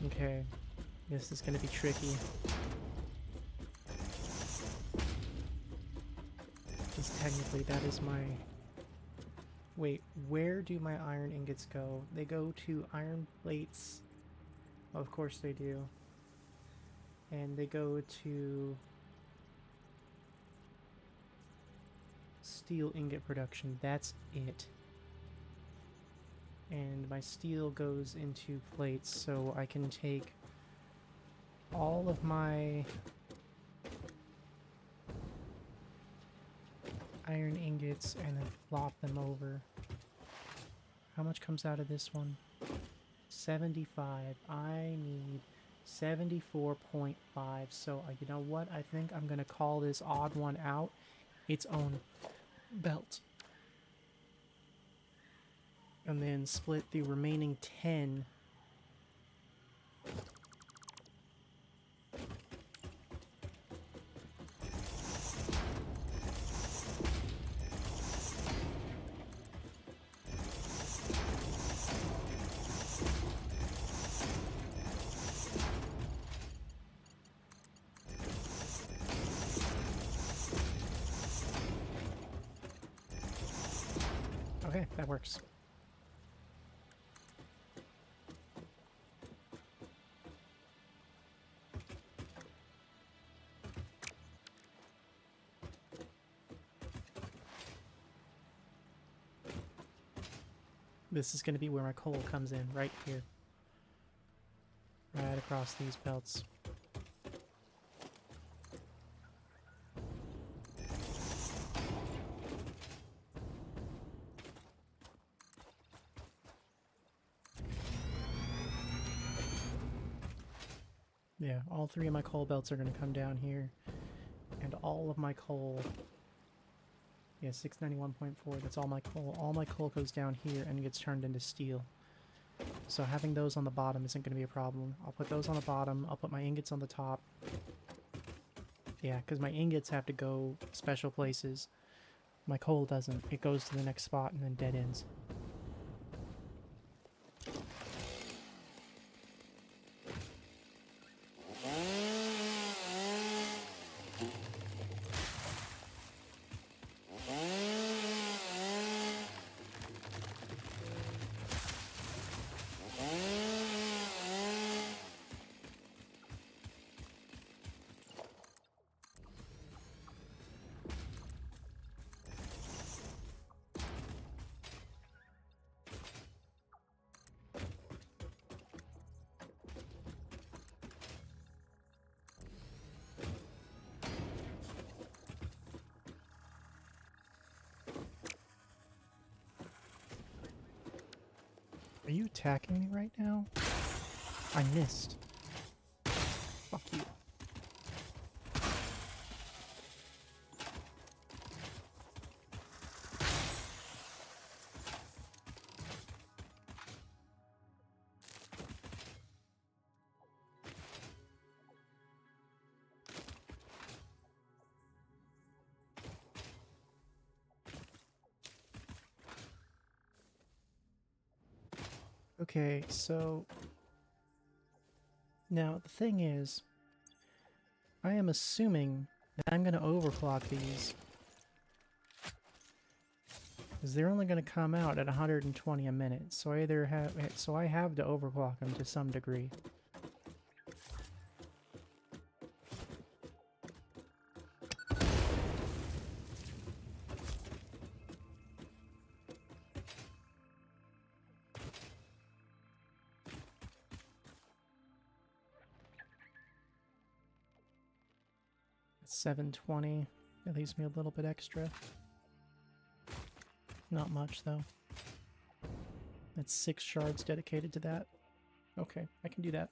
Okay, this is gonna be tricky. Because technically that is my... Wait, where do my iron ingots go? They go to iron plates. Of course they do. And they go to steel ingot production. That's it. And my steel goes into plates, so I can take all of my iron ingots and then flop them over. How much comes out of this one? 75. I need 74.5. So you know what? I think I'm gonna call this odd one out its own belt. And then split the remaining 10. Okay, that works. This is going to be where my coal comes in, right here. Right across these belts. Yeah, all three of my coal belts are going to come down here. And all of my coal... Yeah, 691.4, that's all my coal. All my coal goes down here and gets turned into steel. So having those on the bottom isn't going to be a problem. I'll put those on the bottom, I'll put my ingots on the top. Yeah, because my ingots have to go special places. My coal doesn't. It goes to the next spot and then dead ends. Are you attacking me right now? I missed. Fuck you. Okay, so now the thing is, I am assuming that I'm going to overclock these, because they're only going to come out at 120 a minute. So I have to overclock them to some degree. 720. That leaves me a little bit extra. Not much, though. That's 6 shards dedicated to that. Okay, I can do that.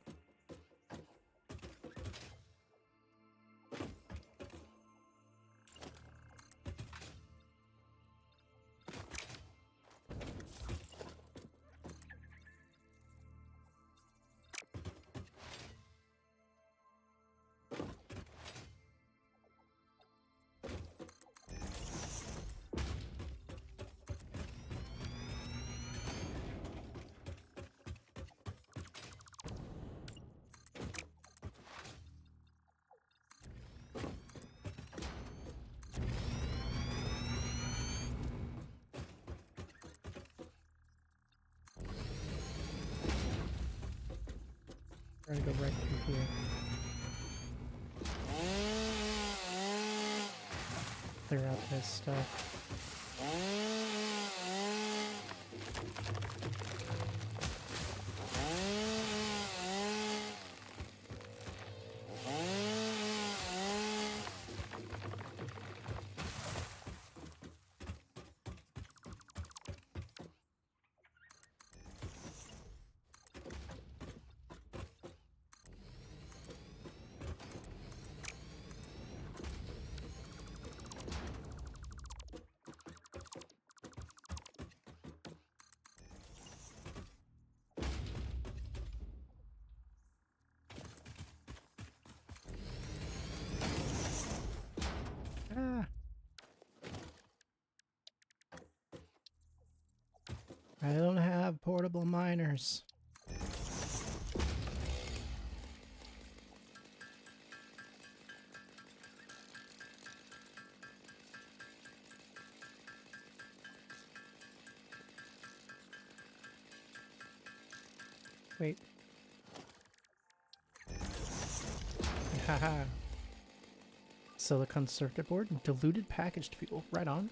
Try to go right through here. Clear out this stuff. Ah! I don't have portable miners. Wait. Haha. Silicon circuit board, diluted packaged fuel. Right on.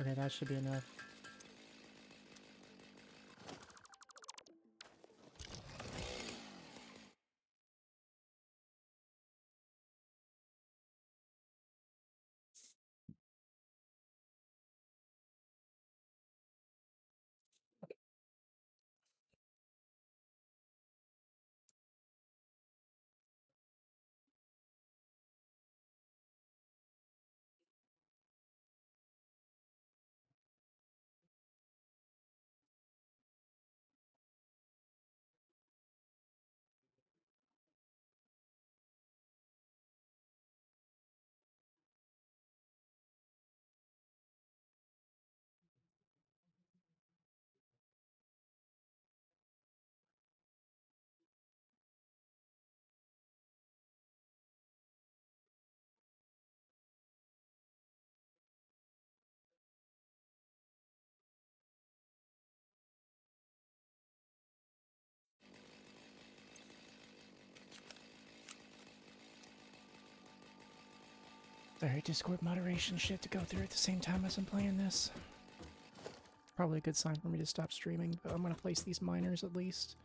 Okay, that should be enough. Alright, Discord moderation shit to go through at the same time as I'm playing this. Probably a good sign for me to stop streaming, but I'm gonna place these miners at least.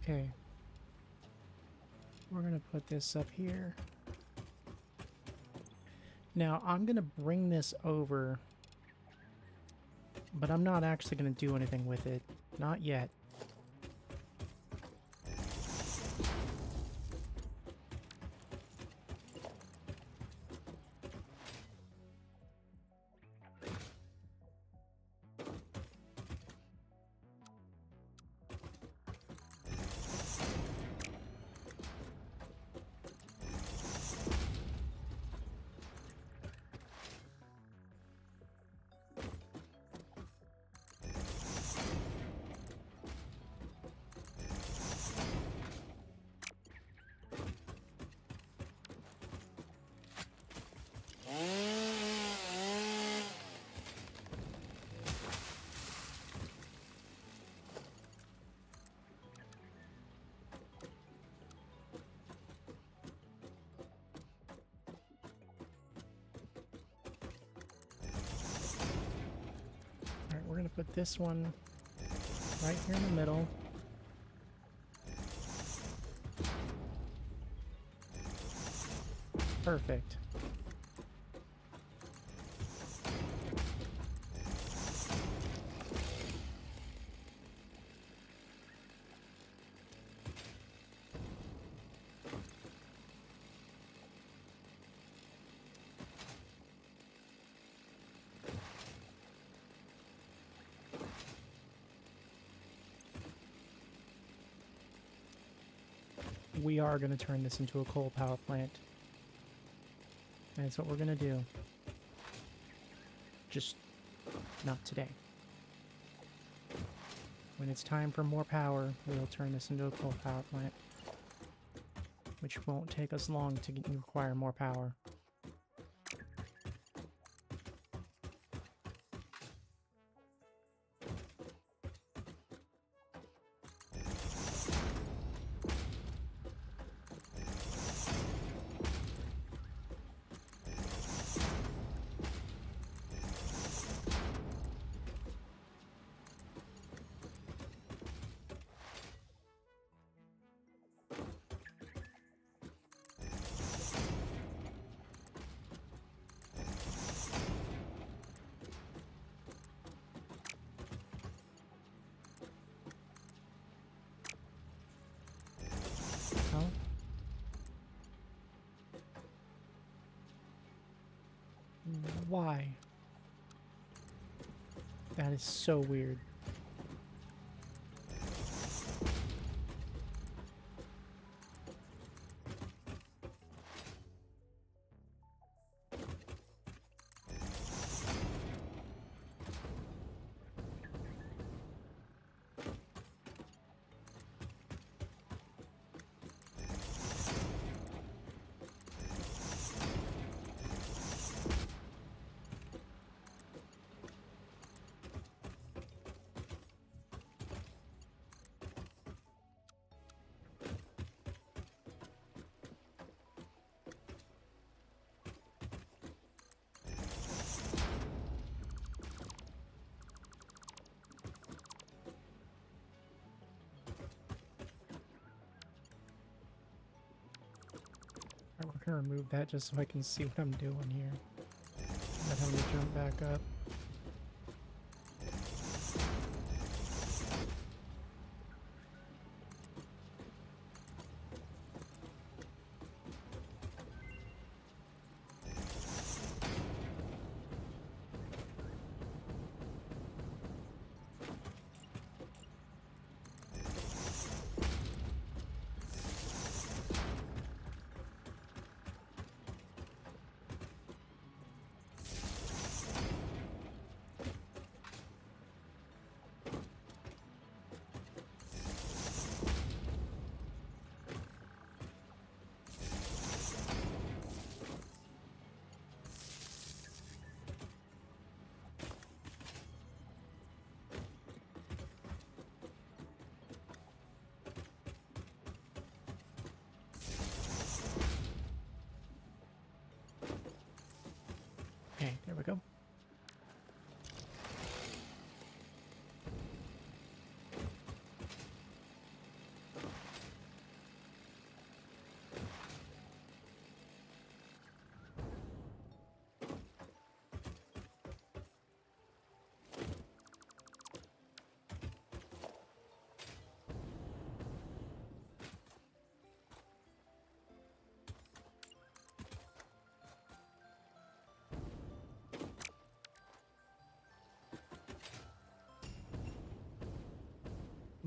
Okay. We're gonna put this up here. Now, I'm gonna bring this over, but I'm not actually gonna do anything with it. Not yet. Alright, we're gonna put this one right here in the middle. Perfect. We are going to turn this into a coal power plant. That's what we're going to do. Just not today. When it's time for more power, we'll turn this into a coal power plant. Which won't take us long to require more power. Why? That is so weird. Alright, we're gonna remove that just so I can see what I'm doing here. Not having to jump back up. Okay, there we go.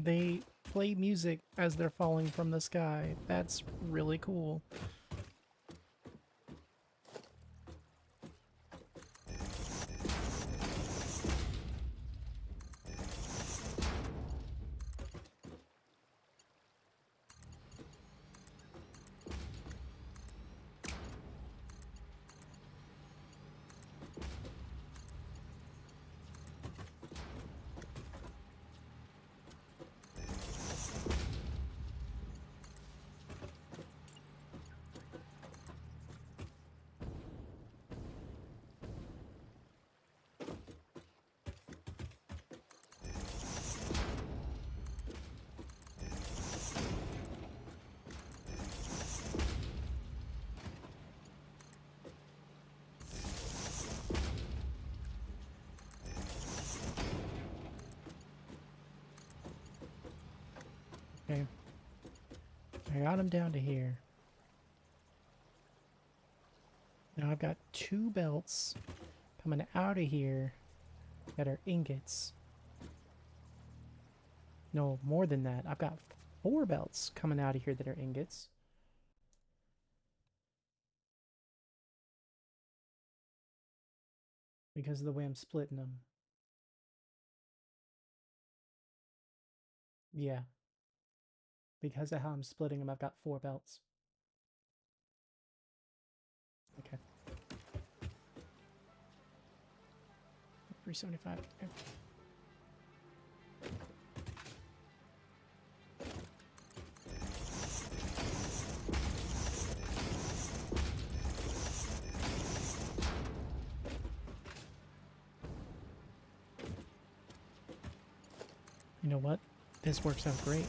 They play music as they're falling from the sky. That's really cool. Okay. I got him down to here. Now I've got 2 belts coming out of here that are ingots. No, more than that. I've got 4 belts coming out of here that are ingots. Because of the way I'm splitting them. Yeah. Because of how I'm splitting them, I've got 4 belts. Okay. 375. Okay. You know what? This works out great.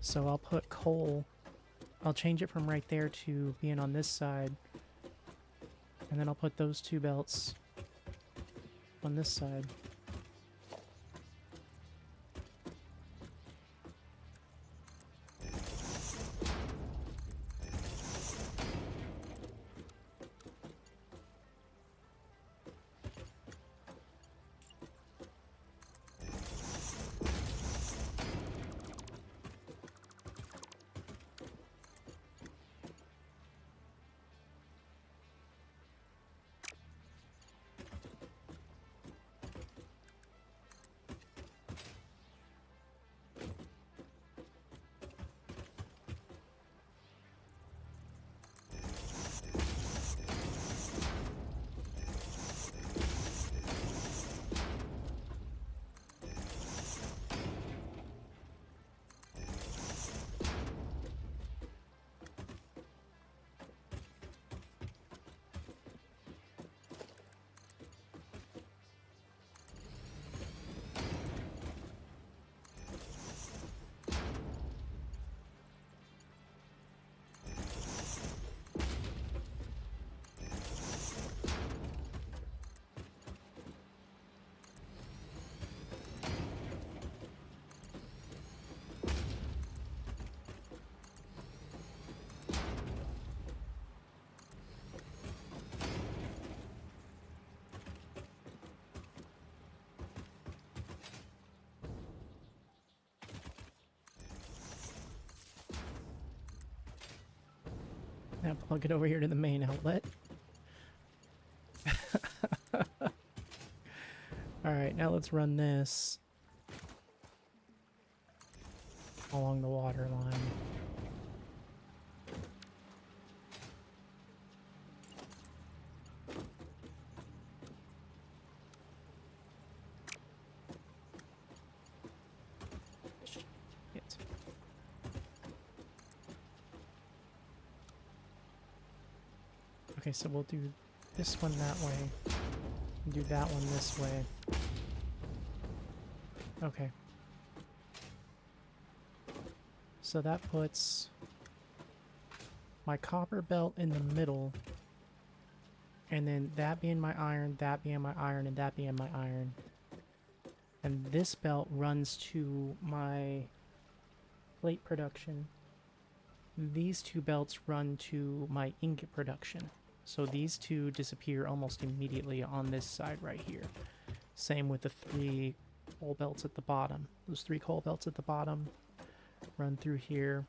So I'll put coal. I'll change it from right there to being on this side. And then I'll put those 2 belts on this side. Now plug it over here to the main outlet. Alright, now let's run this along the water line. Shit. Okay, so we'll do this one that way, and do that one this way. Okay. So that puts my copper belt in the middle, and then that being my iron, that being my iron, and that being my iron. And this belt runs to my plate production. These two belts run to my ingot production. So these two disappear almost immediately on this side right here. Same with the 3 coal belts at the bottom. Those 3 coal belts at the bottom run through here.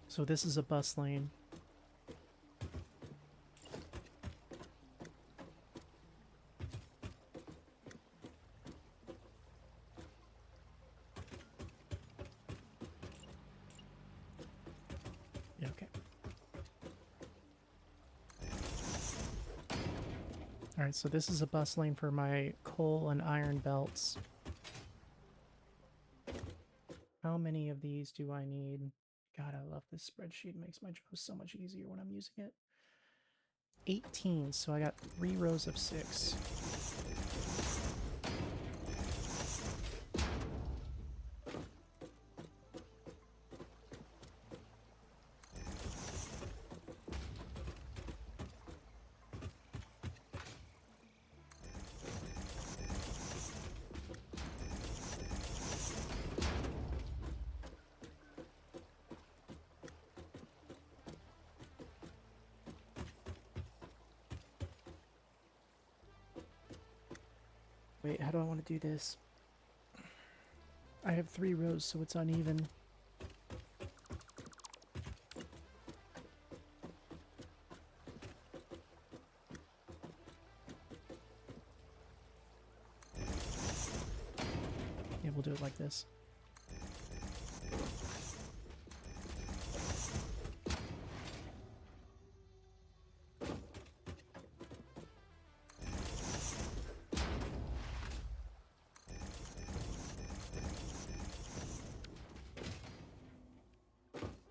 So this is a bus lane. Yeah, okay. Alright, so this is a bus lane for my coal and iron belts. How many of these do I need? God, I love this spreadsheet. It makes my job so much easier when I'm using it. 18, so I got 3 rows of 6. Wait, how do I want to do this? I have 3 rows, so it's uneven. Yeah, we'll do it like this.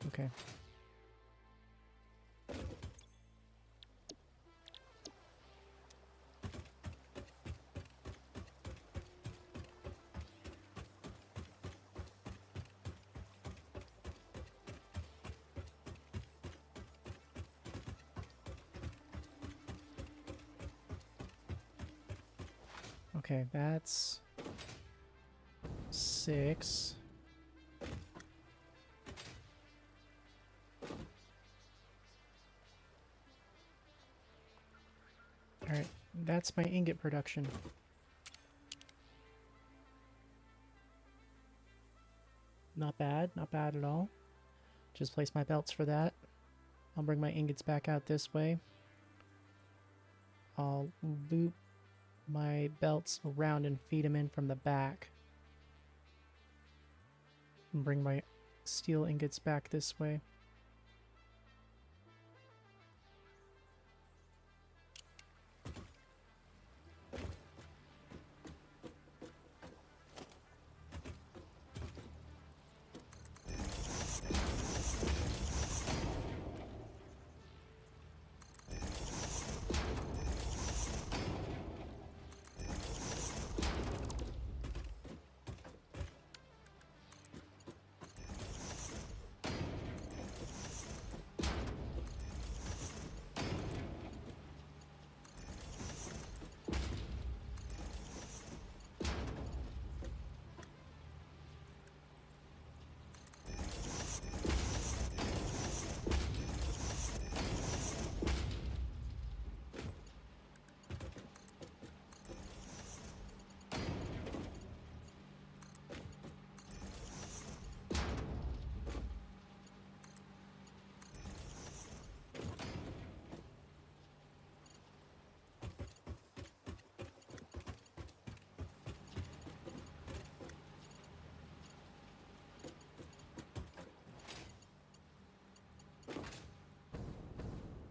Okay. Okay, that's 6. Alright, that's my ingot production. Not bad at all. Just place my belts for that. I'll bring my ingots back out this way. I'll loop my belts around and feed them in from the back. And bring my steel ingots back this way.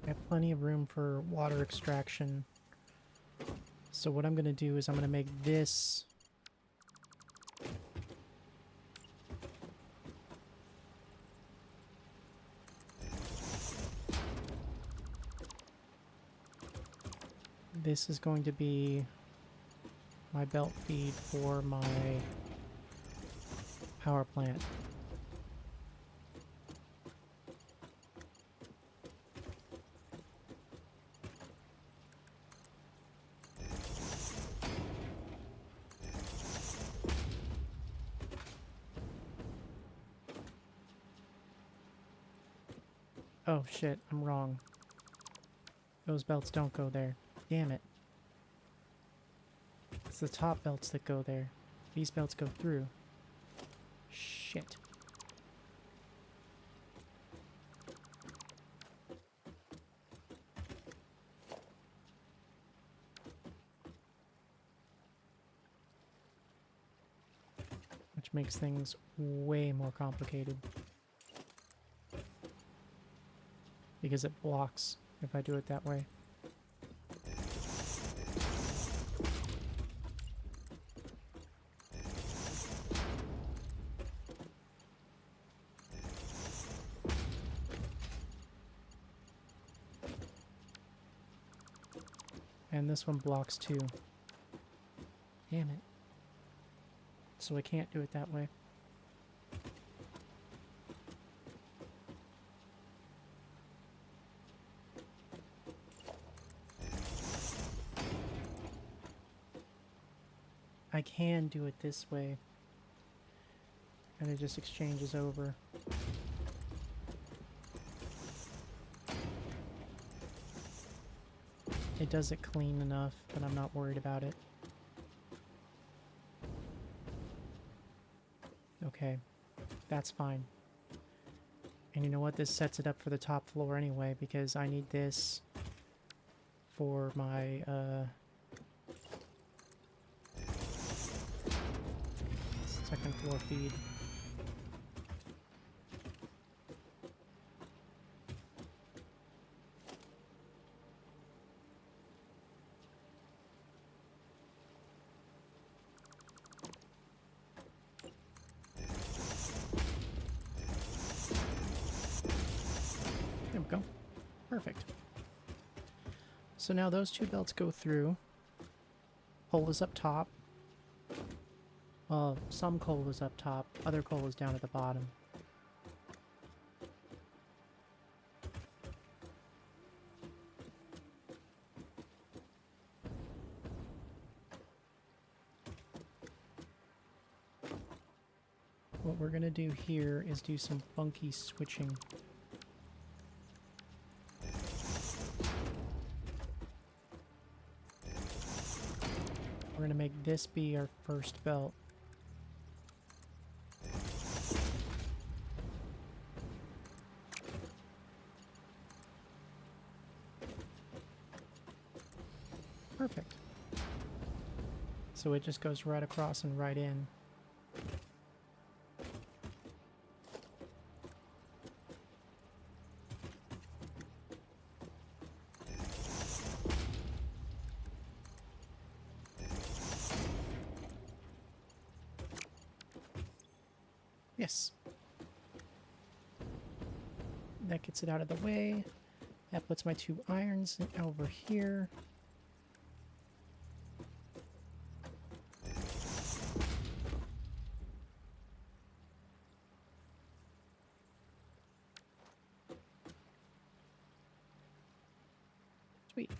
I have plenty of room for water extraction. So what I'm going to do is I'm going to make this is going to be my belt feed for my power plant. Oh shit, I'm wrong. Those belts don't go there. Damn it. It's the top belts that go there. These belts go through. Shit. Which makes things way more complicated. Because it blocks if I do it that way. And this one blocks too. Damn it. So I can't do it that way. I can do it this way. And it just exchanges over. It does it clean enough, but I'm not worried about it. Okay, that's fine. And you know what? This sets it up for the top floor anyway, because I need this for my, second floor feed. There we go. Perfect. So now those two belts go through. Coal is up top. Some coal is up top, other coal is down at the bottom. What we're gonna do here is do some funky switching. We're gonna make this be our first belt. Perfect. So it just goes right across and right in. Yes. That gets it out of the way. That puts my two irons over here. Sweet.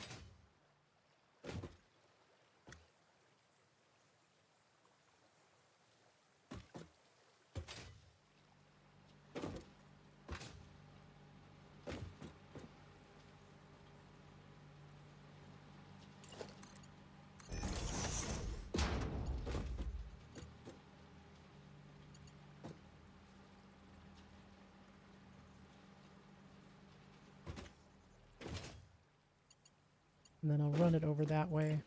And then I'll run it over that way.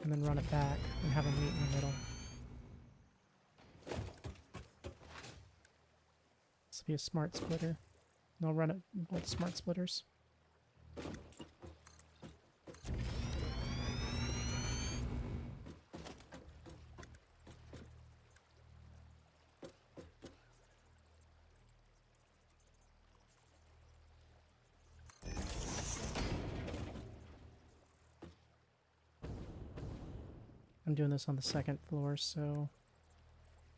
And then run it back and have them meet in the middle. This will be a smart splitter. And I'll run it both smart splitters. I'm doing this on the second floor, so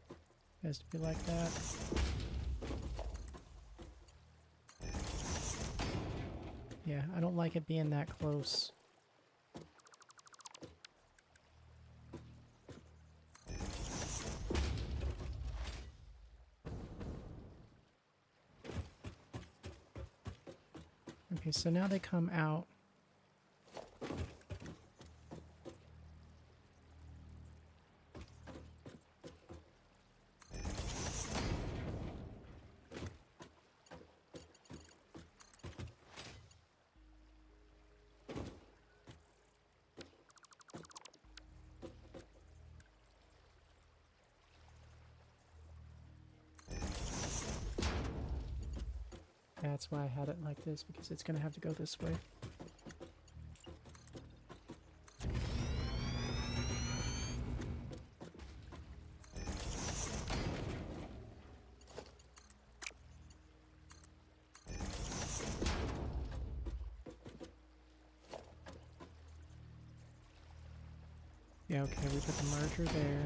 it has to be like that. Yeah, I don't like it being that close. Okay, so now they come out. That's why I had it like this, because it's going to have to go this way. Yeah, okay, we put the merger there.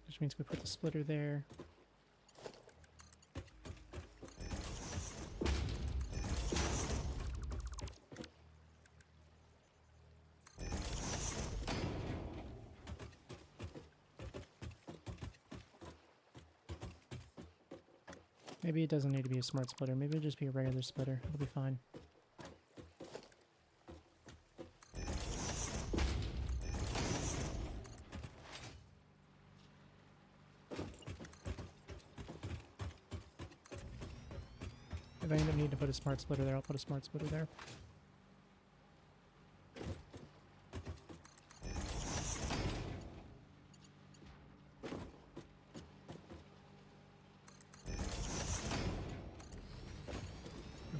Which means we put the splitter there. Maybe it doesn't need to be a smart splitter. Maybe it'll just be a regular splitter. It'll be fine. If I end up needing to put a smart splitter there, I'll put a smart splitter there.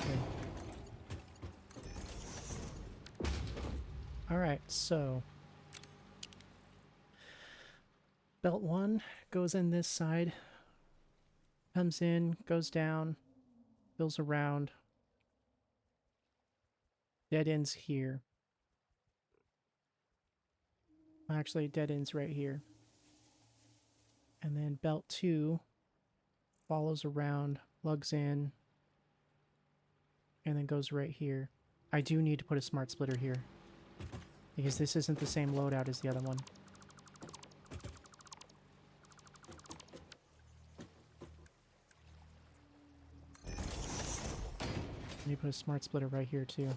Okay. Alright, so belt 1 goes in this side, comes in, goes down, goes around, dead ends here. Actually, dead ends right here. And then belt 2 follows around, plugs in, and then goes right here. I do need to put a smart splitter here, because this isn't the same loadout as the other one. I need to put a smart splitter right here too.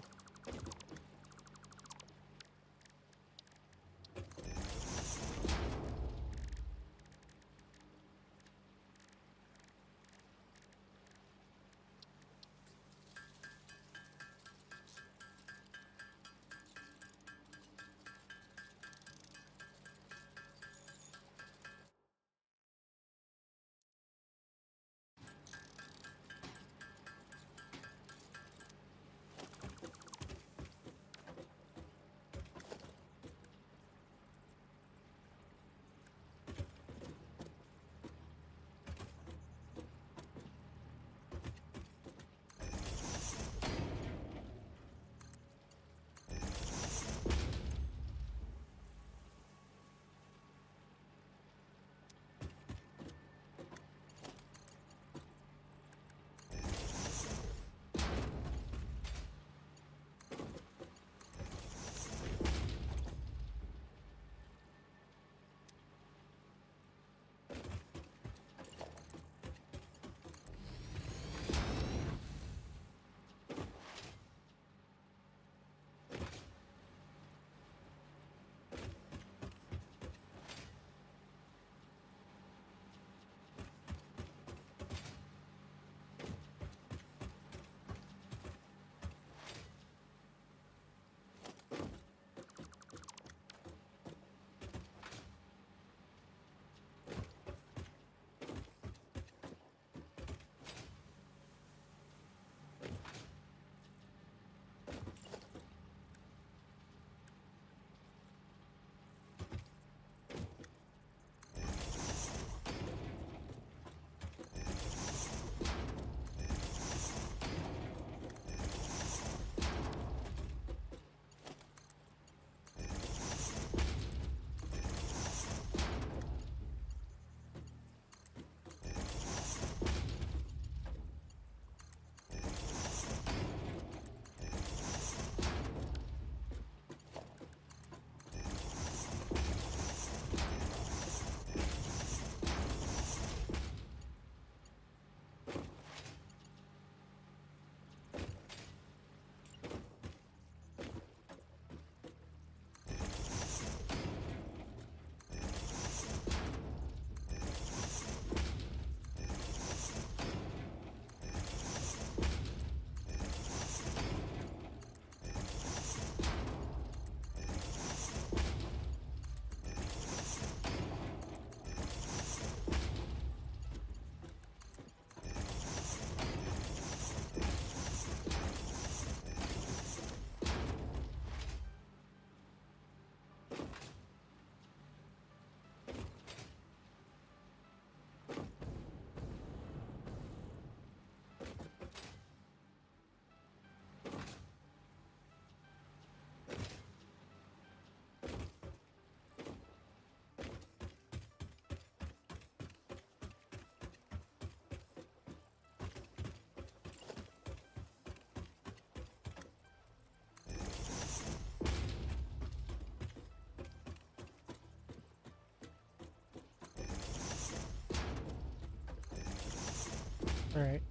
Alright,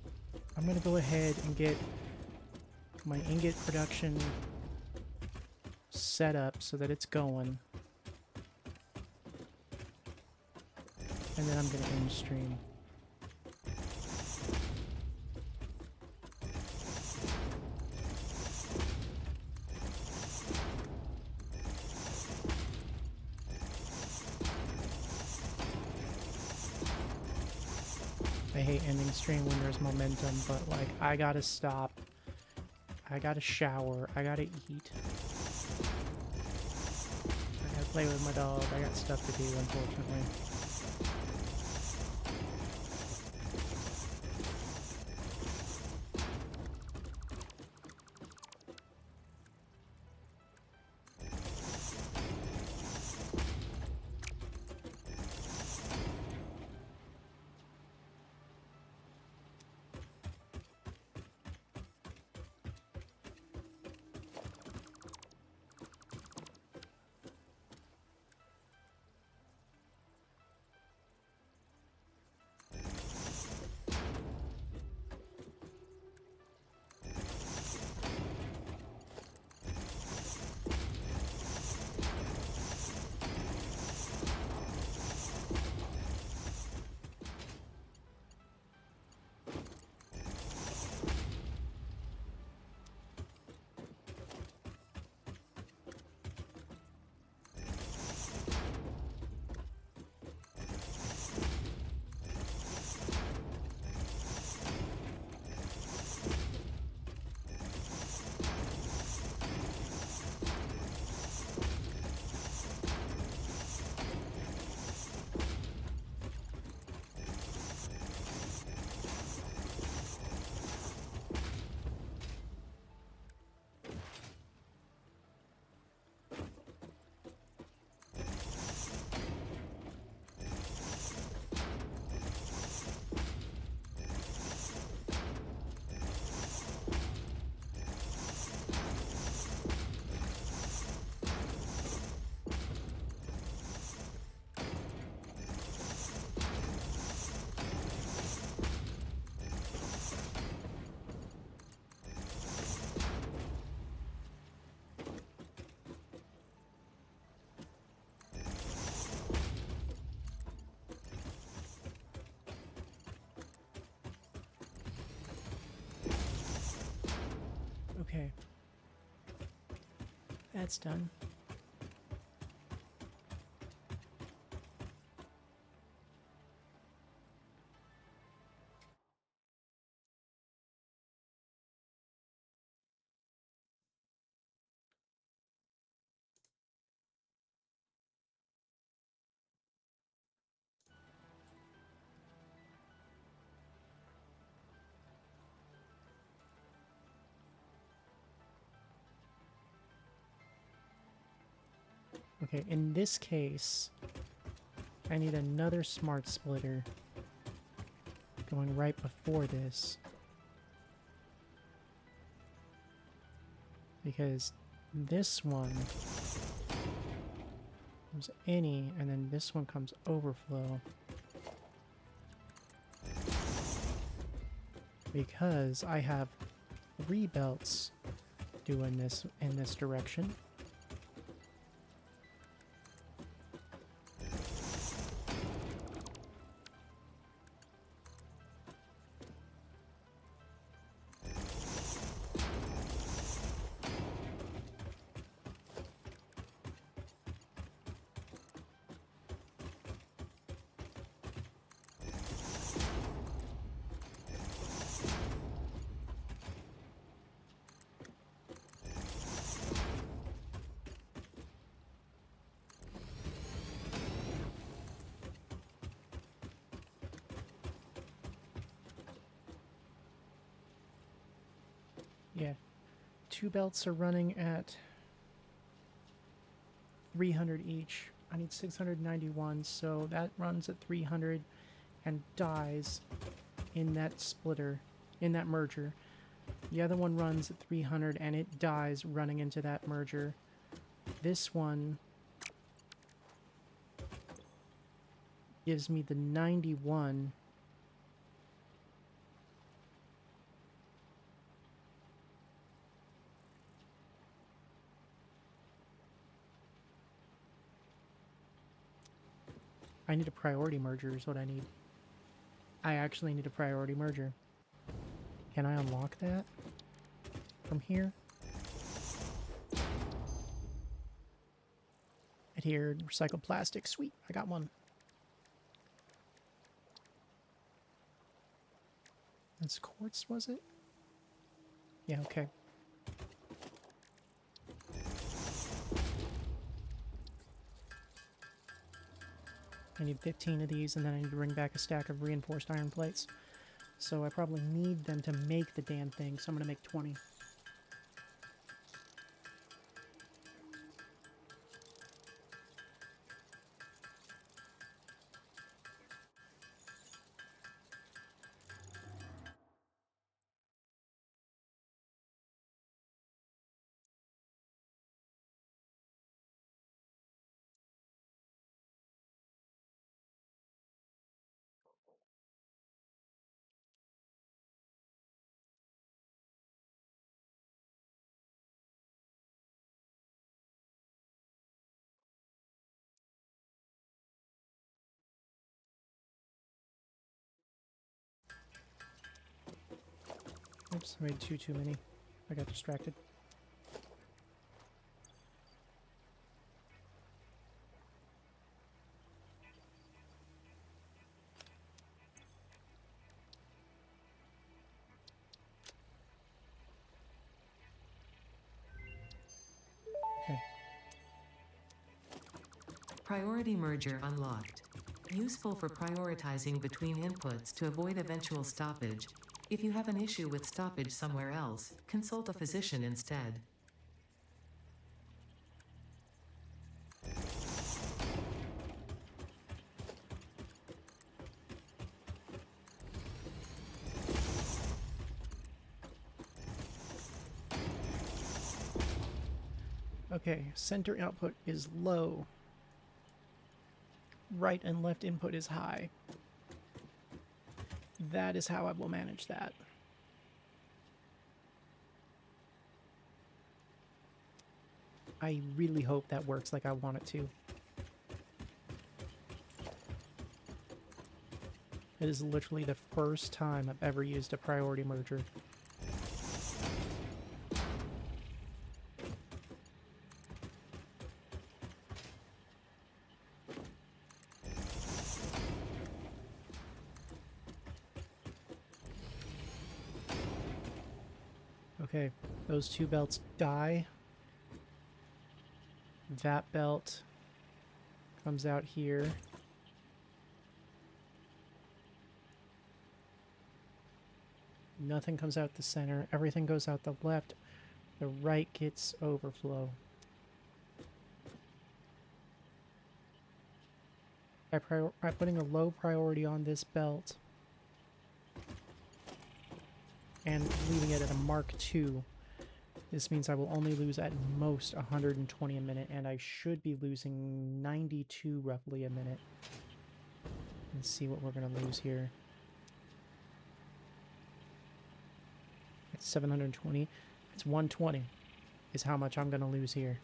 I'm gonna go ahead and get my ingot production set up so that it's going. And then I'm gonna end stream. I hate ending stream when there's momentum, but like, I gotta stop. I gotta shower. I gotta eat. I gotta play with my dog. I got stuff to do, unfortunately. Okay. That's done. Okay, in this case, I need another smart splitter going right before this. Because this one comes any, and then this one comes overflow. Because I have 3 belts doing this in this direction. Yeah, 2 belts are running at 300 each. I need 691, so that runs at 300 and dies in that splitter, in that merger. The other one runs at 300 and it dies running into that merger. This one gives me the 91 I need a priority merger is what I need. I actually need a priority merger. Can I unlock that from here? Adhered recycled plastic. Sweet, I got one. That's quartz, was it? Yeah, okay. I need 15 of these, and then I need to bring back a stack of reinforced iron plates. So I probably need them to make the damn thing, so I'm going to make 20. Oops, I made too many. I got distracted. Okay. Priority merger unlocked. Useful for prioritizing between inputs to avoid eventual stoppage. If you have an issue with stoppage somewhere else, consult a physician instead. Okay, center output is low. Right and left input is high. That is how I will manage that. I really hope that works like I want it to. It is literally the first time I've ever used a priority merger. Okay, those two belts die. That belt comes out here. Nothing comes out the center. Everything goes out the left. The right gets overflow. By putting a low priority on this belt and leaving it at a Mark II, this means I will only lose at most 120 a minute, and I should be losing 92 roughly a minute. Let's see what we're going to lose here. It's 720. It's 120 is how much I'm going to lose here.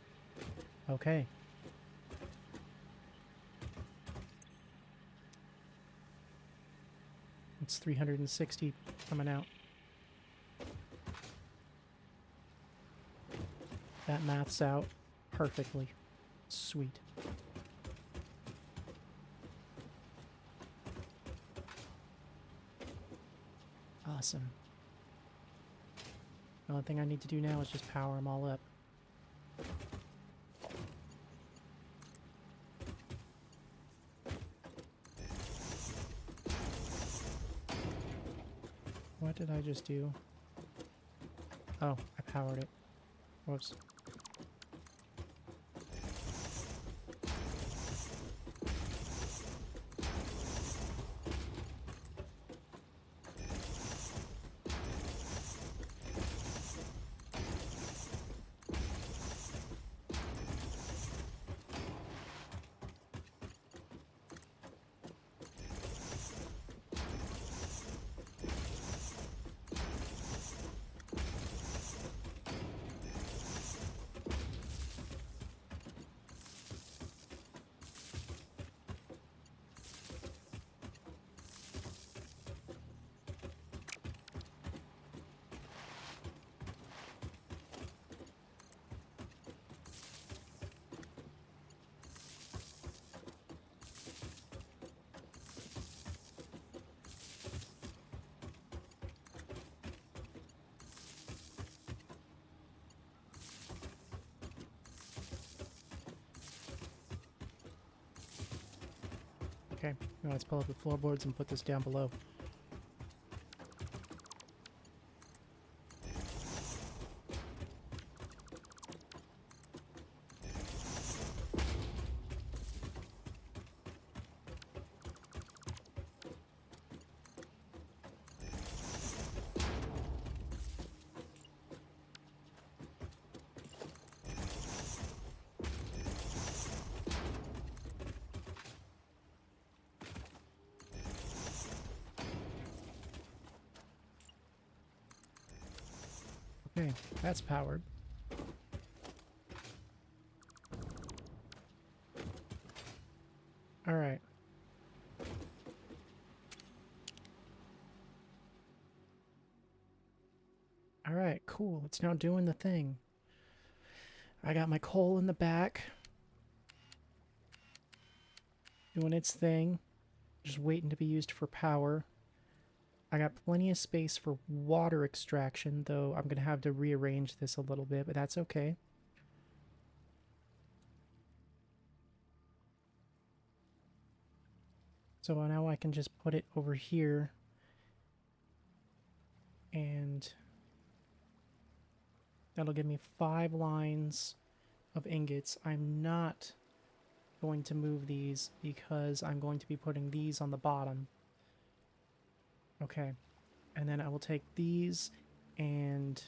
Okay. It's 360 coming out. That maths out perfectly. Sweet. Awesome. The only thing I need to do now is just power them all up. What did I just do? Oh, I powered it. Whoops. Okay, now let's pull up the floorboards and put this down below. Okay, that's powered. All right. All right, cool. It's now doing the thing. I got my coal in the back. Doing its thing. Just waiting to be used for power. I got plenty of space for water extraction, though I'm going to have to rearrange this a little bit, but that's okay. So now I can just put it over here. And that'll give me 5 lines of ingots. I'm not going to move these because I'm going to be putting these on the bottom. Okay. And then I will take these and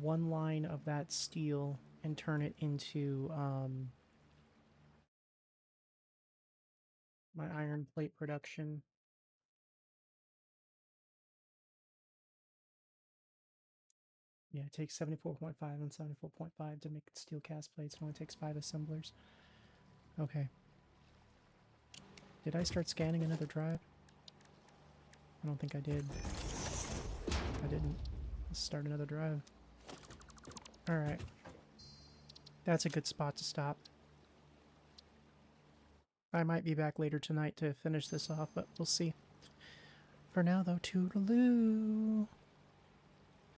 1 line of that steel and turn it into my iron plate production. Yeah, it takes 74.5 and 74.5 to make steel cast plates. It only takes 5 assemblers. Okay. Did I start scanning another drive? I don't think I did. I didn't. Let's start another drive. Alright. That's a good spot to stop. I might be back later tonight to finish this off, but we'll see. For now, though, toodaloo!